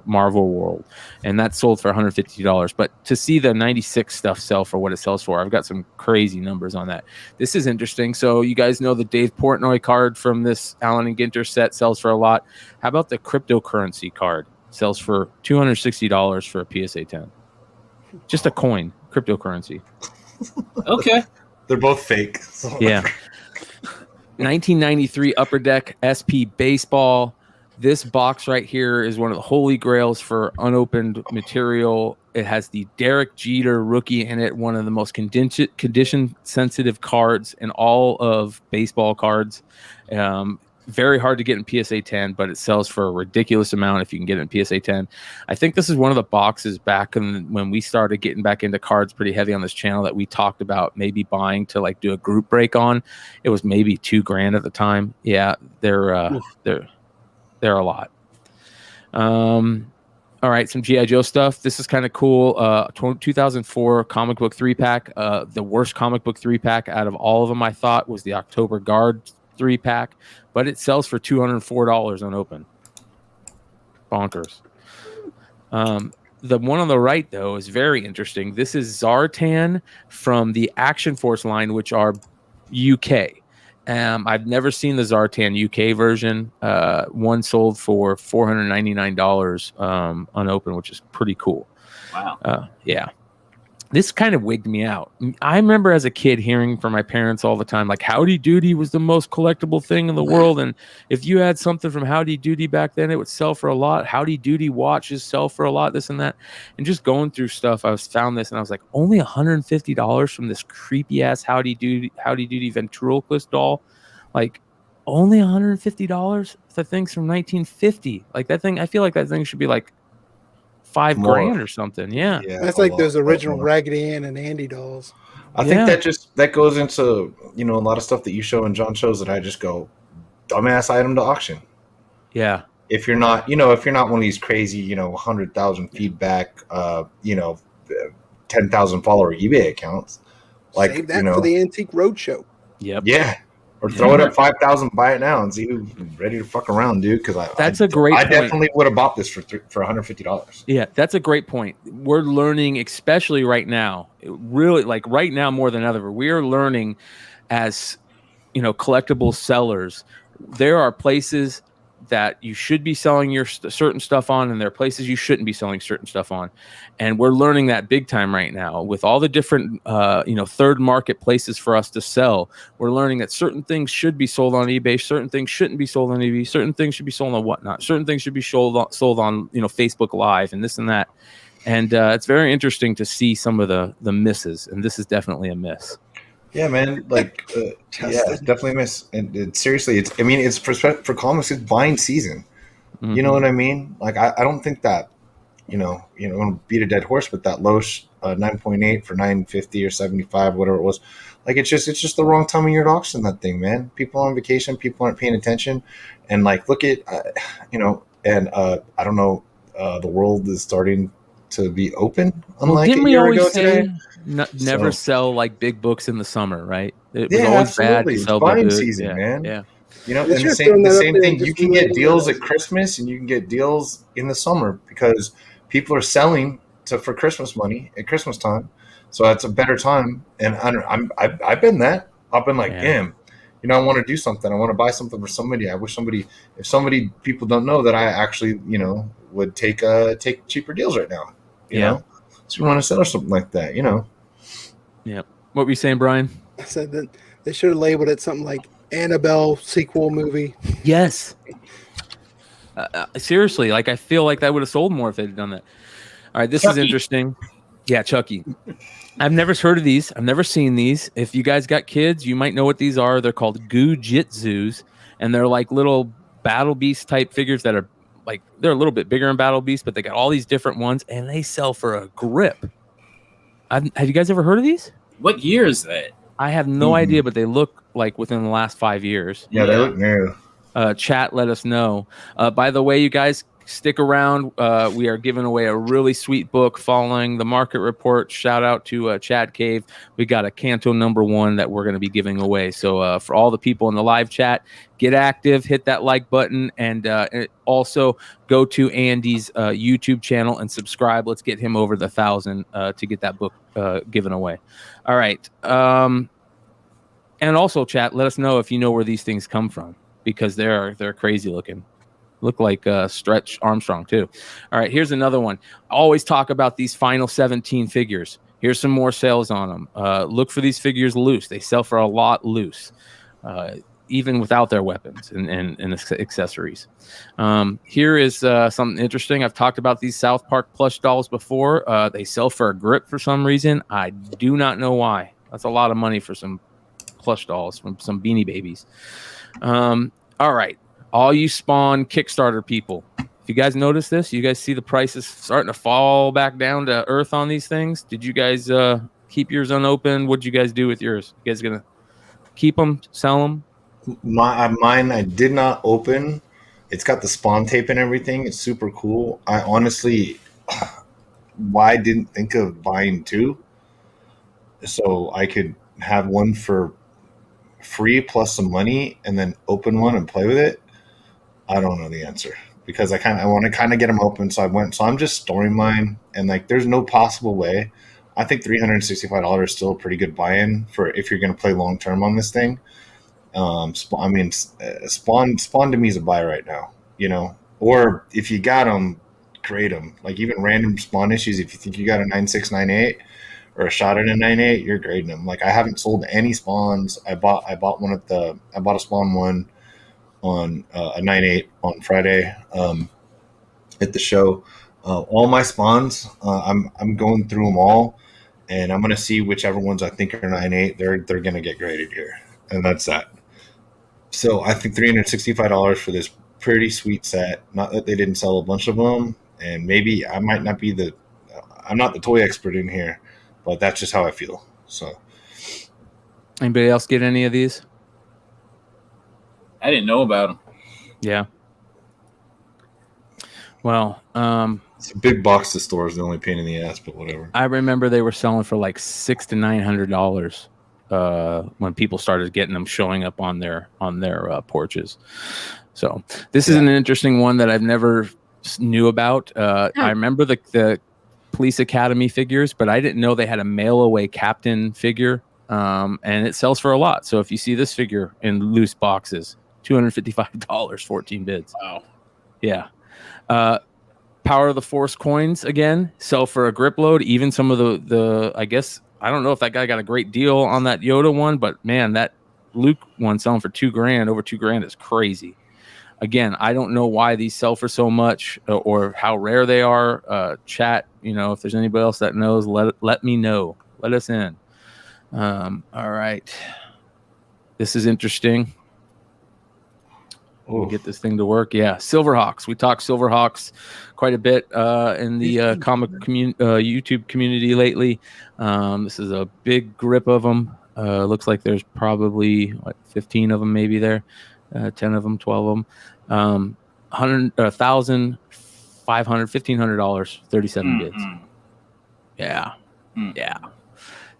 Marvel world, and that sold for $150. But to see the 96 stuff sell for what it sells for, I've got some crazy numbers on that. This is interesting. So you guys know the Dave Portnoy card from this Allen and Ginter set sells for a lot. How about the cryptocurrency card? Sells for $260 for a PSA 10. Just a coin, cryptocurrency. Okay. They're both fake. So. Yeah. 1993 Upper Deck SP Baseball. This box right here is one of the holy grails for unopened material. It has the Derek Jeter rookie in it, one of the most condition-sensitive cards in all of baseball cards. Very hard to get in PSA 10, but it sells for a ridiculous amount if you can get it in PSA 10. I think this is one of the boxes back when we started getting back into cards pretty heavy on this channel that we talked about maybe buying to like do a group break on. It was maybe $2,000 at the time. Yeah, they're a lot. All right, some G.I. Joe stuff. This is kind of cool. 2004 comic book 3-pack. The worst comic book 3-pack out of all of them, I thought, was the October Guard 3-pack, but it sells for $204 unopened. Bonkers. The one on the right, though, is very interesting. This is Zartan from the Action Force line, which are UK. I've never seen the Zartan UK version. One sold for $499 unopened, which is pretty cool. Wow. Yeah. This kind of wigged me out. I remember as a kid hearing from my parents all the time, like Howdy Doody was the most collectible thing in the world. And if you had something from Howdy Doody back then, it would sell for a lot. Howdy Doody watches sell for a lot, this and that. And just going through stuff, found this and I was like, only $150 from this creepy ass Howdy Doody ventriloquist doll. Like only $150? The thing's from 1950. Like that thing, I feel like that thing should be like $5,000 or something. Yeah. That's like those original Raggedy Ann and Andy dolls. I think that goes into, a lot of stuff that you show and John shows that I just go, dumbass item to auction. Yeah. If you're not, if you're not one of these crazy, 100,000 feedback, 10,000 follower eBay accounts, like save that for the Antique Roadshow. Yep. Yeah. Or throw it at 5,000, buy it now, and see who's ready to fuck around, dude. Because that's a great point. I definitely would have bought this for $150. Yeah, that's a great point. We're learning, especially right now, really like right now more than ever. We are learning as collectible sellers. There are places that you should be selling your certain stuff on, and there are places you shouldn't be selling certain stuff on, and we're learning that big time right now with all the different third market places for us to sell. We're learning that certain things should be sold on eBay, certain things shouldn't be sold on eBay, certain things should be sold on whatnot, certain things should be sold on Facebook Live and this and that. And it's very interesting to see some of the misses, and this is definitely a miss. Yeah, man. Like, it's definitely a miss. And seriously, it's for comics, it's buying season. Mm-hmm. You know what I mean? Like, I don't think that, I want to beat a dead horse, but that Loesch 9.8 for $950 or $75, whatever it was, like, it's just the wrong time of year to auction that thing, man. People are on vacation, people aren't paying attention, and like, look at, and I don't know, the world is starting to be open. Unlike didn't a we year always ago say today. Never sell like big books in the summer, right? It was Yeah, always absolutely. bad to It's sell buying big season, yeah, man. Yeah. And the same thing. You can get deals at Christmas, and you can get deals in the summer because people are selling for Christmas money at Christmas time. So that's a better time. And I've been that. I've been like, damn, I want to do something. I want to buy something for somebody. I wish people don't know that I actually, would take cheaper deals right now. You know, so you want to sell or something like that, Yeah. What were you saying, Brian? I said that they should have labeled it something like Annabelle sequel movie. Yes. Seriously, like I feel like that would have sold more if they'd done that. All right, this is interesting. Yeah, Chucky. I've never heard of these. I've never seen these. If you guys got kids, you might know what these are. They're called Goo-Jitsus, and they're like little Battle Beast type figures that are like they're a little bit bigger than Battle Beast, but they got all these different ones, and they sell for a grip. Have you guys ever heard of these? What year is that? I have no idea, but they look like within the last 5 years. Yeah, they look new. Chat, let us know. By the way, you guys stick around. We are giving away a really sweet book following the market report. Shout out to Chad Cave. We got a Canto #1 that we're going to be giving away. So for all the people in the live chat, get active, hit that like button, and also go to Andy's YouTube channel and subscribe. Let's get him over the 1,000 to get that book given away. All right. And also, chat, let us know if you know where these things come from, because they're crazy looking. Look like Stretch Armstrong too. All right, here's another one. Always talk about these final 17 figures. Here's some more sales on them. Look for these figures loose. They sell for a lot loose, even without their weapons and accessories. Here is something interesting. I've talked about these South Park plush dolls before. They sell for a grip for some reason. I do not know why. That's a lot of money for some plush dolls from some Beanie Babies. All right. All you Spawn Kickstarter people, if you guys notice this, you guys see the prices starting to fall back down to earth on these things. Did you guys keep yours unopened? What'd you guys do with yours? You guys gonna keep them, sell them? Mine, I did not open. It's got the Spawn tape and everything. It's super cool. I honestly, why didn't think of buying two, so I could have one for free plus some money and then open one and play with it. I don't know the answer because I want to kind of get them open. So I'm just storing mine, and like there's no possible way. I think $365 is still a pretty good buy-in for if you're going to play long term on this thing. Spawn to me is a buy right now, or if you got them, grade them. Like even random Spawn issues, if you think you got a 96, 98 or a shot at a 98, you're grading them. Like I haven't sold any Spawns. I bought a Spawn one on a 98 on Friday at the show. All my Spawns, I'm going through them all, and I'm going to see whichever ones I think are 98. They're going to get graded here, and that's that. So I think $365 for this pretty sweet set. Not that they didn't sell a bunch of them, and maybe I might not be I'm not the toy expert in here, but that's just how I feel. So, anybody else get any of these? I didn't know about them. Yeah. Well, it's a big box to store is the only pain in the ass, but whatever. I remember they were selling for like $600 to $900 when people started getting them showing up on their porches. So this is an interesting one that I've never knew about. I remember the Police Academy figures, but I didn't know they had a mail away captain figure, and it sells for a lot. So if you see this figure in loose boxes, $255, 14 bids. Wow. Yeah. Power of the Force coins again sell for a grip load. Even some of the I guess I don't know if that guy got a great deal on that Yoda one, but man, that Luke one selling for $2,000, over $2,000 is crazy. Again, I don't know why these sell for so much or how rare they are. Chat, if there's anybody else that knows, let me know. Let us in. All right. This is interesting. We'll get this thing to work. Yeah, Silverhawks. We talked Silverhawks quite a bit in the comic YouTube community lately. This is a big grip of them. Looks like there's probably 15 of them, maybe there, 10 of them, 12 of them. $100, $1,500, $1,500, 37 bids. Yeah, yeah.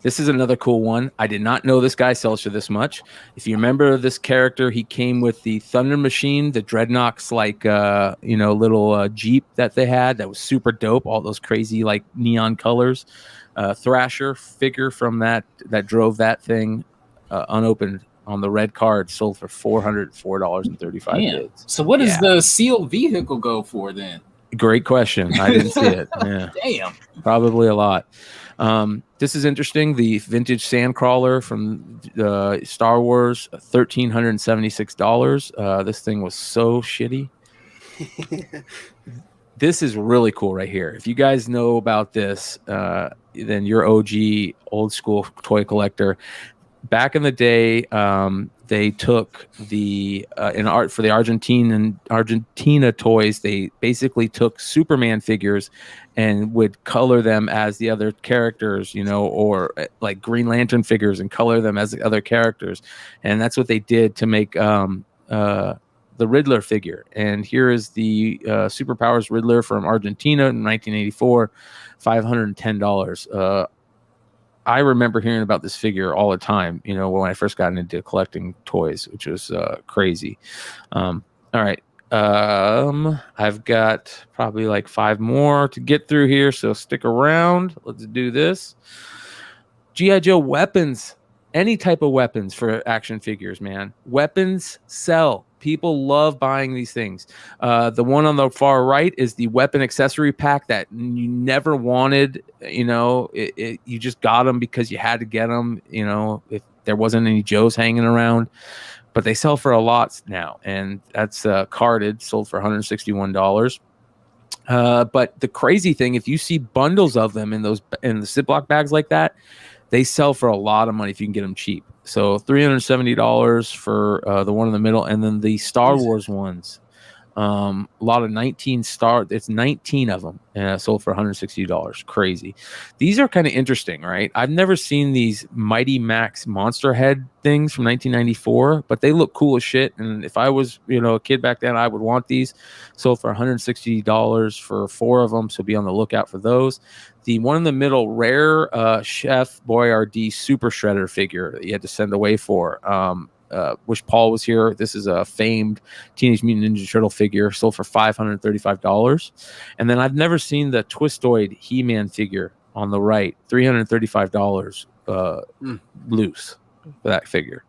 This is another cool one. I did not know this guy sells for this much. If you remember this character, he came with the Thunder Machine, the Dreadnoks, little Jeep that they had that was super dope. All those crazy neon colors. Thrasher figure from that drove that thing unopened on the red card, sold for $404.35 bids. So what does the sealed vehicle go for then? Great question. I didn't see it. Yeah. Damn. Probably a lot. This is interesting. The vintage Sandcrawler from Star Wars, $1,376. This thing was so shitty. This is really cool right here. If you guys know about this, then you're OG, old school toy collector. Back in the day, they took the for the Argentina toys. They basically took Superman figures and would color them as the other characters, or like Green Lantern figures and color them as the other characters. And that's what they did to make the Riddler figure. And here is the Superpowers Riddler from Argentina in 1984, $510. I remember hearing about this figure all the time, when I first got into collecting toys, which was crazy. All right. I've got probably 5 more to get through here, so stick around. Let's do this. G.I. Joe weapons. Any type of weapons for action figures, man. Weapons sell. People love buying these things. The one on the far right is the weapon accessory pack that you never wanted. You just got them because you had to get them. If there wasn't any Joes hanging around, but they sell for a lot now, and that's carded, sold for $161. But the crazy thing, if you see bundles of them in the Ziploc bags like that, they sell for a lot of money if you can get them cheap. So $370 for the one in the middle, and then the Star Wars ones. A lot of 19 it's 19 of them, sold for $160. Crazy. These are kind of interesting, right? I've never seen these Mighty Max monster head things from 1994, but they look cool as shit. And if I was, a kid back then, I would want these. Sold for $160 for 4 of them. So be on the lookout for those. The one in the middle, rare Chef Boyardee Super Shredder figure that you had to send away for. wish Paul was here. This is a famed Teenage Mutant Ninja Turtle figure sold for $535. And then I've never seen the Twistoid He-Man figure on the right, $335 loose for that figure.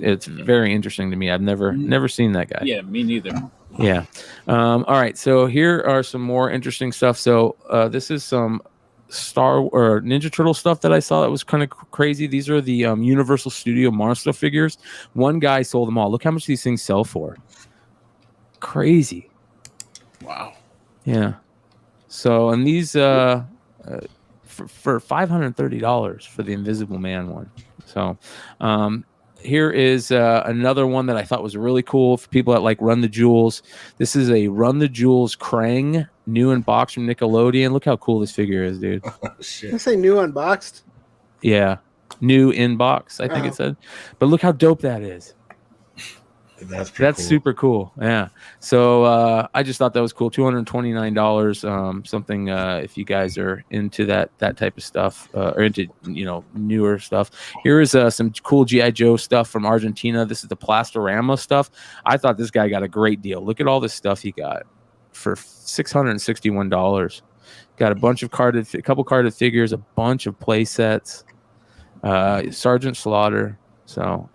It's very interesting to me. I've never seen that guy. Yeah, me neither. Yeah. All right. So here are some more interesting stuff. So this is some Ninja Turtle stuff that I saw that was kind of crazy. These are the Universal Studio Monster figures. One guy sold them all. Look how much these things sell for. Crazy. Wow. Yeah. So, and these for $530 for the Invisible Man one. So, here is another one that I thought was really cool for people that like Run the Jewels. This is a Run the Jewels Krang, new in box from Nickelodeon. Look how cool this figure is, dude. Oh, shit. Did I say new unboxed? Yeah, new in box, I think it said. But look how dope that is. That's That's cool. super cool. Yeah. So I just thought that was cool. $229. Something if you guys are into that type of stuff or into newer stuff. Here is some cool G.I. Joe stuff from Argentina. This is the Plastorama stuff. I thought this guy got a great deal. Look at all this stuff he got for $661. Got a couple carded figures, a bunch of play sets. Sergeant Slaughter. So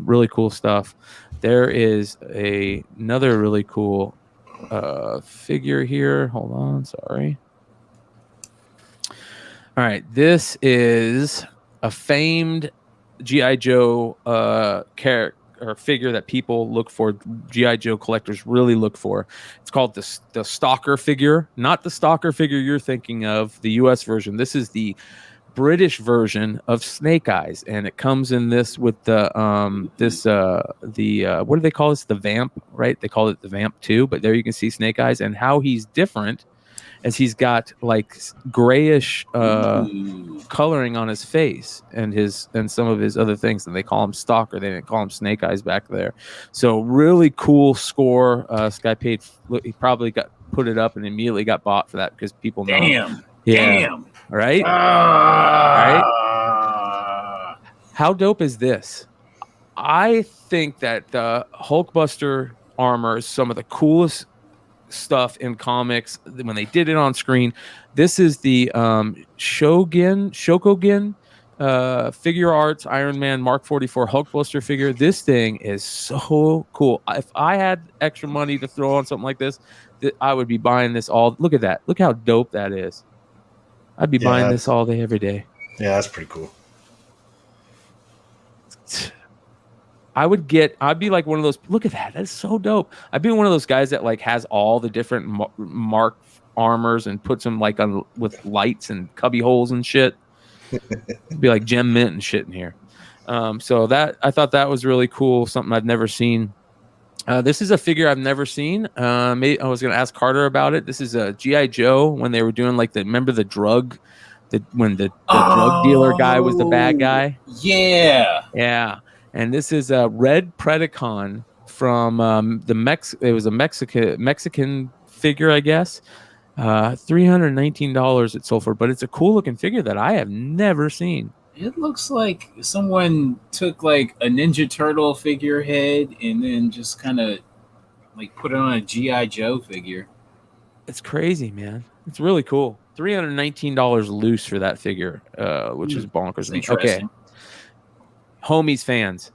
really cool stuff. There is another really cool figure here. Hold on, sorry. All right, this is a famed G.I. Joe character or figure that people look for. G.I. Joe collectors really look for. It's called the Stalker figure, not the Stalker figure you're thinking of, the U.S. version. This is the British version of Snake Eyes, and it comes in this with the what do they call this? The Vamp, right? They call it the Vamp 2, but there you can see Snake Eyes, and how he's different as he's got like grayish coloring on his face and some of his other things, and they call him Stalker. They didn't call him Snake Eyes back there. So really cool score. This guy he probably put it up and immediately got bought for that because people know. Damn. Right? Right? How dope is this? I think that the Hulkbuster armor is some of the coolest stuff in comics when they did it on screen. This is the Shokogen Figure Arts Iron Man Mark 44 Hulkbuster figure. This thing is so cool. If I had extra money to throw on something like this, I would be buying this all. Look at that. Look how dope that is. I'd be buying this all day, every day. Yeah, that's pretty cool. I'd be like one of those. Look at that. That's so dope. I'd be one of those guys that like has all the different Mark armors and puts them like on with lights and cubby holes and shit. It'd be like gem mint and shit in here. So that I thought that was really cool. Something I've never seen. This is a figure I've never seen. I was going to ask Carter about it. This is a G.I. Joe when they were doing like remember the drug, when the drug dealer guy was the bad guy. Yeah. Yeah. And this is a red Predacon from it was a Mexican figure, I guess. $319 it sold for, but it's a cool looking figure that I have never seen. It looks like someone took like a Ninja Turtle figurehead and then just kind of like put it on a G.I. Joe figure. It's crazy, man. It's really cool. $319 loose for that figure, which is bonkers. Okay. Homies fans.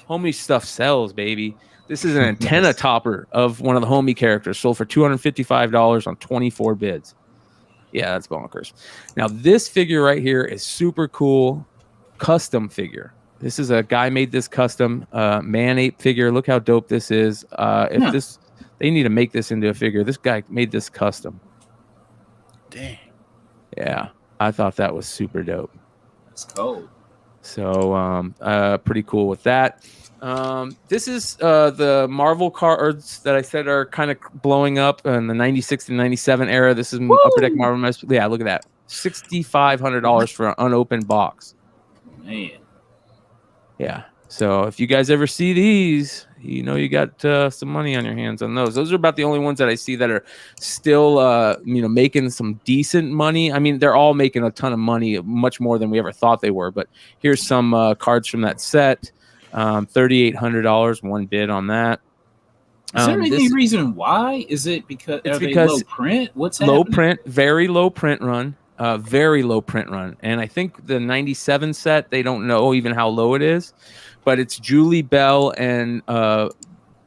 Homie stuff sells, baby. This is an antenna topper of one of the Homie characters, sold for $255 on 24 bids. Yeah, that's bonkers. Now, this figure right here is super cool. Custom figure. This is a guy made this custom man-ape figure. Look how dope this is. They need to make this into a figure. This guy made this custom. Dang. Yeah, I thought that was super dope. That's cold. So pretty cool with that. This is the Marvel cards that I said are kind of blowing up in the 96 to 97 era. This is Upper Deck Marvel. Yeah, look at that. $6,500 for an unopened box. Man. Yeah. So if you guys ever see these, you got some money on your hands on those. Those are about the only ones that I see that are still, making some decent money. I mean, they're all making a ton of money, much more than we ever thought they were. But here's some cards from that set. $3,800, one bid on that. Is there any reason why? Is it because It's are they because low print? What's low happening? print, very low print run, very low print run. And I think the 97 set, they don't know even how low it is, but it's Julie Bell and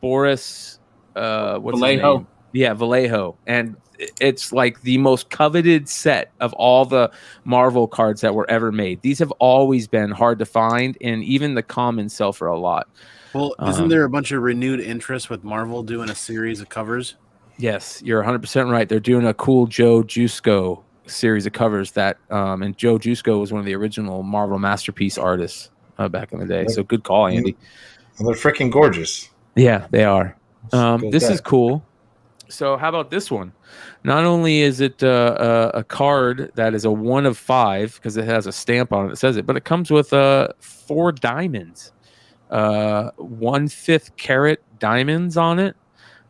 Boris, what's his Vallejo. name? Yeah, Vallejo. And it's like the most coveted set of all the Marvel cards that were ever made. These have always been hard to find, and even the commons sell for a lot. Well, isn't there a bunch of renewed interest with Marvel doing a series of covers? Yes, you're 100% right. They're doing a cool Joe Jusko series of covers that, and Joe Jusko was one of the original Marvel Masterpiece artists back in the day. So good call, Andy. And they're freaking gorgeous. Yeah, they are. This is that. cool. So how about this one? Not only is it a card that is a 1 of 5 because it has a stamp on it that says it, but it comes with 4 diamonds, 1/5 carat diamonds on it.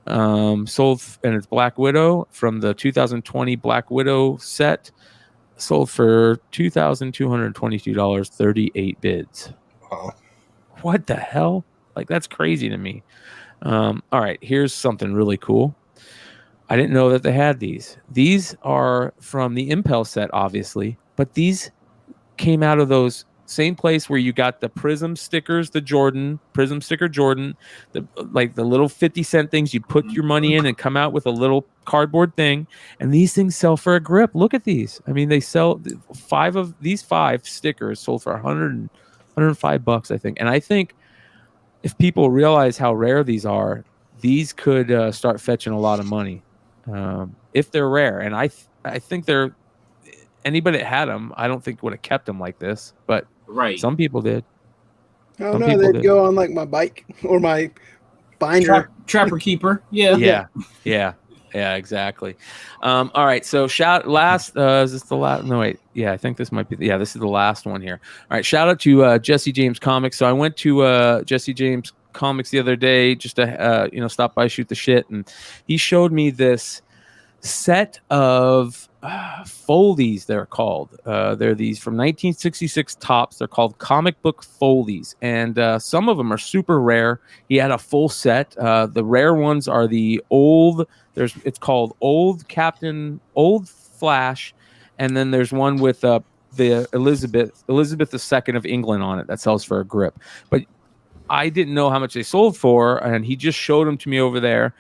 Sold and it's Black Widow from the 2020 Black Widow set. Sold for $2,222, 38 bids. Wow. What the hell? Like, that's crazy to me. All right, here's something really cool. I didn't know that they had these. These are from the Impel set, obviously, but these came out of those same place where you got the Prism stickers, the Prism sticker Jordan, the little 50-cent things you put your money in and come out with a little cardboard thing. And these things sell for a grip. Look at these. I mean, they sell 5 of these 5 stickers sold for $105, I think. And I think if people realize how rare these are, these could start fetching a lot of money if they're rare. And I think they're anybody that had them, I don't think would have kept them like this, but some people did. Oh no, they'd go on like my bike or my binder. Trapper Keeper. Yeah, exactly. All right, so is this the last? No, wait. Yeah, I think this might be. This is the last one here. All right, shout out to Jesse James Comics. So I went to Jesse James Comics the other day just to stop by, shoot the shit, and he showed me this set of Foldies. They're called. They're these from 1966 tops. They're called comic book Foldies, and some of them are super rare. He had a full set. The rare ones are the old. It's called Old Flash, and then there's one with the Elizabeth II of England on it that sells for a grip. But I didn't know how much they sold for, and he just showed them to me over there.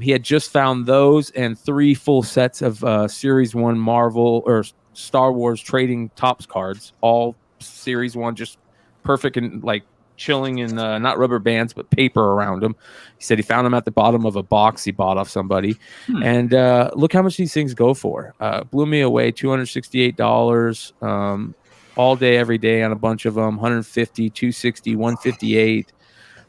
He had just found those and 3 full sets of Series 1 Marvel or Star Wars trading tops cards, all Series 1, just perfect and like chilling in not rubber bands, but paper around them. He said he found them at the bottom of a box he bought off somebody. And look how much these things go for. Blew me away, $268. All day, every day on a bunch of them, 150, 260, 158.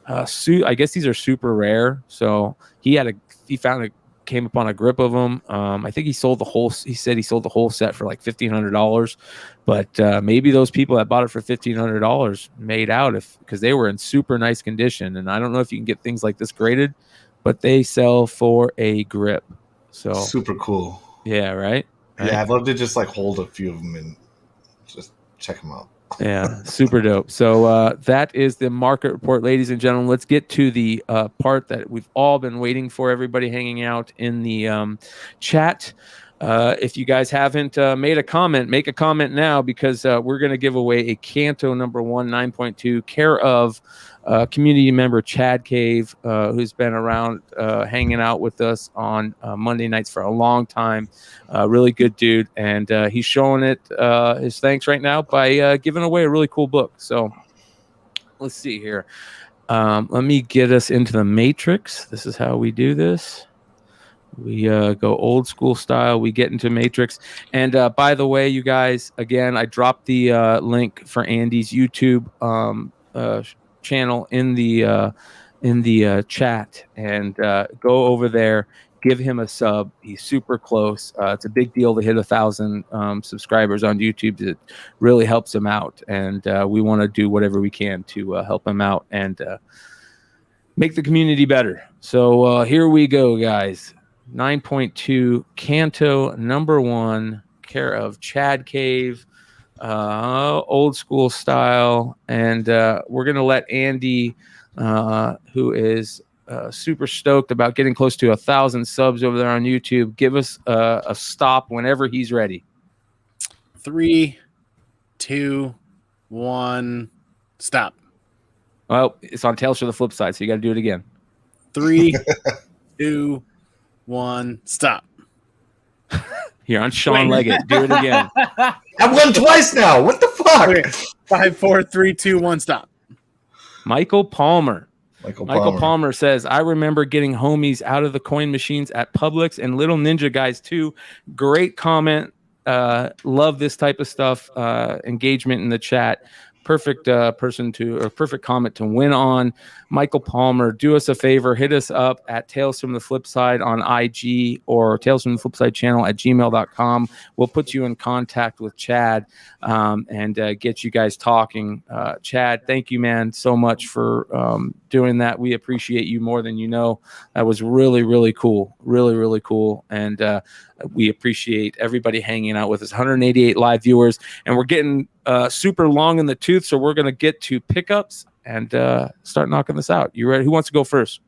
I guess these are super rare. So came upon a grip of them. I think he said he sold the whole set for like $1,500, but maybe those people that bought it for $1,500 made out because they were in super nice condition. And I don't know if you can get things like this graded, but they sell for a grip. So super cool. Yeah. Right. Yeah. I'd love to just like hold a few of them and just check them out. Yeah, super dope. So that is the market report, ladies and gentlemen. Let's get to the part that we've all been waiting for, everybody hanging out in the chat. If you guys haven't made a comment, make a comment now, because we're going to give away a Kanto number 1 9.2 care of community member Chad Cave, who's been around hanging out with us on Monday nights for a long time. Really good dude, and he's showing it his thanks right now by giving away a really cool book. So let's see here. Let me get us into the Matrix. This is how we do this. We go old school style. We get into Matrix. And by the way, you guys, again, I dropped the link for Andy's YouTube channel in the chat, and go over there, give him a sub. He's super close. It's a big deal to hit 1,000 subscribers on YouTube. It really helps him out, and we want to do whatever we can to help him out and make the community better. So here we go, guys. 9.2 Kanto number 1, care of Chad Cave. old school style, and we're gonna let Andy, who is super stoked about getting close to 1,000 subs over there on YouTube, give us a stop whenever he's ready. 3, 2, 1, stop. Well, it's on Tales from the Flip Side, so you got to do it again. 3, 2, 1, stop. Here on Sean Leggett, do it again. I've won twice now. What the fuck? Okay. 5, 4, 3, 2, 1, stop. Michael Palmer. Michael Palmer says, I remember getting homies out of the coin machines at Publix and Little Ninja Guys too. Great comment. Love this type of stuff. Engagement in the chat. Perfect perfect comment to win on. Michael Palmer, do us a favor, hit us up at Tales from the Flipside on IG or Tales from the Flipside channel at gmail.com. We'll put you in contact with Chad and get you guys talking. Chad, thank you, man, so much for doing that. We appreciate you more than you know. That was really, really cool. Really, really cool. And we appreciate everybody hanging out with us. 188 live viewers, and we're getting super long in the tooth, so we're going to get to pickups and start knocking this out. You ready? Who wants to go first?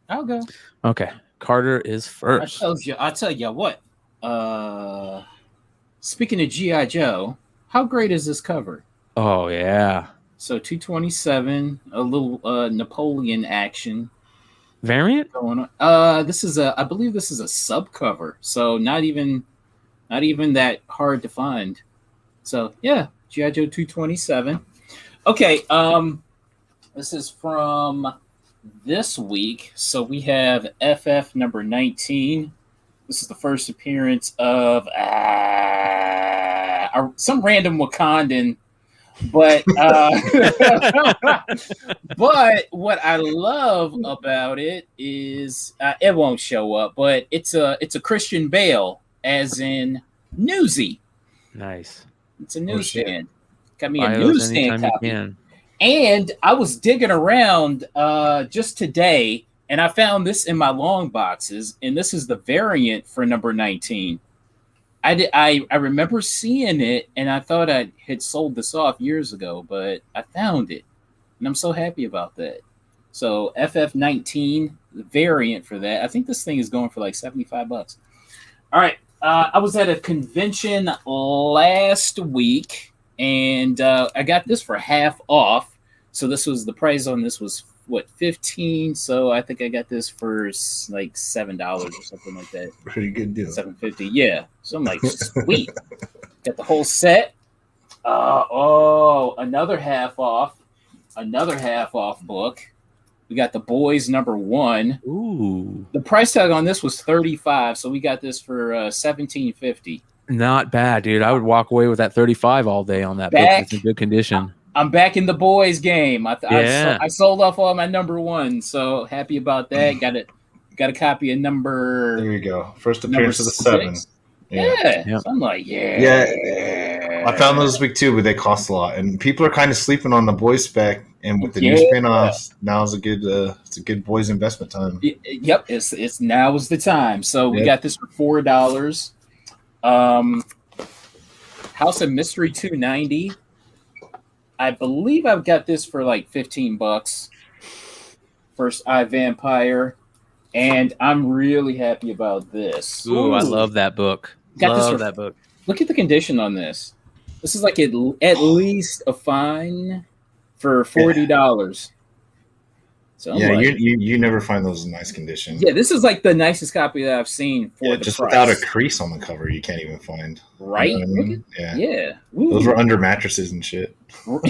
I'll go. Okay, Carter is first. I'll tell you what. Speaking of G.I. Joe, how great is this cover? Oh, yeah. So 227, a little Napoleon action. Variant? Going on. I believe this is a sub cover, so not even that hard to find. So yeah, G.I. Joe 227. Okay, this is from this week. So we have FF number 19. This is the first appearance of some random Wakandan. But but what I love about it is it won't show up, but it's a Christian Bale, as in Newsy. Nice. It's a newsstand. Got me a newsstand copy. And I was digging around just today, and I found this in my long boxes, and this is the variant for number 19. I remember seeing it, and I thought I had sold this off years ago, but I found it, and I'm so happy about that. So FF19, the variant for that. I think this thing is going for like $75. All right. I was at a convention last week, and I got this for half off. So the price on this was what, 15? So I think I got this for like $7 or something like that. Pretty good deal. $7.50. Yeah. So I'm like, sweet. Got the whole set. Another half off book. We got The Boys number 1. Ooh. The price tag on this was $35, so we got this for $17.50. Not bad, dude. I would walk away with that 35 all day on that book. It's in good condition. I'm back in the boys game. I sold off all my number 1, so happy about that. Got a copy of number. There you go. First appearance of the 7. Yeah. Yep. So I'm like, yeah. I found those this week too, but they cost a lot, and people are kind of sleeping on the boys spec. And with the new spin-offs, now is it's a good boys investment time. Yep, it's now is the time. So we got this for $4. House of Mystery 290. I believe I've got this for like $15. First Eye Vampire, and I'm really happy about this. Ooh, I love that book. That book. Look at the condition on this. This is like at least a fine for $40. So you never find those in nice condition. Yeah, this is like the nicest copy that I've seen for the just price. without a crease on the cover, you can't even find. Right? You know what I mean? Yeah. Those were under mattresses and shit. And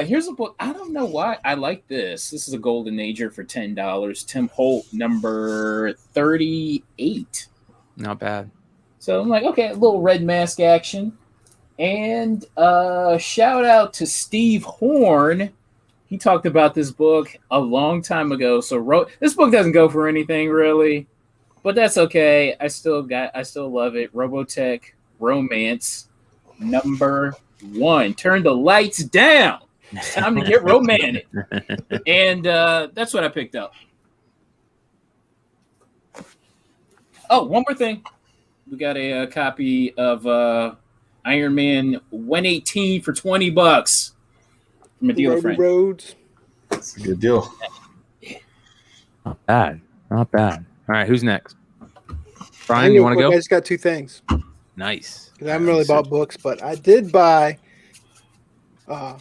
here's a book. I don't know why I like this. This is a Golden Ager for $10. Tim Holt, number 38. Not bad. So I'm like, okay, a little Red Mask action. And shout out to Steve Horn. He talked about this book a long time ago. So this book doesn't go for anything really, but that's okay. I still love it. Robotech Romance number 1. Turn the lights down. It's time to get romantic. And that's what I picked up. Oh, one more thing. We got a copy of Iron Man 118 for $20 from a dealer Road friend. Roads. It's a good deal. Not bad. Not bad. All right, who's next? Brian, Mine you real want to quick, go? I just got two things. Nice. 'Cause I haven't really bought books, but I did buy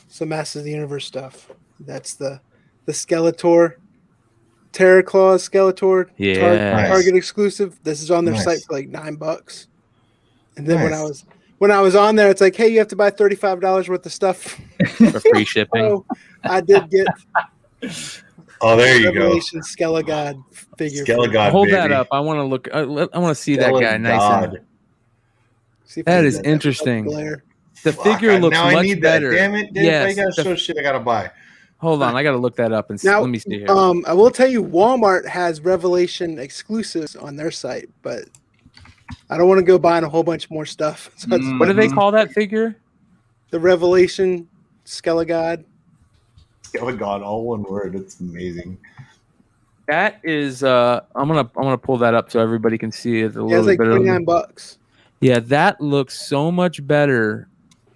some Masters of the Universe stuff. That's the Skeletor, Terror Claws Skeletor Yeah. Target exclusive. This is on their Nice. site for like $9. And then Nice. when I was on there, it's like, hey, you have to buy $35 worth of stuff. For free shipping. So I did get Oh, there you go. Revelation Skelegod figure. Skelegod, Hold baby. that up. I want to look. I want to see that guy nice and. Skelegod. See if That I is can interesting. glare. The Fuck, figure looks now I much need better. that. Damn it, dude. Yes. I gotta show shit I gotta buy. Hold on, I got to look that up and Now, let me see here. I will tell you, Walmart has Revelation exclusives on their site, but I don't want to go buying a whole bunch more stuff. So it's What do they call that figure? the Revelation Skelegod. Skelegod, all one word. It's amazing. That is. I'm gonna pull that up so everybody can see it a Yeah, little it's like bit. $29. Yeah, that looks so much better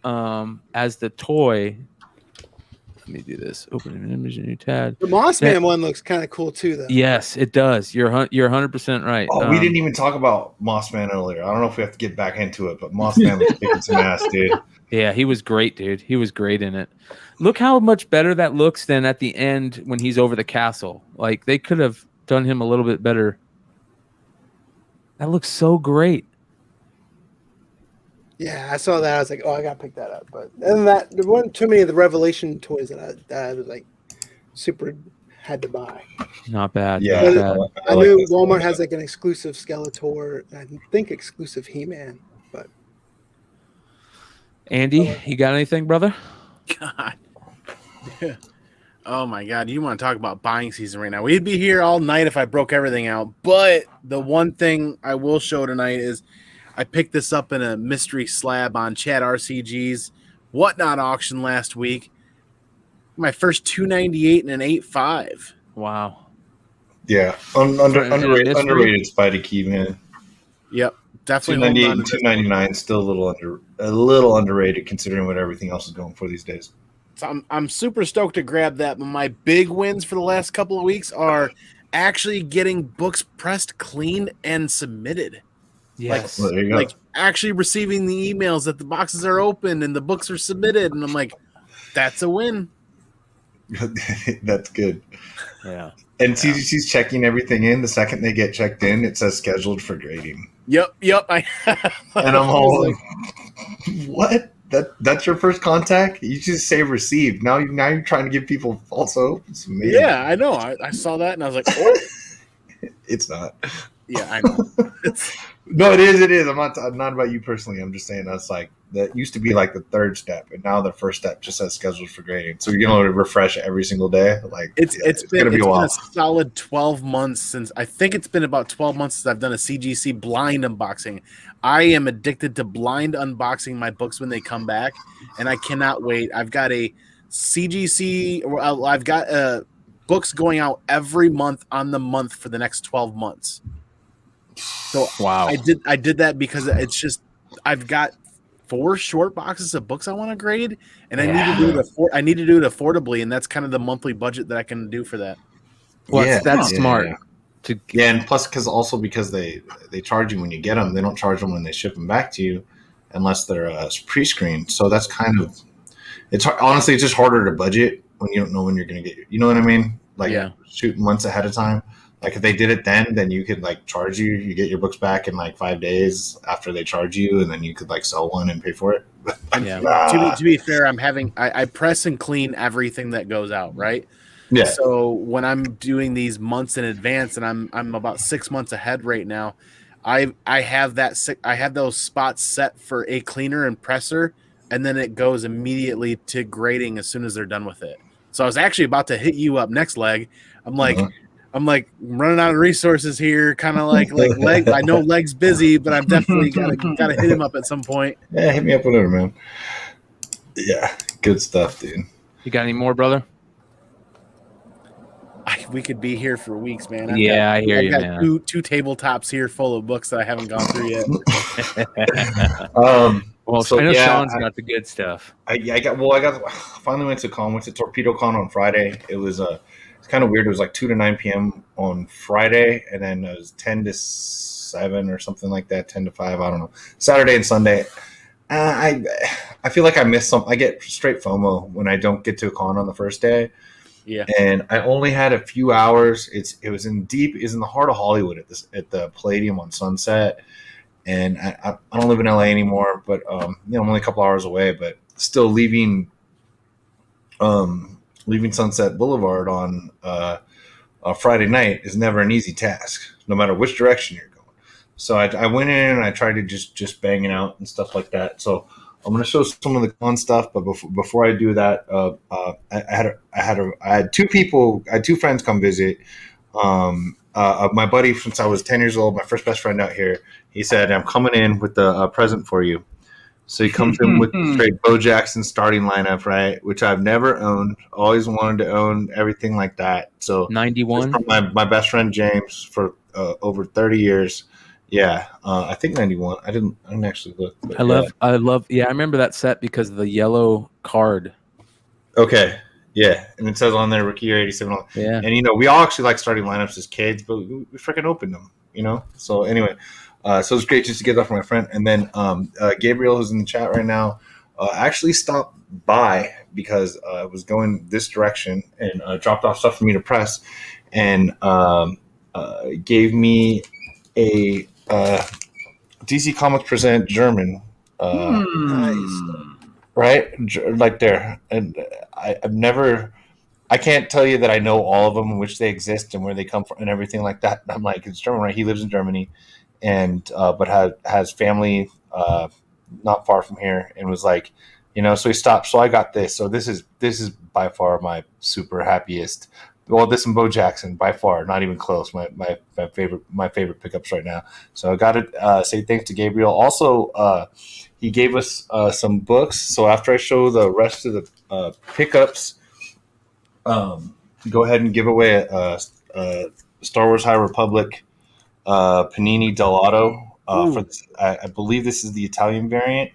as the toy. Let me do this. Open an image, a new tab. The Moss Man one looks kind of cool too, though. Yes, it does. You're 100% right. Oh, we didn't even talk about Mossman earlier. I don't know if we have to get back into it, but Mossman was kicking some ass, dude. Yeah, he was great, dude. He was great in it. Look how much better that looks than at the end when he's over the castle. Like they could have done him a little bit better. That looks so great. Yeah, I saw that. I was like, oh, I gotta pick that up. But other than that, there weren't too many of the Revelation toys that I was like super had to buy. Not bad. Yeah, not But bad. I like knew this Walmart one. has like an exclusive Skeletor, and I think exclusive He-Man. But Andy, you got anything, brother? God. Oh my God. You want to talk about buying season right now? We'd be here all night if I broke everything out. But the one thing I will show tonight is I picked this up in a mystery slab on Chat RCG's Whatnot auction last week. My first 298 and an 8.5. Wow. Yeah, In a underrated mystery? Spidey Key, man. Yep. Definitely. 298 holding on and to this. 299 still a little underrated considering what everything else is going for these days. So I'm super stoked to grab that. But my big wins for the last couple of weeks are actually getting books pressed, cleaned, and submitted. Yes. Well, there you go. Like actually receiving the emails that the boxes are open and the books are submitted, and I'm like, that's a win. That's good. Yeah. And CGC's checking everything in. The second they get checked in, it says scheduled for grading. Yep. And I'm all like, what? That's your first contact? You just say received. Now you're trying to give people false hope. It's amazing. yeah, I know. I saw that and I was like, oh, It's not. yeah, I know. No, it is. I'm not about you personally. I'm just saying that's like that used to be like the third step, and now the first step just says scheduled for grading. So you're gonna refresh every single day. Like It's gonna be a while. been a solid 12 months since I think it's been about 12 months since I've done a CGC blind unboxing. I am addicted to blind unboxing my books when they come back, and I cannot wait. I've got a CGC, or I've got books going out every month on the month for the next 12 months. So Wow. I did that because it's just I've got 4 short boxes of books I want to grade, and I need to do it affordably, and that's kind of the monthly budget that I can do for that. Well, Yeah, that's yeah, smart. yeah. Yeah, and plus because they charge you when you get them, they don't charge them when they ship them back to you, unless they're pre-screened. So that's kind of honestly it's just harder to budget when you don't know when you're going to get. You know what I mean? Like shoot months ahead of time. Like if they did it then you could like charge you. You get your books back in like 5 days after they charge you, and then you could like sell one and pay for it. Yeah. To be fair, I press and clean everything that goes out, right? Yeah. So when I'm doing these months in advance, and I'm about 6 months ahead right now, I have those spots set for a cleaner and presser, and then it goes immediately to grading as soon as they're done with it. So I was actually about to hit you up next leg. I'm like running out of resources here, kind of like leg. I know leg's busy, but I'm definitely gotta hit him up at some point. Yeah, hit me up whenever, man. Yeah, good stuff, dude. You got any more, brother? We could be here for weeks, man. I hear you, I've got man. two tabletops here full of books that I haven't gone through yet. Well, So I know yeah, Sean's got the good stuff. I finally went to con. Went to Torpedo Con on Friday. It was it's kind of weird. It was like 2 to 9 p.m. on Friday, and then it was 10 to 7 or something like that. 10 to 5. I don't know. Saturday and Sunday. I feel like I missed some. I get straight FOMO when I don't get to a con on the first day. Yeah. And I only had a few hours. It was in the heart of Hollywood at the Palladium on Sunset. And I don't live in LA anymore, but I'm only a couple hours away. But still leaving Sunset Boulevard on a Friday night is never an easy task, no matter which direction you're going. So I went in and I tried to just bang it out and stuff like that. So I'm going to show some of the con stuff, but before I do that, I had two friends come visit. My buddy, since I was 10 years old, my first best friend out here, he said, "I'm coming in with a present for you." So he comes in with straight Bo Jackson starting lineup, right? Which I've never owned. Always wanted to own everything like that. So 91. From my best friend James for over 30 years. Yeah, I think 91. I didn't actually look. But I love. Yeah, I remember that set because of the yellow card. Okay. Yeah, and it says on there Rookie Year 87. Yeah. And we all actually like starting lineups as kids, but we freaking opened them, So anyway, so it's great just to get that from my friend. And then Gabriel, who's in the chat right now, actually stopped by because I was going this direction and dropped off stuff for me to press, and gave me a DC Comics Present German. Nice. Right, like there, and I can't tell you that I know all of them, which they exist and where they come from and everything like that. I'm like, it's German, right? He lives in Germany, and but has family not far from here, and was like, so he stopped. So I got this. So this is by far my super happiest. Well, this and Bo Jackson by far, not even close. My favorite pickups right now. So I got to say thanks to Gabriel. Also, he gave us some books. So after I show the rest of the pickups, go ahead and give away a Star Wars High Republic Panini Delato. For this, I believe this is the Italian variant.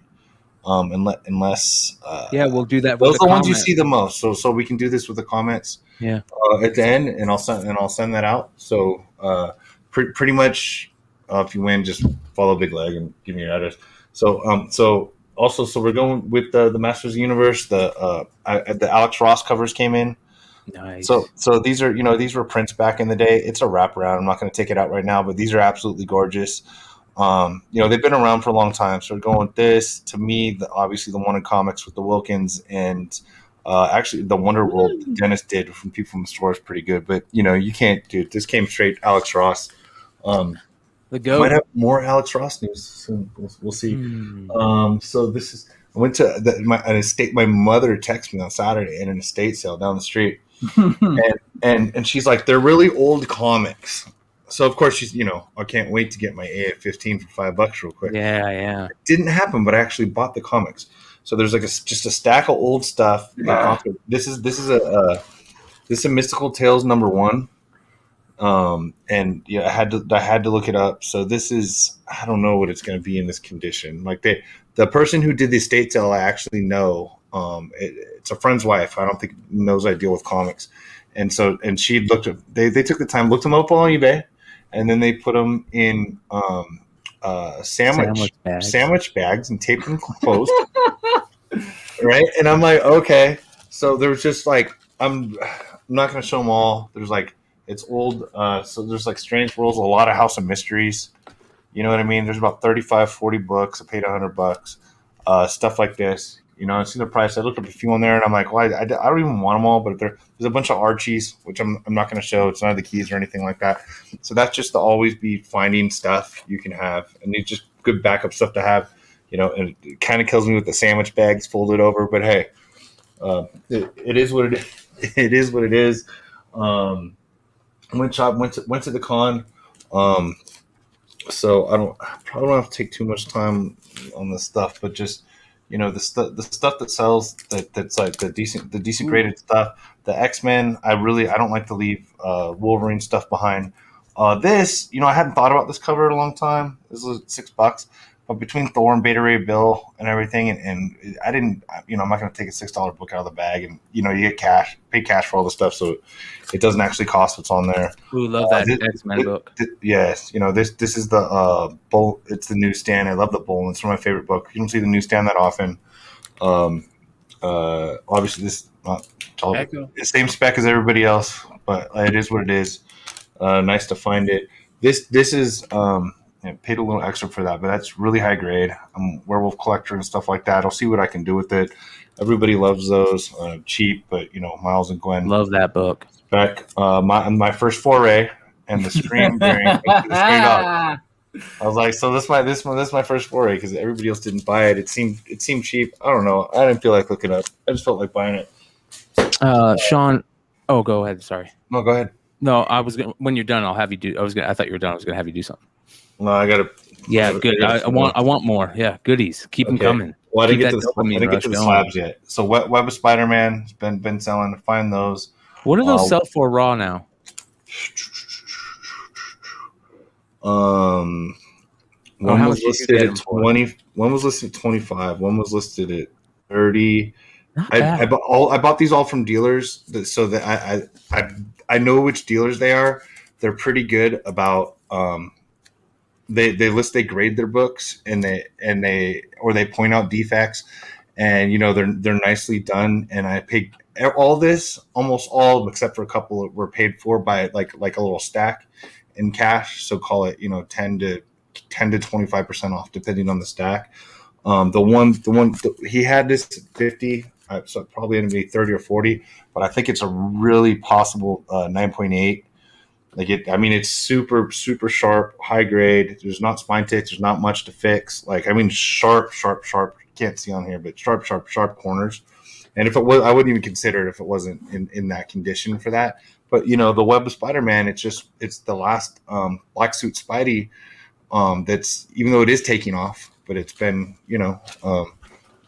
Unless We'll do that. Those With are the ones you comment. see the most. So we can do this with the comments. Yeah. At the end, and I'll send that out. So pretty much, if you win, just follow Big Leg and give me your address. So we're going with the Masters of the Universe. The Alex Ross covers came in. Nice. So these are these were prints back in the day. It's a wraparound. I'm not going to take it out right now, but these are absolutely gorgeous. They've been around for a long time. So we're going with this. To me, obviously the one in comics with the Wilkins and actually the Wonder World that Dennis did from People from the Store is pretty good. But you can't do it. This came straight Alex Ross. The GOAT. Might have more Alex Ross news soon. We'll see. So this is. I went to an estate. My mother texted me on Saturday at an estate sale down the street, and she's like, "They're really old comics." So of course she's, I can't wait to get my AF-15 for $5 real quick. Yeah. It didn't happen, but I actually bought the comics. So there's like just a stack of old stuff. This is a Mystical Tales #1. And I had to look it up. So this is, I don't know what it's going to be in this condition. Like the person who did the estate sale, I actually know. It's a friend's wife. I don't think knows I deal with comics. And so, and she looked at, they took the time, looked them up on eBay, and then they put them in sandwich bags and taped them closed. Right. And I'm like, okay. So there was just like, I'm not going to show them all. There's like, it's old. So there's like Strange Worlds, a lot of House of Mysteries. You know what I mean? There's about 35, 40 books. I paid $100. Stuff like this. I see the price. I looked up a few on there, and I'm like, well, I don't even want them all, but there's a bunch of Archies, which I'm not going to show. It's none of the keys or anything like that. So that's just to always be finding stuff you can have, and it's just good backup stuff to have. And it kind of kills me with the sandwich bags folded over, but hey, it is what it is. It is what it is. Went to the con. So I probably don't have to take too much time on this stuff, but just the stuff that sells that's like the decent graded stuff. The X-Men, I don't like to leave Wolverine stuff behind. This, I hadn't thought about this cover in a long time. This was $6, but between Thor and Beta Ray Bill and everything, and I didn't, I'm not going to take a $6 book out of the bag, and you get pay cash for all the stuff, so it doesn't actually cost what's on there. Ooh, love that X-Men book. Yes, this is the Bull. It's the newsstand. I love the Bull. It's one of my favorite books. You don't see the newsstand that often. Obviously, this not the same spec as everybody else, but it is what it is. Nice to find it. This is paid a little extra for that, but that's really high grade. I'm a werewolf collector and stuff like that. I'll see what I can do with it. Everybody loves those. Cheap, but Miles and Gwen love that book. Spec. My first foray and the Scream variant. I was like, so this is my first foray because everybody else didn't buy it. It seemed cheap. I don't know. I didn't feel like looking up. I just felt like buying it. Sean, go ahead. Sorry. No, go ahead. No, I was gonna. When you're done, I'll have you do. I thought you were done. I was gonna have you do something. No, I gotta. Yeah, good. I want more. Yeah, goodies. Keep them coming. Well, I didn't get to the slabs yet. So Web of Spider-Man has been selling. Find those. What do those sell for raw now? One was listed at 20. One was listed at 25. One was listed at 30. I bought these all from dealers, so that I know which dealers they are. They're pretty good about they grade their books and they point out defects, and they're nicely done. And I paid almost all of them except for a couple were paid for by like a little stack in cash. So call it 10 to 25% off depending on the stack. The one he had this 50. So it probably ended up being 30 or 40, but I think it's a really possible 9.8. It's super, super sharp, high grade. There's not spine ticks. There's not much to fix. Sharp. Can't see on here, but sharp corners. And if it was, I wouldn't even consider it if it wasn't in that condition for that. But the Web of Spider-Man, it's the last black suit Spidey. That's, even though it is taking off, but it's been even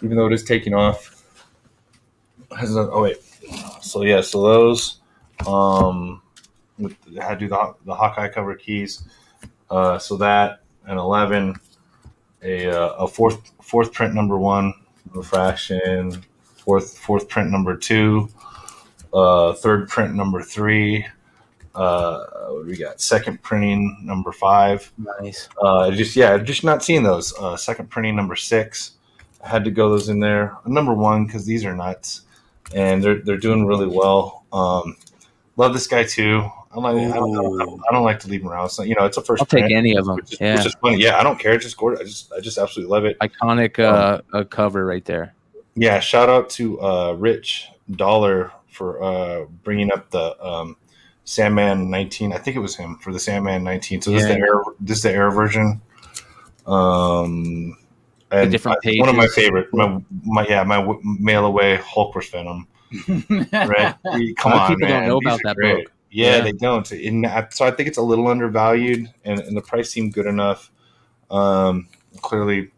though it is taking off. So those had to do the Hawkeye cover keys. So that and 11, a fourth print number 1 refraction, fourth print number 2, third print number 3. We got second printing number 5. Nice. Just not seeing those. Second printing number 6. I had to go those in there. Number 1 because these are nuts. And they're doing really well. Love this guy too. I don't like to leave him around. So, it's a first. I'll take any of them. Which is funny. Yeah, I don't care. It's just gorgeous. I just absolutely love it. Iconic cover right there. Yeah, shout out to Rich Dollar for bringing up the Sandman 19. I think it was him for the Sandman 19. So this is the air version. And different pages. One of my favorite, my mail away Hulk vs. Venom. Right? Come on, people man. don't know about that book. Yeah, they don't. So I think it's a little undervalued, and the price seemed good enough. Clearly,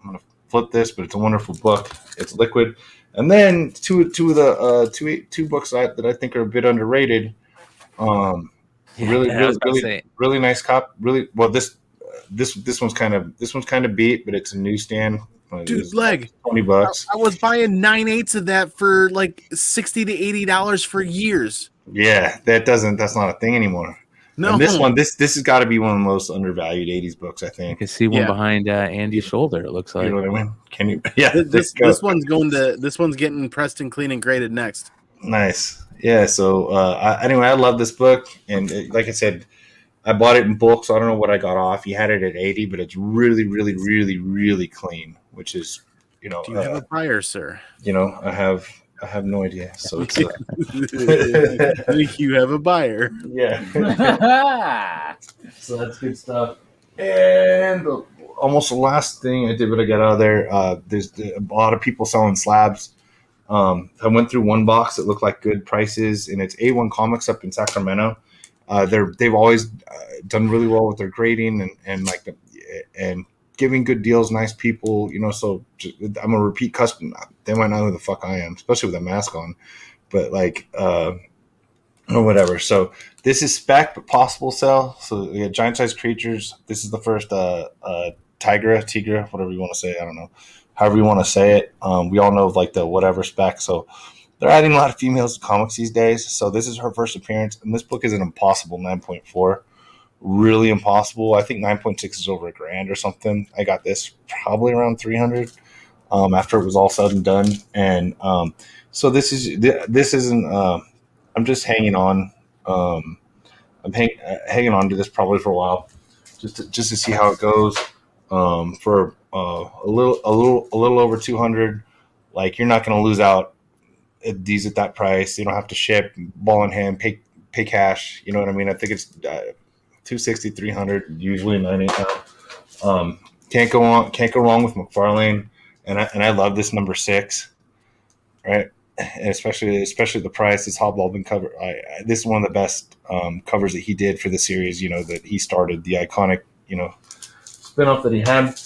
I'm gonna flip this, but it's a wonderful book. It's liquid, and then two of the two books that I think are a bit underrated. Really nice cop. Really well. This one's kind of beat, but it's a newsstand. Dude, leg $20. I was buying 9/8 of that for like $60 to $80 for years. Yeah, that's not a thing anymore. No, and this has got to be one of the most undervalued '80s books, I think. I can see one behind Andy's shoulder. It looks like. You know what I mean? Can you? Yeah, this one's getting pressed and clean and graded next. Nice. Yeah. So anyway, I love this book, and like I said, I bought it in bulk, so I don't know what I got off. He had it at 80, but it's really, really, really, really clean, which is, Do you have a buyer, sir? I have no idea. So it's you have a buyer. Yeah. So that's good stuff. And almost the last thing I did when I got out of there, there's a lot of people selling slabs. I went through one box that looked like good prices, and it's A1 Comics up in Sacramento. They've always done really well with their grading and giving good deals, nice people, so I'm a repeat customer. They might know who the fuck I am, especially with a mask on, but or whatever. So this is spec, but possible sell. So we got giant sized creatures. This is the first Tigra, whatever you want to say. I don't know, however you want to say it. We all know like the whatever spec. So they're adding a lot of females to comics these days. So this is her first appearance, and this book is an impossible 9.4. Really impossible. I think 9.6 is over $1,000 or something. I got this probably around 300 after it was all said and done. And so this isn't. I'm just hanging on. I'm hanging on to this probably for a while, just to see how it goes. For a little over 200, like you're not going to lose out at these at that price. You don't have to ship, ball in hand, pay cash. You know what I mean? I think it's 260, 300, usually 98 now. Can't go wrong with McFarlane, and I love this number 6, right? And especially the price. This Hobgoblin cover. This is one of the best covers that he did for the series. You know, that he started, the iconic, you know, spinoff that he had.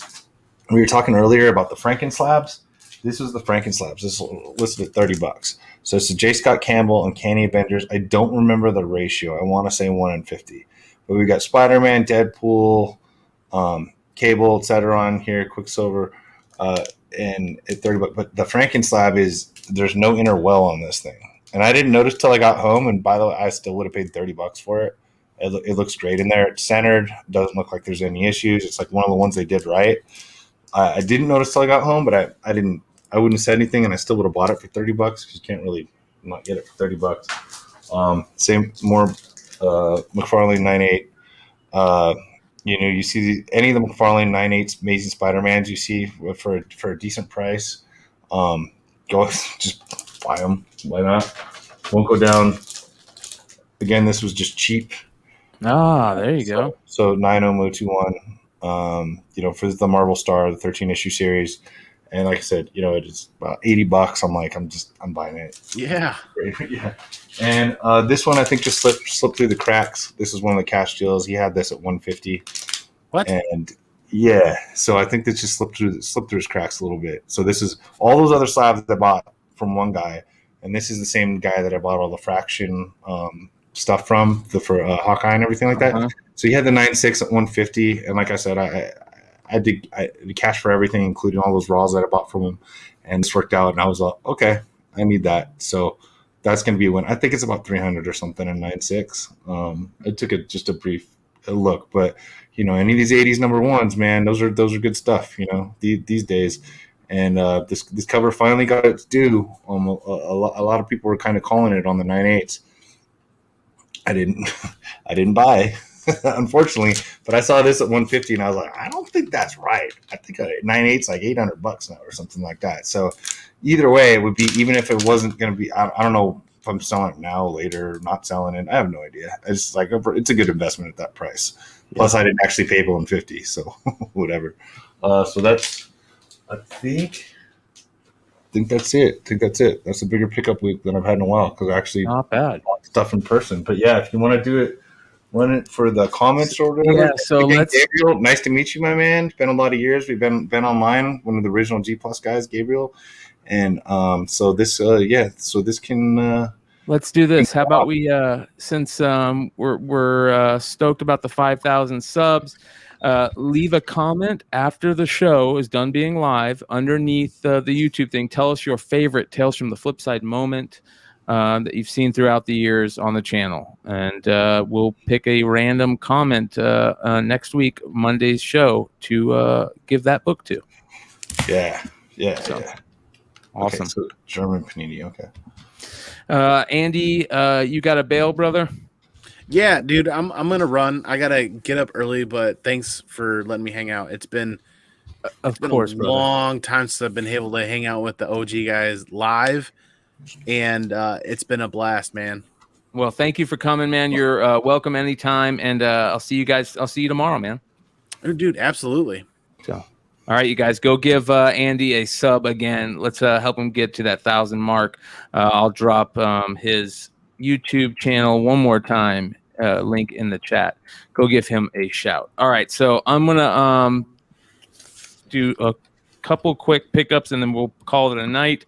We were talking earlier about the Franken slabs. This was the Franken slabs. This is listed at $30. So it's the J. Scott Campbell and Canny Avengers. I don't remember the ratio. I want to say 1:50. But we got Spider-Man, Deadpool, Cable, etc. on here, Quicksilver, and at $30. But the Franken slab there's no inner well on this thing, and I didn't notice till I got home. And by the way, I still would have paid $30 for it. It looks great in there. It's centered. Doesn't look like there's any issues. It's like one of the ones they did right. I didn't notice till I got home, but I didn't. I wouldn't have said anything, and I still would have bought it for $30 because you can't really not get it for $30. Same more McFarlane 9.8. You know, you see any of the McFarlane 9.8s, Amazing Spider-Mans you see for a decent price. Go just buy them. Why not? Won't go down. Again, this was just cheap. There you go. So 9.0 MOTU 1. You know, for the Marvel Star, the 13-issue series. And like I said, you know, it's about $80. I'm like, I'm buying it. Yeah. Yeah. And this one I think just slipped through the cracks. This is one of the cash deals. He had this at $150. What? And yeah, so I think this just slipped through his cracks a little bit. So this is all those other slabs that I bought from one guy, and this is the same guy that I bought all the Fraction stuff from for Hawkeye and everything like that. Uh-huh. So he had the 9.6 at $150, and like I said, I did cash for everything, including all those raws that I bought from him, and this worked out. And I was like, okay, I need that. So that's going to be a win. I think it's about 300 or something in 9.6. I took just a brief look, but you know, any of these 80s number ones, man, those are good stuff. You know, these days. And this cover finally got its due. A lot of people were kind of calling it on the 9.8s. I didn't buy. Unfortunately, but I saw this at $150 and I was like, I don't think that's right. I think 9.8's like $800 now or something like that. So either way, it would be, even if it wasn't going to be, I don't know if I'm selling it now, later, not selling it. I have no idea. It's like, it's a good investment at that price. Plus I didn't actually pay $150, so whatever. So that's, I think that's it. That's a bigger pickup week than I've had in a while because I actually Not bad. bought stuff in person. But yeah, if you want to do it, run it for the comments or whatever. Yeah, so again, let's. Gabriel, nice to meet you, my man. It's been a lot of years. We've been online. One of the original G Plus guys, Gabriel, and so this, so this can. Let's do this. How about we, since we're stoked about the 5,000 subs, leave a comment after the show is done being live underneath the YouTube thing. Tell us your favorite Tales from the Flipside moment that you've seen throughout the years on the channel, and we'll pick a random comment next week, Monday's show, to give that book to. Yeah. Awesome. Okay, so German panini. Okay. Andy, you got a bail, brother? Yeah, dude, I'm gonna run. I gotta get up early, but thanks for letting me hang out. It's been Of course, a brother. long time since I've been able to hang out with the OG guys live, and it's been a blast, man. Well, thank you for coming, man. You're welcome anytime, and I'll see you guys. I'll see you tomorrow, man. Oh, dude, absolutely. So, all right, you guys, go give Andy a sub again. Let's help him get to that 1,000 mark. I'll drop his YouTube channel one more time. Link in the chat. Go give him a shout. All right, so I'm gonna do a couple quick pickups and then we'll call it a night.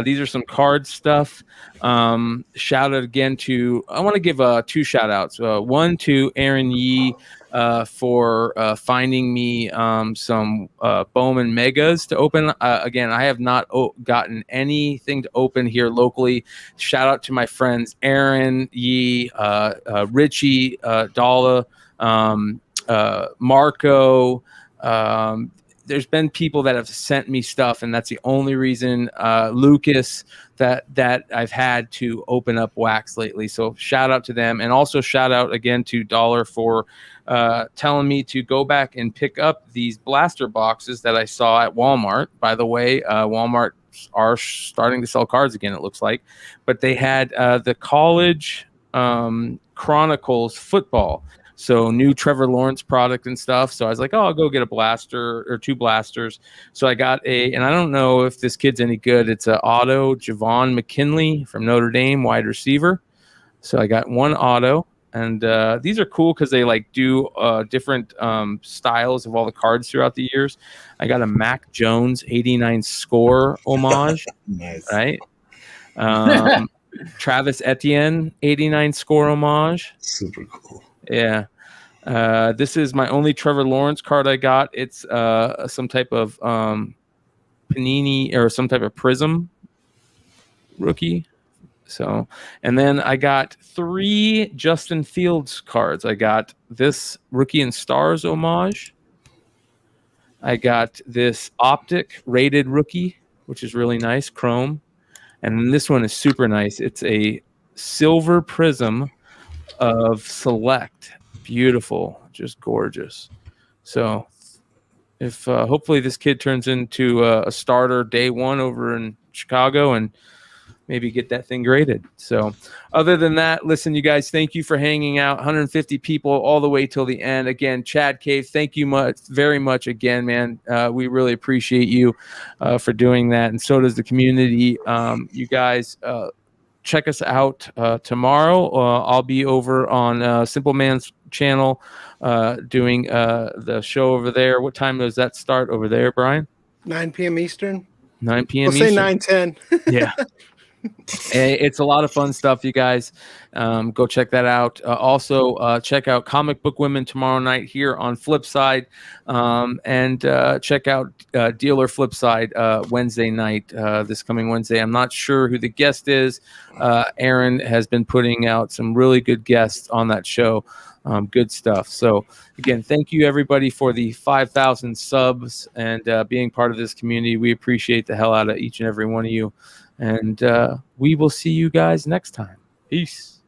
These are some card stuff. Shout out again to, I want to give 2 shout outs. One to Aaron Yee. for finding me some Bowman Megas to open. Again, I have not gotten anything to open here locally. Shout out to my friends Aaron, Yee, Richie, Dalla, Marco. There's been people that have sent me stuff, and that's the only reason, Lucas, that I've had to open up wax lately. So shout out to them, and also shout out again to Dollar for telling me to go back and pick up these blaster boxes that I saw at Walmart. By the way, Walmart are starting to sell cards again, it looks like, but they had the College Chronicles football. So new Trevor Lawrence product and stuff. So I was like, oh, I'll go get a blaster or 2 blasters. So I got and I don't know if this kid's any good. It's a auto Javon McKinley from Notre Dame, wide receiver. So I got 1 auto, and these are cool because they like do different styles of all the cards throughout the years. I got a Mac Jones 89 score homage. Nice. Right. Travis Etienne 89 score homage. Super cool. Yeah. This is my only Trevor Lawrence card I got. It's some type of Panini or some type of Prism rookie. So, and then I got 3 Justin Fields cards. I got this Rookie and Stars homage. I got this Optic rated rookie, which is really nice, chrome. And then this one is super nice. It's a silver prism of Select. Beautiful, just gorgeous. So if hopefully this kid turns into a starter day 1 over in Chicago, and maybe get that thing graded. So other than that, listen, you guys, thank you for hanging out. 150 people all the way till the end. Again, Chad Cave, thank you very much again, man. We really appreciate you for doing that, and so does the community. You guys check us out tomorrow. I'll be over on Simple Man's channel doing the show over there. What time does that start over there, Brian? 9 p.m. Eastern. 9 p.m. We'll say Eastern. 9:10. Yeah. It's a lot of fun stuff, you guys. Go check that out. Also, check out Comic Book Women tomorrow night here on Flipside, and check out Dealer Flipside Wednesday night, this coming Wednesday. I'm not sure who the guest is. Aaron has been putting out some really good guests on that show. Good stuff. So again, thank you everybody for the 5,000 subs and being part of this community. We appreciate the hell out of each and every one of you. And we will see you guys next time. Peace.